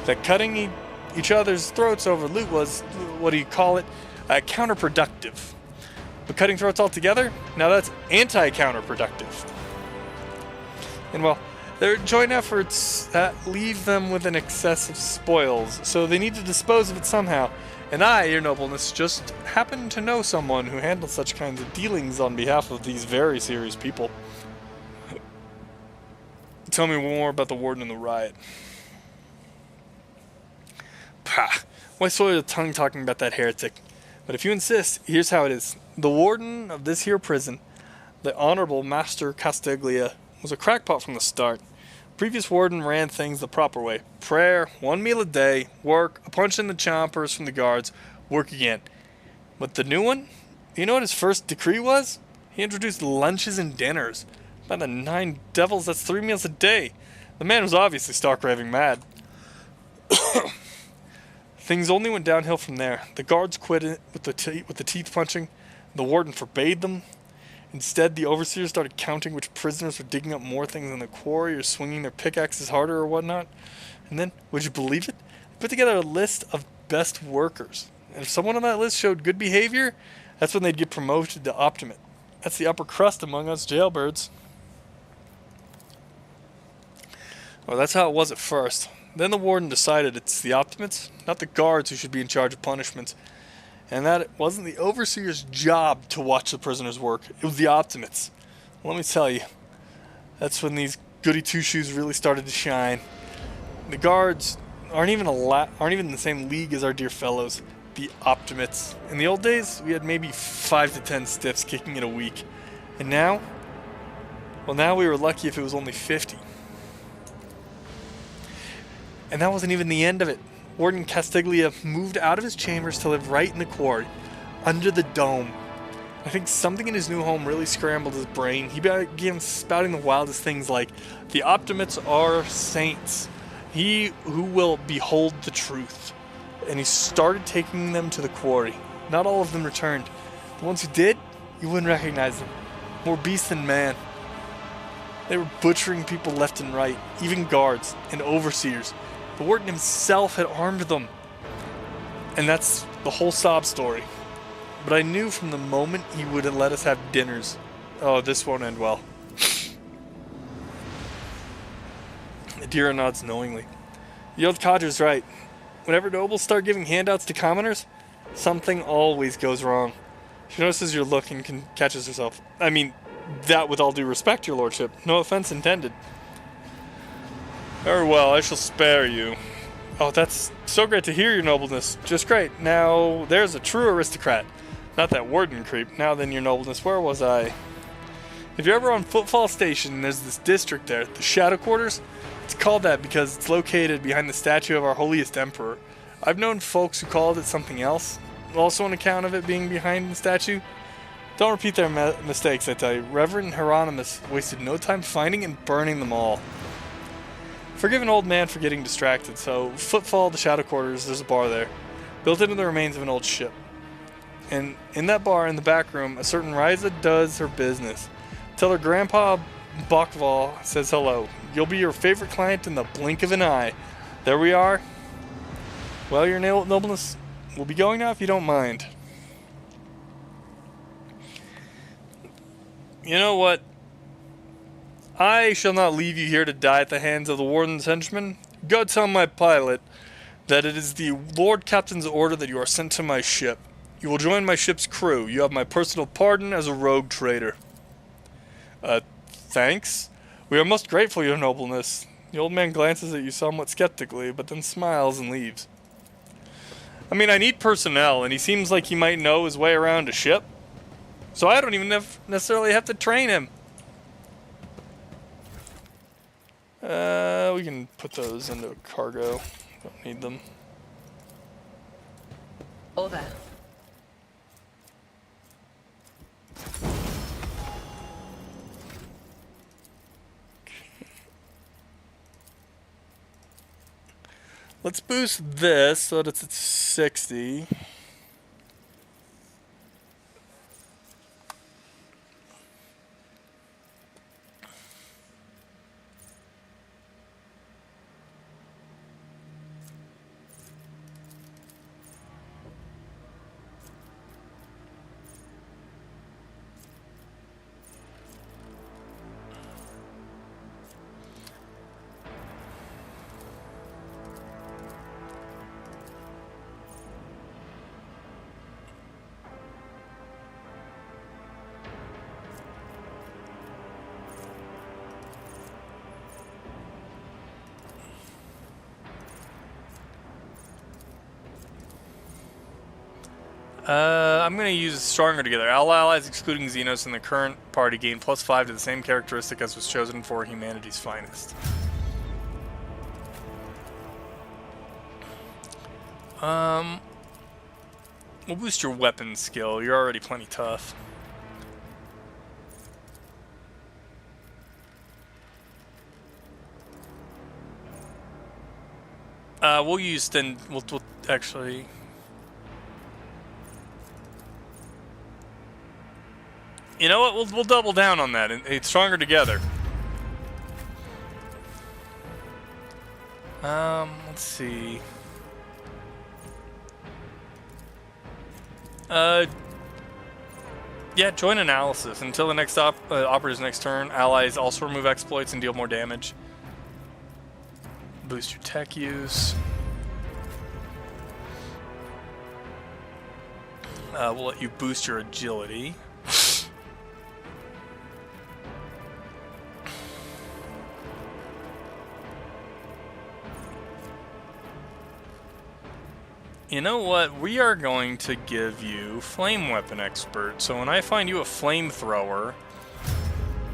that cutting each other's throats over loot was, counterproductive. But cutting throats altogether? Now that's anti-counterproductive. And well, their joint efforts that leave them with an excess of spoils, so they need to dispose of it somehow. And I, your nobleness, just happen to know someone who handles such kinds of dealings on behalf of these very serious people. Tell me more about the warden and the riot. Pah! Why soil your tongue talking about that heretic? But if you insist, here's how it is. The warden of this here prison, The Honorable Master Castiglia was a crackpot from the start. Previous warden ran things the proper way. Prayer, 1 meal a day, work, a punch in the chompers from the guards, work again. But the new one? You know what his first decree was? He introduced lunches and dinners. By the 9 devils, that's 3 meals a day. The man was obviously stark raving mad. Things only went downhill from there. The guards quit it with the teeth punching. The warden forbade them. Instead, the overseers started counting which prisoners were digging up more things in the quarry or swinging their pickaxes harder or whatnot. And then, would you believe it? They put together a list of best workers. And if someone on that list showed good behavior, that's when they'd get promoted to Optimate. That's the upper crust among us jailbirds. Well, that's how it was at first. Then the warden decided it's the Optimates, not the guards, who should be in charge of punishments. And that it wasn't the overseer's job to watch the prisoners work. It was the Optimates. Let me tell you, that's when these goody two-shoes really started to shine. The guards aren't even in the same league as our dear fellows, the Optimates. In the old days, we had maybe 5 to 10 stiffs kicking it a week. And now? Well, now we were lucky if it was only 50. And that wasn't even the end of it. Warden Castiglia moved out of his chambers to live right in the quarry, under the dome. I think something in his new home really scrambled his brain. He began spouting the wildest things like, the Optimates are saints. He who will behold the truth. And he started taking them to the quarry. Not all of them returned. The ones who did, you wouldn't recognize them. More beast than man. They were butchering people left and right, even guards and overseers. The warden himself had armed them. And that's the whole sob story. But I knew from the moment he would let us have dinners. Oh, this won't end well. Adira nods knowingly. The old codger's right. Whenever nobles start giving handouts to commoners, something always goes wrong. She notices your look and catches herself. I mean, that with all due respect, your lordship. No offense intended. Very well, I shall spare you. Oh, that's so great to hear, your nobleness. Just great. Now, there's a true aristocrat. Not that warden creep. Now then, your nobleness, where was I? If you're ever on Footfall Station, there's this district there, the Shadow Quarters. It's called that because it's located behind the statue of our holiest emperor. I've known folks who called it something else, also on account of it being behind the statue. Don't repeat their mistakes, I tell you. Reverend Hieronymus wasted no time finding and burning them all. Forgive an old man for getting distracted, so Footfall to Shadow Quarters, there's a bar there, built into the remains of an old ship. And in that bar, in the back room, a certain Ryza does her business. Tell her Grandpa Bakval says hello. You'll be your favorite client in the blink of an eye. There we are. Well, your nobleness, we'll be going now if you don't mind. You know what? I shall not leave you here to die at the hands of the warden's henchmen. Go tell my pilot that it is the Lord Captain's order that you are sent to my ship. You will join my ship's crew. You have my personal pardon as a rogue trader. Thanks. We are most grateful, your nobleness. The old man glances at you somewhat skeptically, but then smiles and leaves. I mean, I need personnel, and he seems like he might know his way around a ship. So I don't even necessarily have to train him. We can put those into cargo. Don't need them. Over. Let's boost this so that it's at 60. I'm going to use Stronger Together. All allies excluding Xenos in the current party gain +5 to the same characteristic as was chosen for humanity's finest. We'll boost your weapon skill. You're already plenty tough. We'll use then. We'll actually. You know what? We'll double down on that. It's Stronger Together. Let's see. Yeah, join analysis. Until the next operator's next turn, allies also remove exploits and deal more damage. Boost your tech use. We'll let you boost your agility. You know what? We are going to give you Flame Weapon Expert. So when I find you a flamethrower,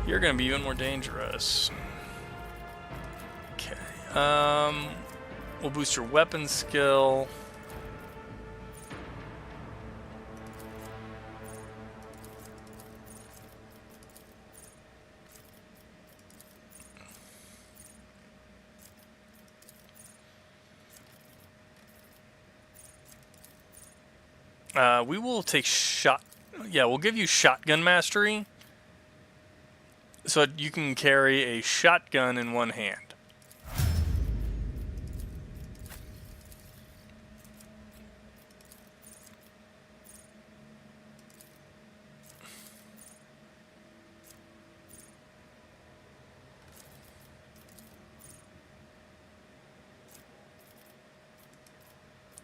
you're going to be even more dangerous. Okay. We'll boost your weapon skill. We will take yeah, we'll give you shotgun mastery, so you can carry a shotgun in one hand.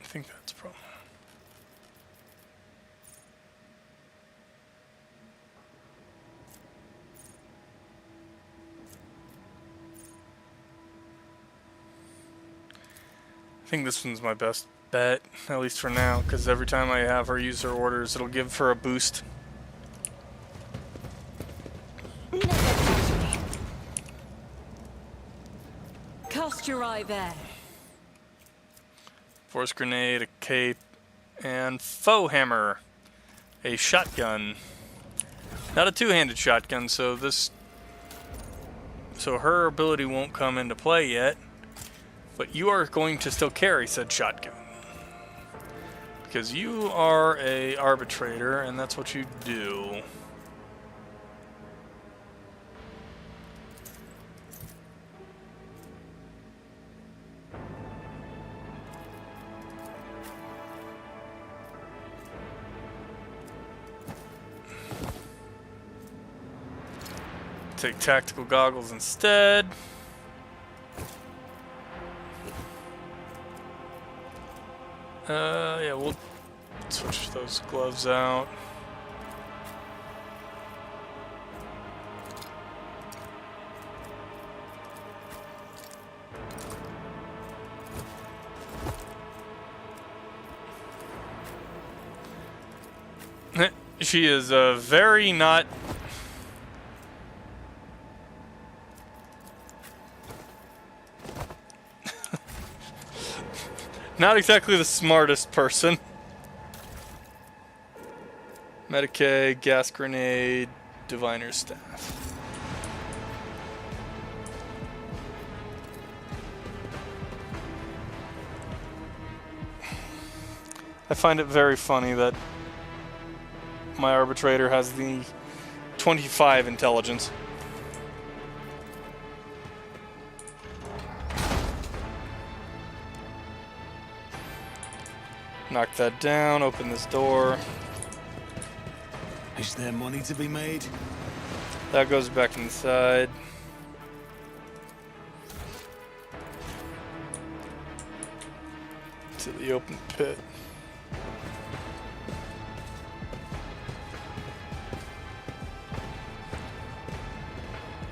I think that's probably. I think this one's my best bet, at least for now, because every time I have her use her orders, it'll give her a boost. Cast your eye there. Force grenade, a cape, and foe hammer, a shotgun. Not a two-handed shotgun, so her ability won't come into play yet. But you are going to still carry said shotgun. Because you are a arbitrator, and that's what you do. Take tactical goggles instead. Yeah, we'll switch those gloves out. She is very not... not exactly the smartest person. Medicae, gas grenade, diviner's staff. I find it very funny that my arbitrator has the 25 intelligence. Knock that down, open this door. Is there money to be made? That goes back inside. To the open pit.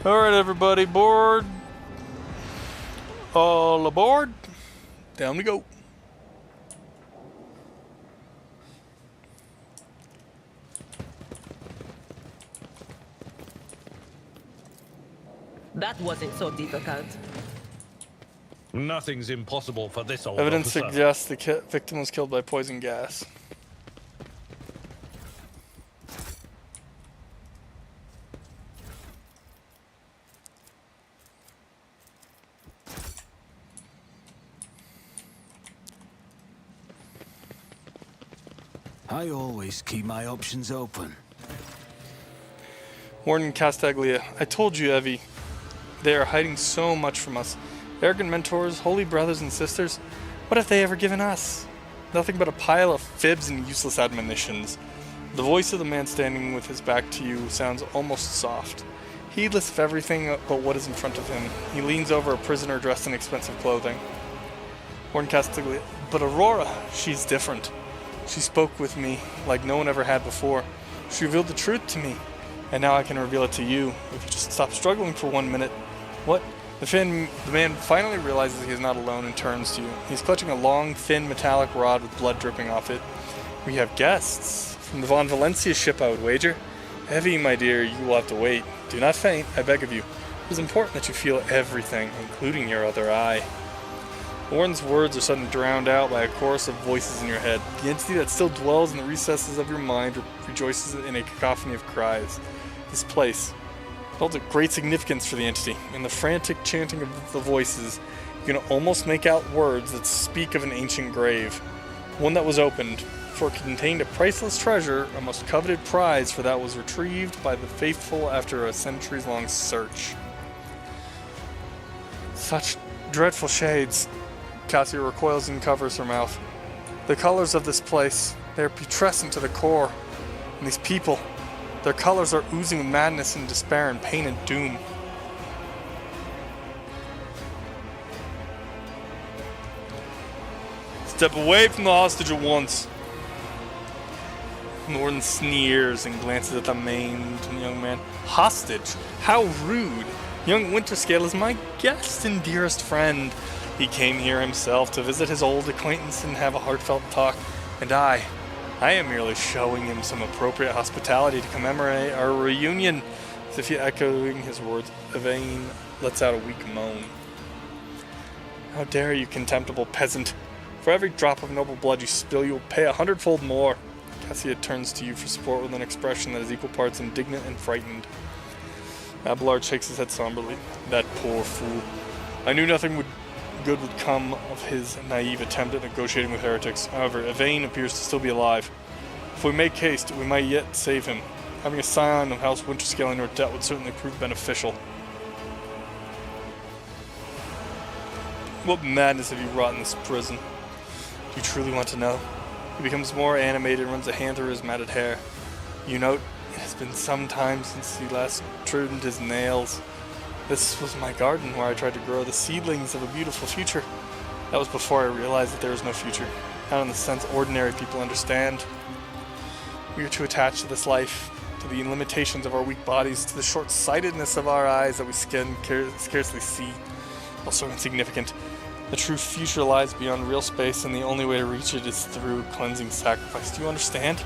Alright everybody, board. All aboard. Down we go. That wasn't so difficult. Nothing's impossible for this old Evidence officer. suggests the victim was killed by poison gas. I always keep my options open. Warden Castaglia, I told you, Evie. They are hiding so much from us. Arrogant mentors, holy brothers and sisters. What have they ever given us? Nothing but a pile of fibs and useless admonitions. The voice of the man standing with his back to you sounds almost soft. Heedless of everything but what is in front of him, he leans over a prisoner dressed in expensive clothing. Warden Castaglia, but Aurora, she's different. She spoke with me like no one ever had before. She revealed the truth to me. And now I can reveal it to you, if you just stop struggling for 1 minute. What? The man finally realizes he is not alone and turns to you. He's clutching a long, thin, metallic rod with blood dripping off it. We have guests. From the Von Valencia ship, I would wager. Evie, my dear, you will have to wait. Do not faint, I beg of you. It is important that you feel everything, including your other eye. The warden's words are suddenly drowned out by a chorus of voices in your head. The entity that still dwells in the recesses of your mind rejoices in a cacophony of cries. This place holds a great significance for the entity. In the frantic chanting of the voices, you can almost make out words that speak of an ancient grave. One that was opened, for it contained a priceless treasure, a most coveted prize, for that was retrieved by the faithful after a centuries-long search. Such dreadful shades. Cassia recoils and covers her mouth. The colors of this place, they are putrescent to the core. And these people, their colors are oozing with madness and despair and pain and doom. Step away from the hostage at once. Norton sneers and glances at the maimed young man. Hostage? How rude. Young Winterscale is my guest and dearest friend. He came here himself to visit his old acquaintance and have a heartfelt talk. And I am merely showing him some appropriate hospitality to commemorate our reunion. As if he echoing his words, Yvain lets out a weak moan. How dare you, contemptible peasant? For every drop of noble blood you spill, you will pay 100-fold more. Cassia turns to you for support with an expression that is equal parts indignant and frightened. Abelard shakes his head somberly. That poor fool. I knew nothing good would come of his naive attempt at negotiating with heretics. However, Yvain appears to still be alive. If we make haste, we might yet save him. Having a scion of House Winterscale in your debt would certainly prove beneficial. What madness have you wrought in this prison? Do you truly want to know? He becomes more animated and runs a hand through his matted hair. You note, it has been some time since he last trimmed his nails. This was my garden where I tried to grow the seedlings of a beautiful future. That was before I realized that there is no future. Not in the sense ordinary people understand. We are too attached to this life, to the limitations of our weak bodies, to the short-sightedness of our eyes that we scarcely see, also insignificant. The true future lies beyond real space, and the only way to reach it is through cleansing sacrifice. Do you understand?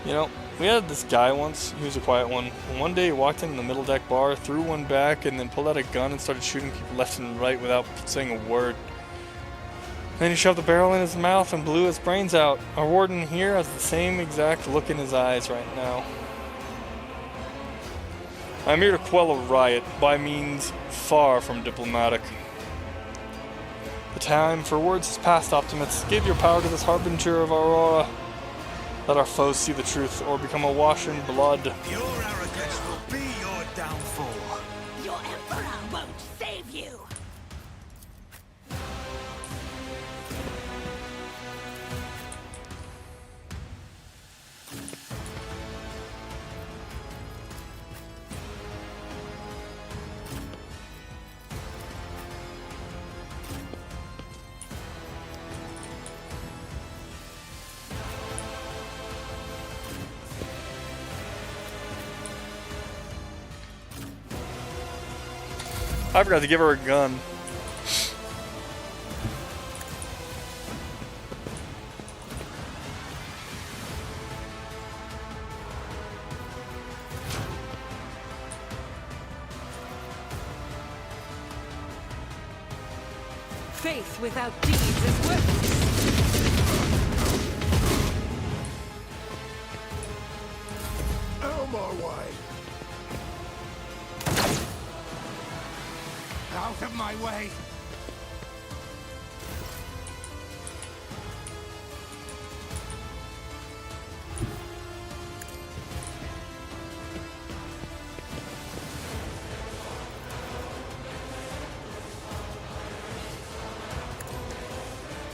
You know, we had this guy once, he was a quiet one. And one day he walked in the middle deck bar, threw one back, and then pulled out a gun and started shooting people left and right without saying a word. Then he shoved the barrel in his mouth and blew his brains out. Our warden here has the same exact look in his eyes right now. I'm here to quell a riot, by means far from diplomatic. The time for words is past, Optimus. Give your power to this harbinger of Aurora. Let our foes see the truth, or become awash in blood. Your arrogance will be your downfall. Your Emperor won't save you! I forgot to give her a gun. Faith without deeds is worthless. Out of my way! Out of my way!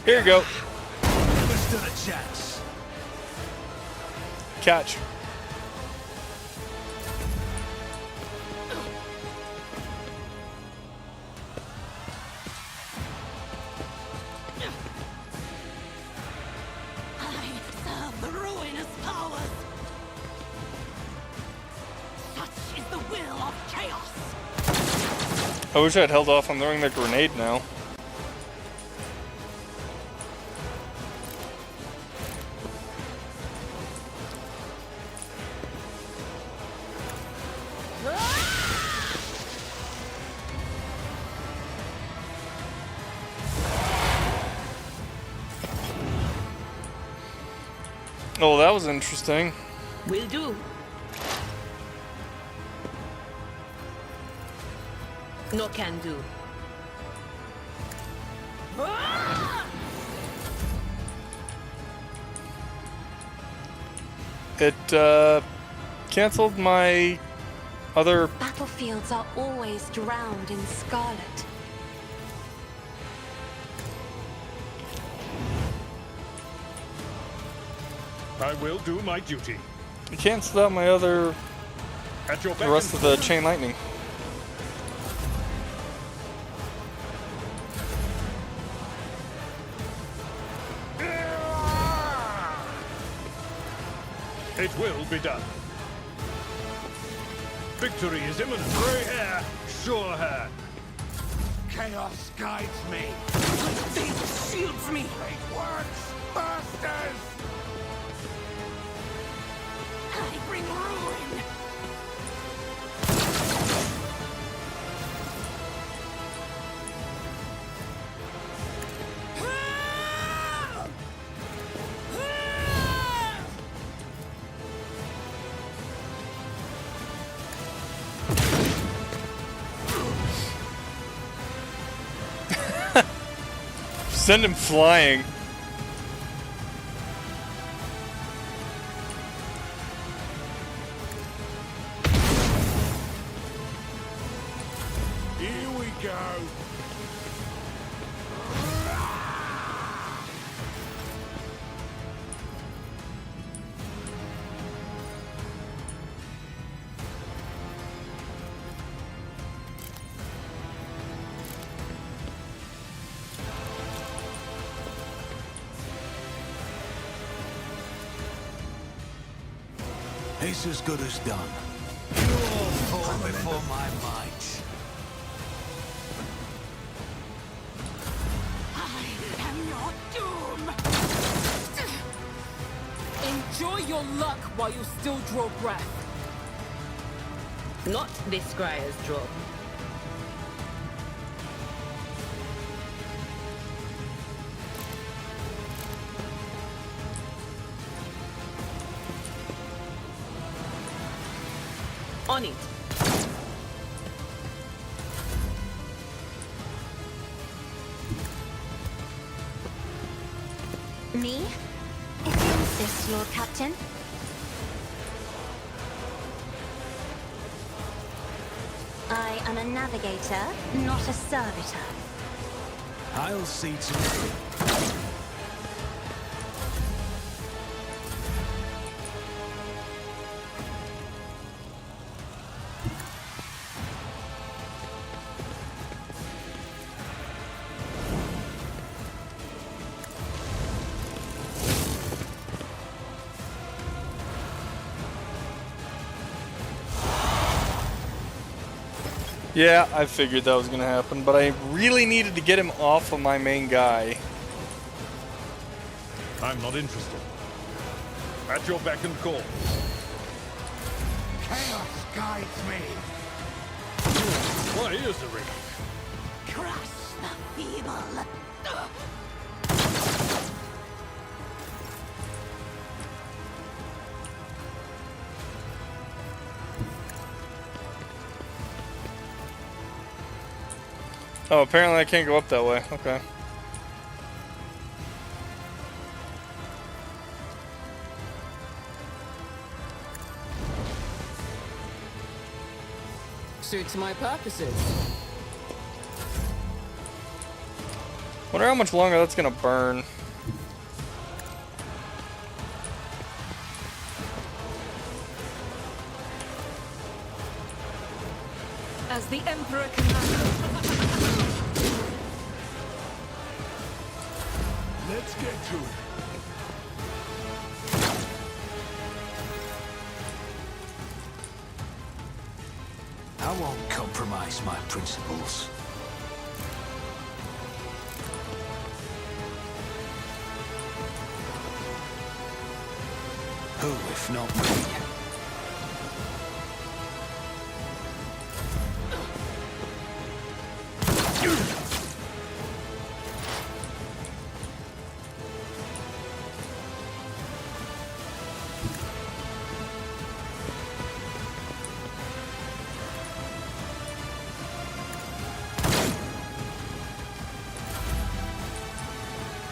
Here you go. Never stood a chance. Catch. I serve the ruinous powers. Such is the will of chaos. I wish I'd held off on throwing the grenade now. Oh, that was interesting. Will do. No can do. It, canceled my other... Battlefields are always drowned in scarlet. I will do my duty. It canceled out my other... At your the rest of the chain lightning. It will be done. Victory is imminent. Gray hair, sure hand. Chaos guides me. Faith shields me. It works, masters! I bring ruin. Send him flying. Here we go. It's as good as done. You all fall before my might. I am your doom. Enjoy your luck while you still draw breath. Not this scryer's job. On it. Me? If you insist, Lord Captain. I am a navigator, not a servitor. I'll see to it. Yeah, I figured that was gonna happen, but I really needed to get him off of my main guy. I'm not interested. At your beck and call. Chaos guides me. My ears are ringing. Crush the feeble. Oh, apparently I can't go up that way. Okay. Suits my purposes. Wonder how much longer that's gonna burn. As the Emperor commands. Let's get to it. I won't compromise my principles. Who, if not me?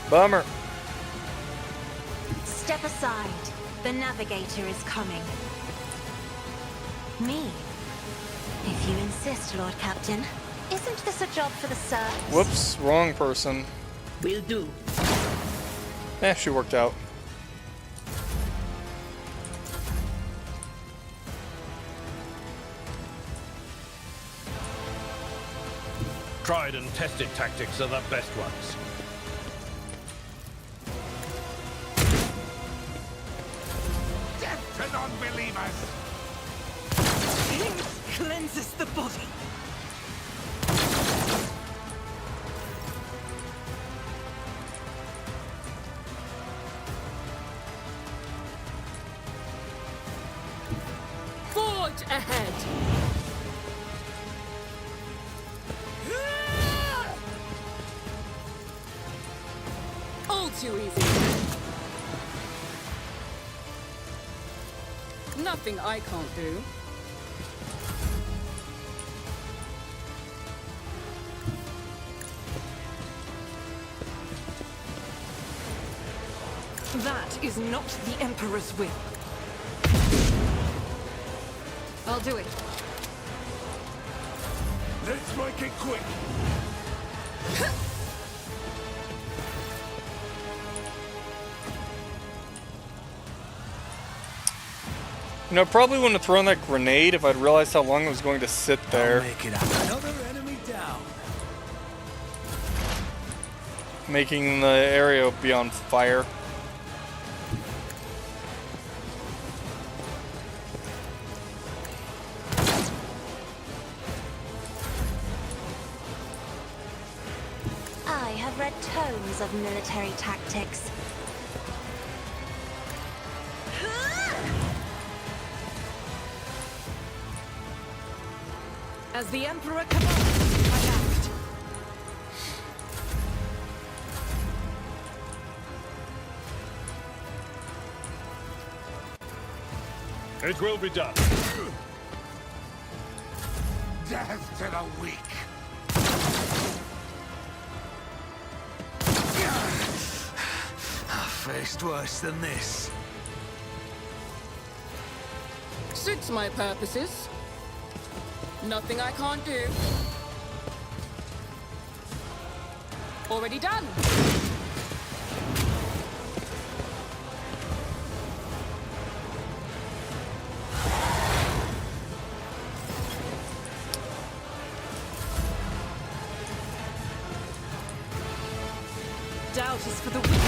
Bummer. Step aside. The Navigator is coming. Me? If you insist, Lord Captain. Isn't this a job for the serfs? Whoops, wrong person. Will do. Eh, she worked out. Tried and tested tactics are the best ones. Death to non-believers! Hate cleanses the body. Forge ahead! All too easy. Nothing I can't do. That is not the Emperor's will. I'll do it. Let's make it quick. You know, probably wouldn't have thrown that grenade if I'd realized how long it was going to sit there, Make it up. Another enemy down. making the area be on fire. I have read tomes of military tactics. As the Emperor commands, I act. It will be done. Death to the weak! I've faced worse than this. Suits my purposes. Nothing I can't do. Already done. Doubt is for the weak.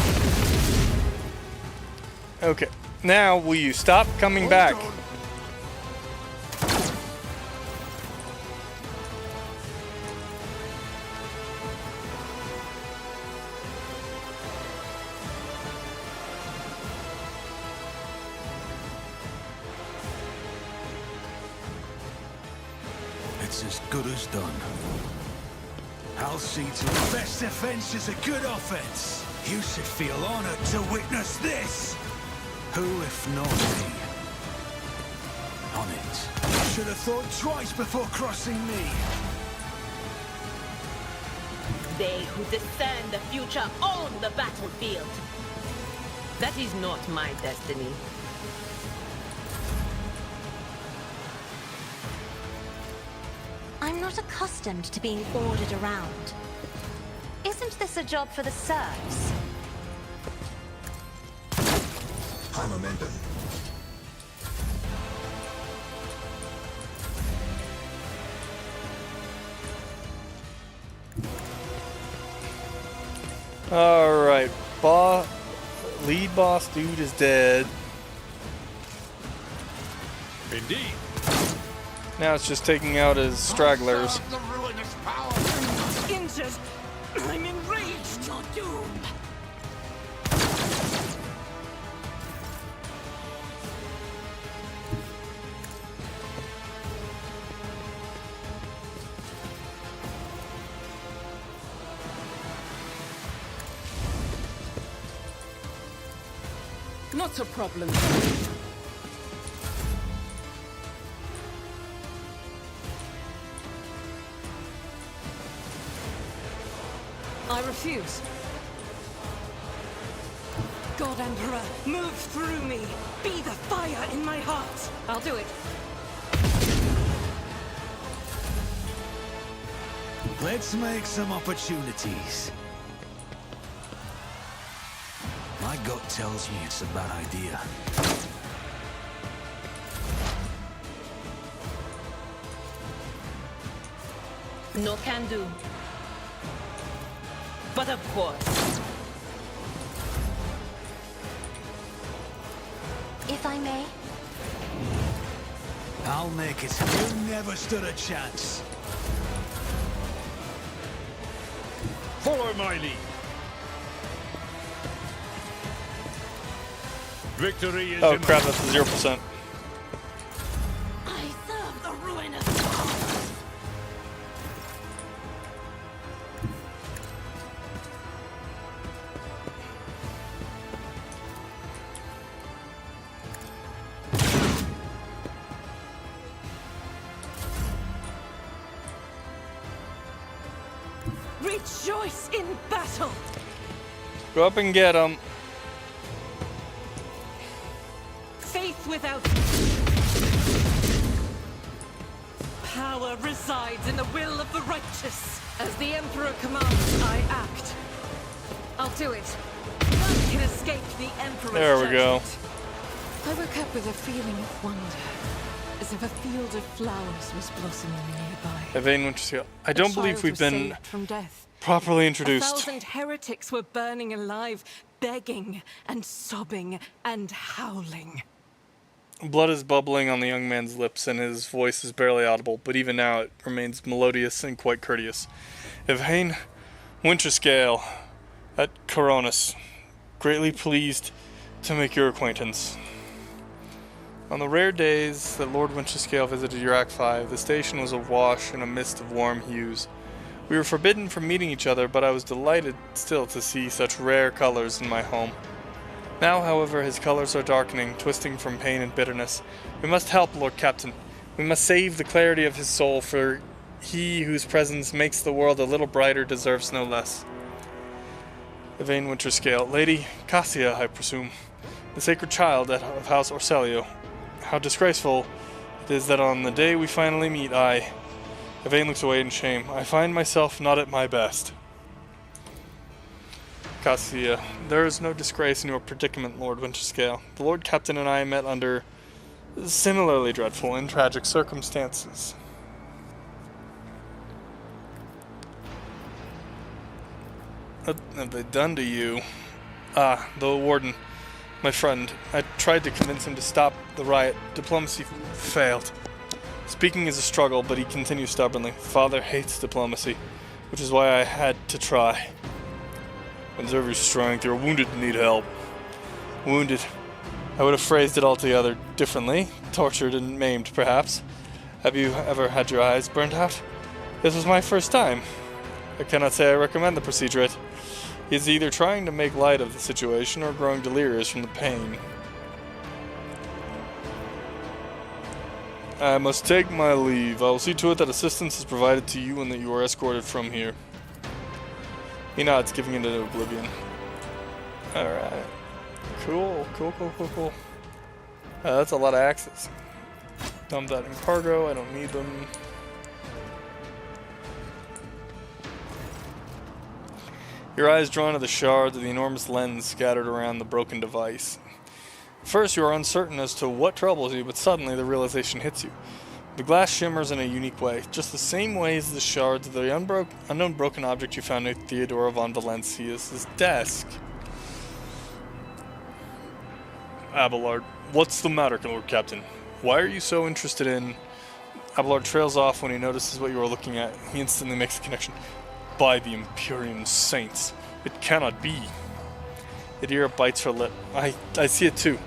Okay, now will you stop coming back? It's as good as done. I'll see to the best defense is a good offense. You should feel honored to witness this. Who, if not me? On it. Should have thought twice before crossing me. They who discern the future own the battlefield. That is not my destiny. I'm not accustomed to being ordered around. Isn't this a job for the serfs? High momentum. Alright, lead boss dude is dead. Indeed. Now it's just taking out his stragglers. The ruinous power. Injured. I'm enraged. You're doomed. Not a problem. I refuse. God Emperor, move through me. Be the fire in my heart. I'll do it. Let's make some opportunities. My gut tells me it's a bad idea. No can do. But of course. If I may? I'll make it. You never stood a chance. Follow my lead. Victory is Oh in crap, that's 0%. I serve the ruinous cause. Rejoice in battle. Go up and get him. Faith without power resides in the will of the righteous. As the Emperor commands, I act. I'll do it. None can escape the Emperor's There we go. judgment. I woke up with a feeling of wonder, as if a field of flowers was blossoming nearby. Evane Winterscale. I don't believe we've been from death. properly A introduced. 1,000 heretics were burning alive, begging and sobbing and howling. Blood is bubbling on the young man's lips and his voice is barely audible, but even now it remains melodious and quite courteous. Evane Winterscale at Coronis. Greatly pleased to make your acquaintance. On the rare days that Lord Winterscale visited Urac 5, the station was awash in a mist of warm hues. We were forbidden from meeting each other, but I was delighted still to see such rare colors in my home. Now, however, his colors are darkening, twisting from pain and bitterness. We must help, Lord Captain. We must save the clarity of his soul, for he whose presence makes the world a little brighter deserves no less. Evane Winterscale. Lady Cassia, I presume. The sacred child of House Orselio. How disgraceful it is that on the day we finally meet, Evane looks away in shame. I find myself not at my best. Cassia, there is no disgrace in your predicament, Lord Winterscale. The Lord Captain and I met under similarly dreadful and tragic circumstances. What have they done to you? Ah, the warden, my friend. I tried to convince him to stop the riot. Diplomacy failed. Speaking is a struggle, but he continues stubbornly. Father hates diplomacy, which is why I had to try. Conserve your strength. You're wounded and need help. Wounded. I would have phrased it altogether differently. Tortured and maimed, perhaps. Have you ever had your eyes burned out? This was my first time. I cannot say I recommend the procedure. He is either trying to make light of the situation or growing delirious from the pain. I must take my leave. I will see to it that assistance is provided to you and that you are escorted from here. He nods, giving it into oblivion. Alright. Cool. That's a lot of axes. Dump that in cargo. I don't need them. Your eyes drawn to the shards of the enormous lens scattered around the broken device. First, you are uncertain as to what troubles you, but suddenly the realization hits you. The glass shimmers in a unique way, just the same way as the shards of the unknown broken object you found near Theodora von Valencia's desk. Abelard, what's the matter, Lord Captain? Why are you so interested in... Abelard trails off when he notices what you are looking at. He instantly makes a connection. By the Imperium Saints, it cannot be. Idira bites her lip. I see it too.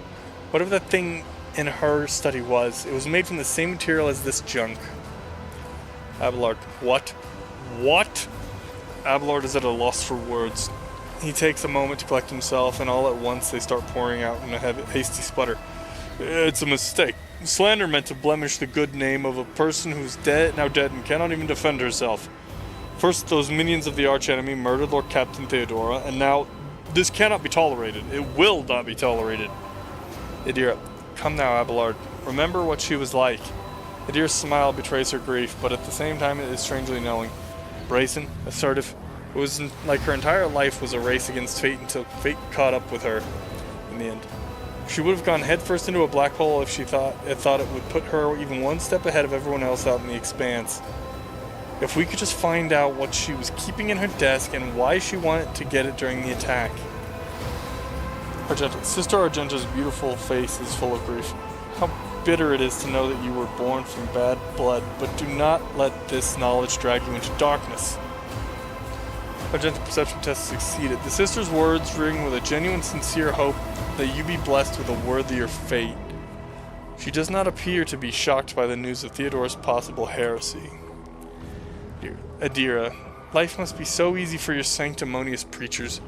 Whatever that thing in her study was, it was made from the same material as this junk. Abelard, what? What? Abelard is at a loss for words. He takes a moment to collect himself, and all at once they start pouring out in a hasty sputter. It's a mistake. Slander meant to blemish the good name of a person who's now dead and cannot even defend herself. First, those minions of the archenemy murdered Lord Captain Theodora, and now this cannot be tolerated. It will not be tolerated. Idira, come now, Abelard. Remember what she was like. Idira's smile betrays her grief, but at the same time it is strangely knowing. Brazen, assertive. It was like her entire life was a race against fate until fate caught up with her in the end. She would have gone headfirst into a black hole if she thought it would put her even one step ahead of everyone else out in the expanse. If we could just find out what she was keeping in her desk and why she wanted to get it during the attack. Sister Argenta's beautiful face is full of grief. How bitter it is to know that you were born from bad blood, but do not let this knowledge drag you into darkness. Argenta's perception test succeeded. The sister's words ring with a genuine, sincere hope that you be blessed with a worthier fate. She does not appear to be shocked by the news of Theodora's possible heresy. Idira, life must be so easy for your sanctimonious preachers.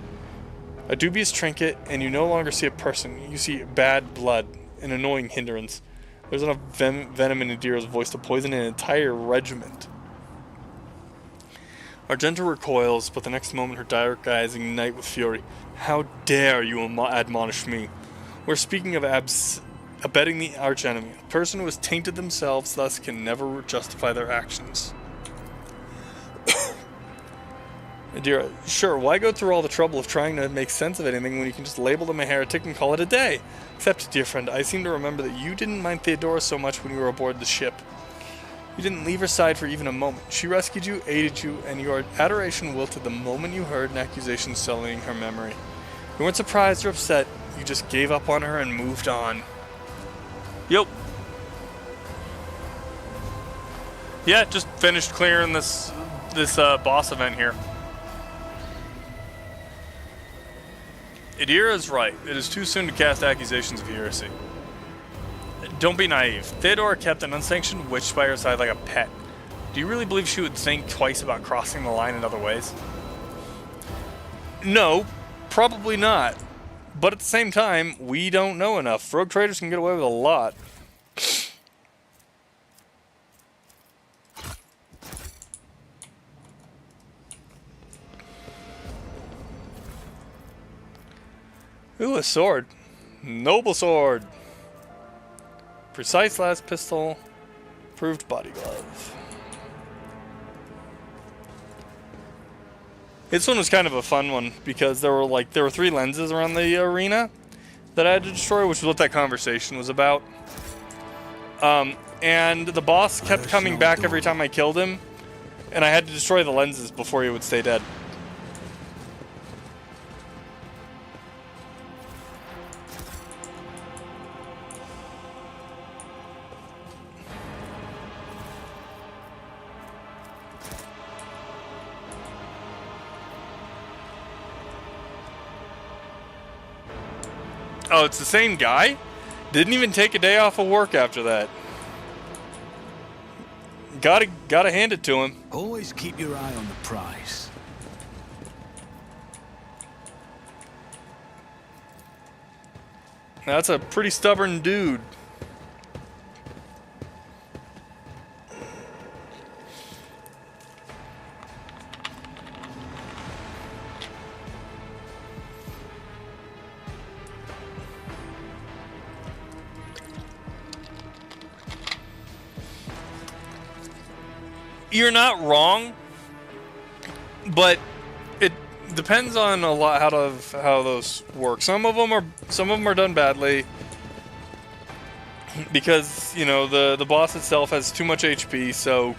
A dubious trinket, and you no longer see a person. You see bad blood, an annoying hindrance. There's enough venom in Idira's voice to poison an entire regiment. Argenta recoils, but the next moment her dark eyes ignite with fury. How dare you admonish me? We're speaking of abetting the archenemy. A person who has tainted themselves thus can never justify their actions. Idira, sure, why go through all the trouble of trying to make sense of anything when you can just label them a heretic and call it a day? Except, dear friend, I seem to remember that you didn't mind Theodora so much when you were aboard the ship. You didn't leave her side for even a moment. She rescued you, aided you, and your adoration wilted the moment you heard an accusation sullying her memory. You weren't surprised or upset, you just gave up on her and moved on. Yep. Yeah, just finished clearing this boss event here. Idira is right. It is too soon to cast accusations of heresy. Don't be naive. Theodora kept an unsanctioned witch by her side like a pet. Do you really believe she would think twice about crossing the line in other ways? No, probably not. But at the same time, we don't know enough. Rogue traders can get away with a lot. Ooh, a sword. Noble sword. Precise last pistol. Proved body glove. This one was kind of a fun one because there were 3 lenses around the arena that I had to destroy, which was what that conversation was about. And the boss kept coming back every time I killed him, and I had to destroy the lenses before he would stay dead. Oh, it's the same guy? Didn't even take a day off of work after that. Gotta hand it to him. Always keep your eye on the prize. That's a pretty stubborn dude. You're not wrong, but it depends on a lot how those work. Some of them are done badly because, you know, the boss itself has too much HP, so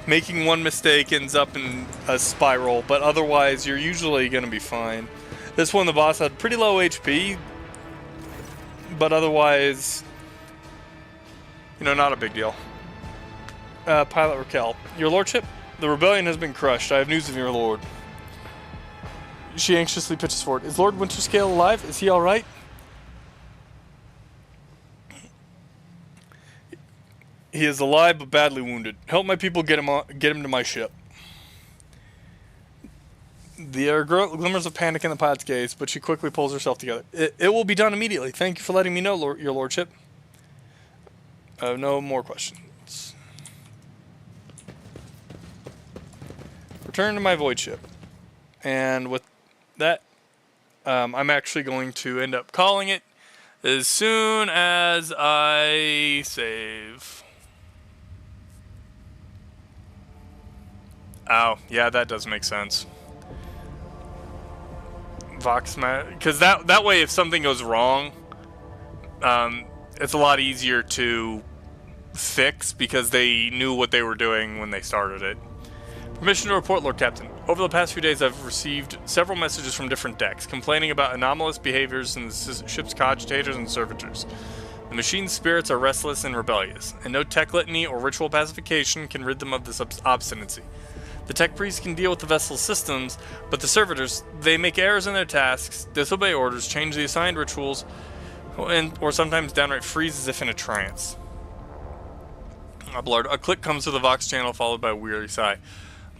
making one mistake ends up in a spiral, but otherwise you're usually going to be fine. This one, the boss had pretty low HP, but otherwise, you know, not a big deal. Pilot Raquel. Your lordship, the rebellion has been crushed. I have news of your lord. She anxiously pitches forward. Is Lord Winterscale alive? Is he alright? He is alive but badly wounded. Help my people get him to my ship. There are glimmers of panic in the pilot's gaze, but she quickly pulls herself together. It will be done immediately. Thank you for letting me know, your lordship. No more questions. Return to my void ship. And with that, I'm actually going to end up calling it as soon as I save. Oh, yeah, that does make sense. Because that way, if something goes wrong, it's a lot easier to fix because they knew what they were doing when they started it. Permission to report, Lord Captain. Over the past few days, I've received several messages from different decks complaining about anomalous behaviors in the ship's cogitators and servitors. The machine's spirits are restless and rebellious, and no tech litany or ritual pacification can rid them of this obstinacy. The tech priests can deal with the vessel's systems, but the servitors, they make errors in their tasks, disobey orders, change the assigned rituals, or sometimes downright freeze as if in a trance. A click comes to the Vox channel, followed by a weary sigh.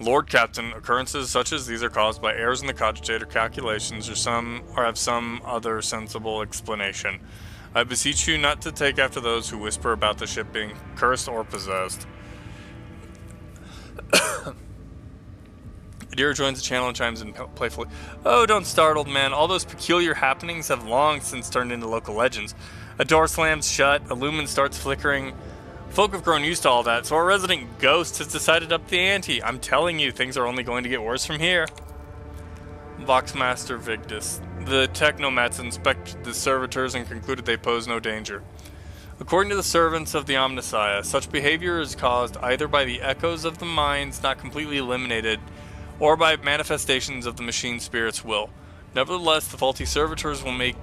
Lord Captain, occurrences such as these are caused by errors in the cogitator calculations or have some other sensible explanation. I beseech you not to take after those who whisper about the ship being cursed or possessed. Adira joins the channel and chimes in playfully. Oh, don't start, old man. All those peculiar happenings have long since turned into local legends. A door slams shut, a lumen starts flickering. Folk have grown used to all that, so our resident ghost has decided up the ante. I'm telling you, things are only going to get worse from here. Voxmaster Vigdis. The technomats inspected the servitors and concluded they pose no danger. According to the servants of the Omnissiah, such behavior is caused either by the echoes of the minds not completely eliminated, or by manifestations of the machine spirit's will. Nevertheless, the faulty servitors will make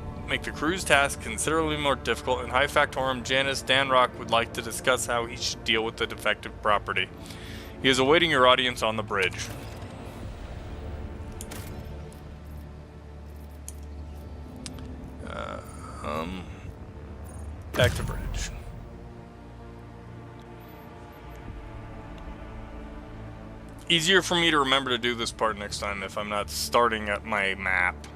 the crew's task considerably more difficult, and High Factorum Janus Danrock would like to discuss how he should deal with the defective property. He is awaiting your audience on the bridge. Back to bridge. Easier for me to remember to do this part next time if I'm not starting at my map.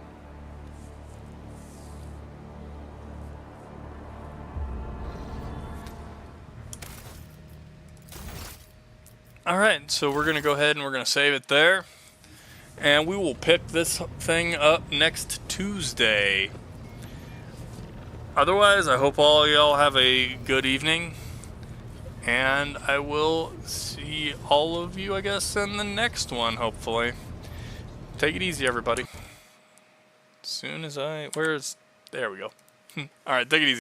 Alright, so we're going to go ahead and we're going to save it there. And we will pick this thing up next Tuesday. Otherwise, I hope all y'all have a good evening. And I will see all of you, I guess, in the next one, hopefully. Take it easy, everybody. As soon as there we go. Alright, take it easy.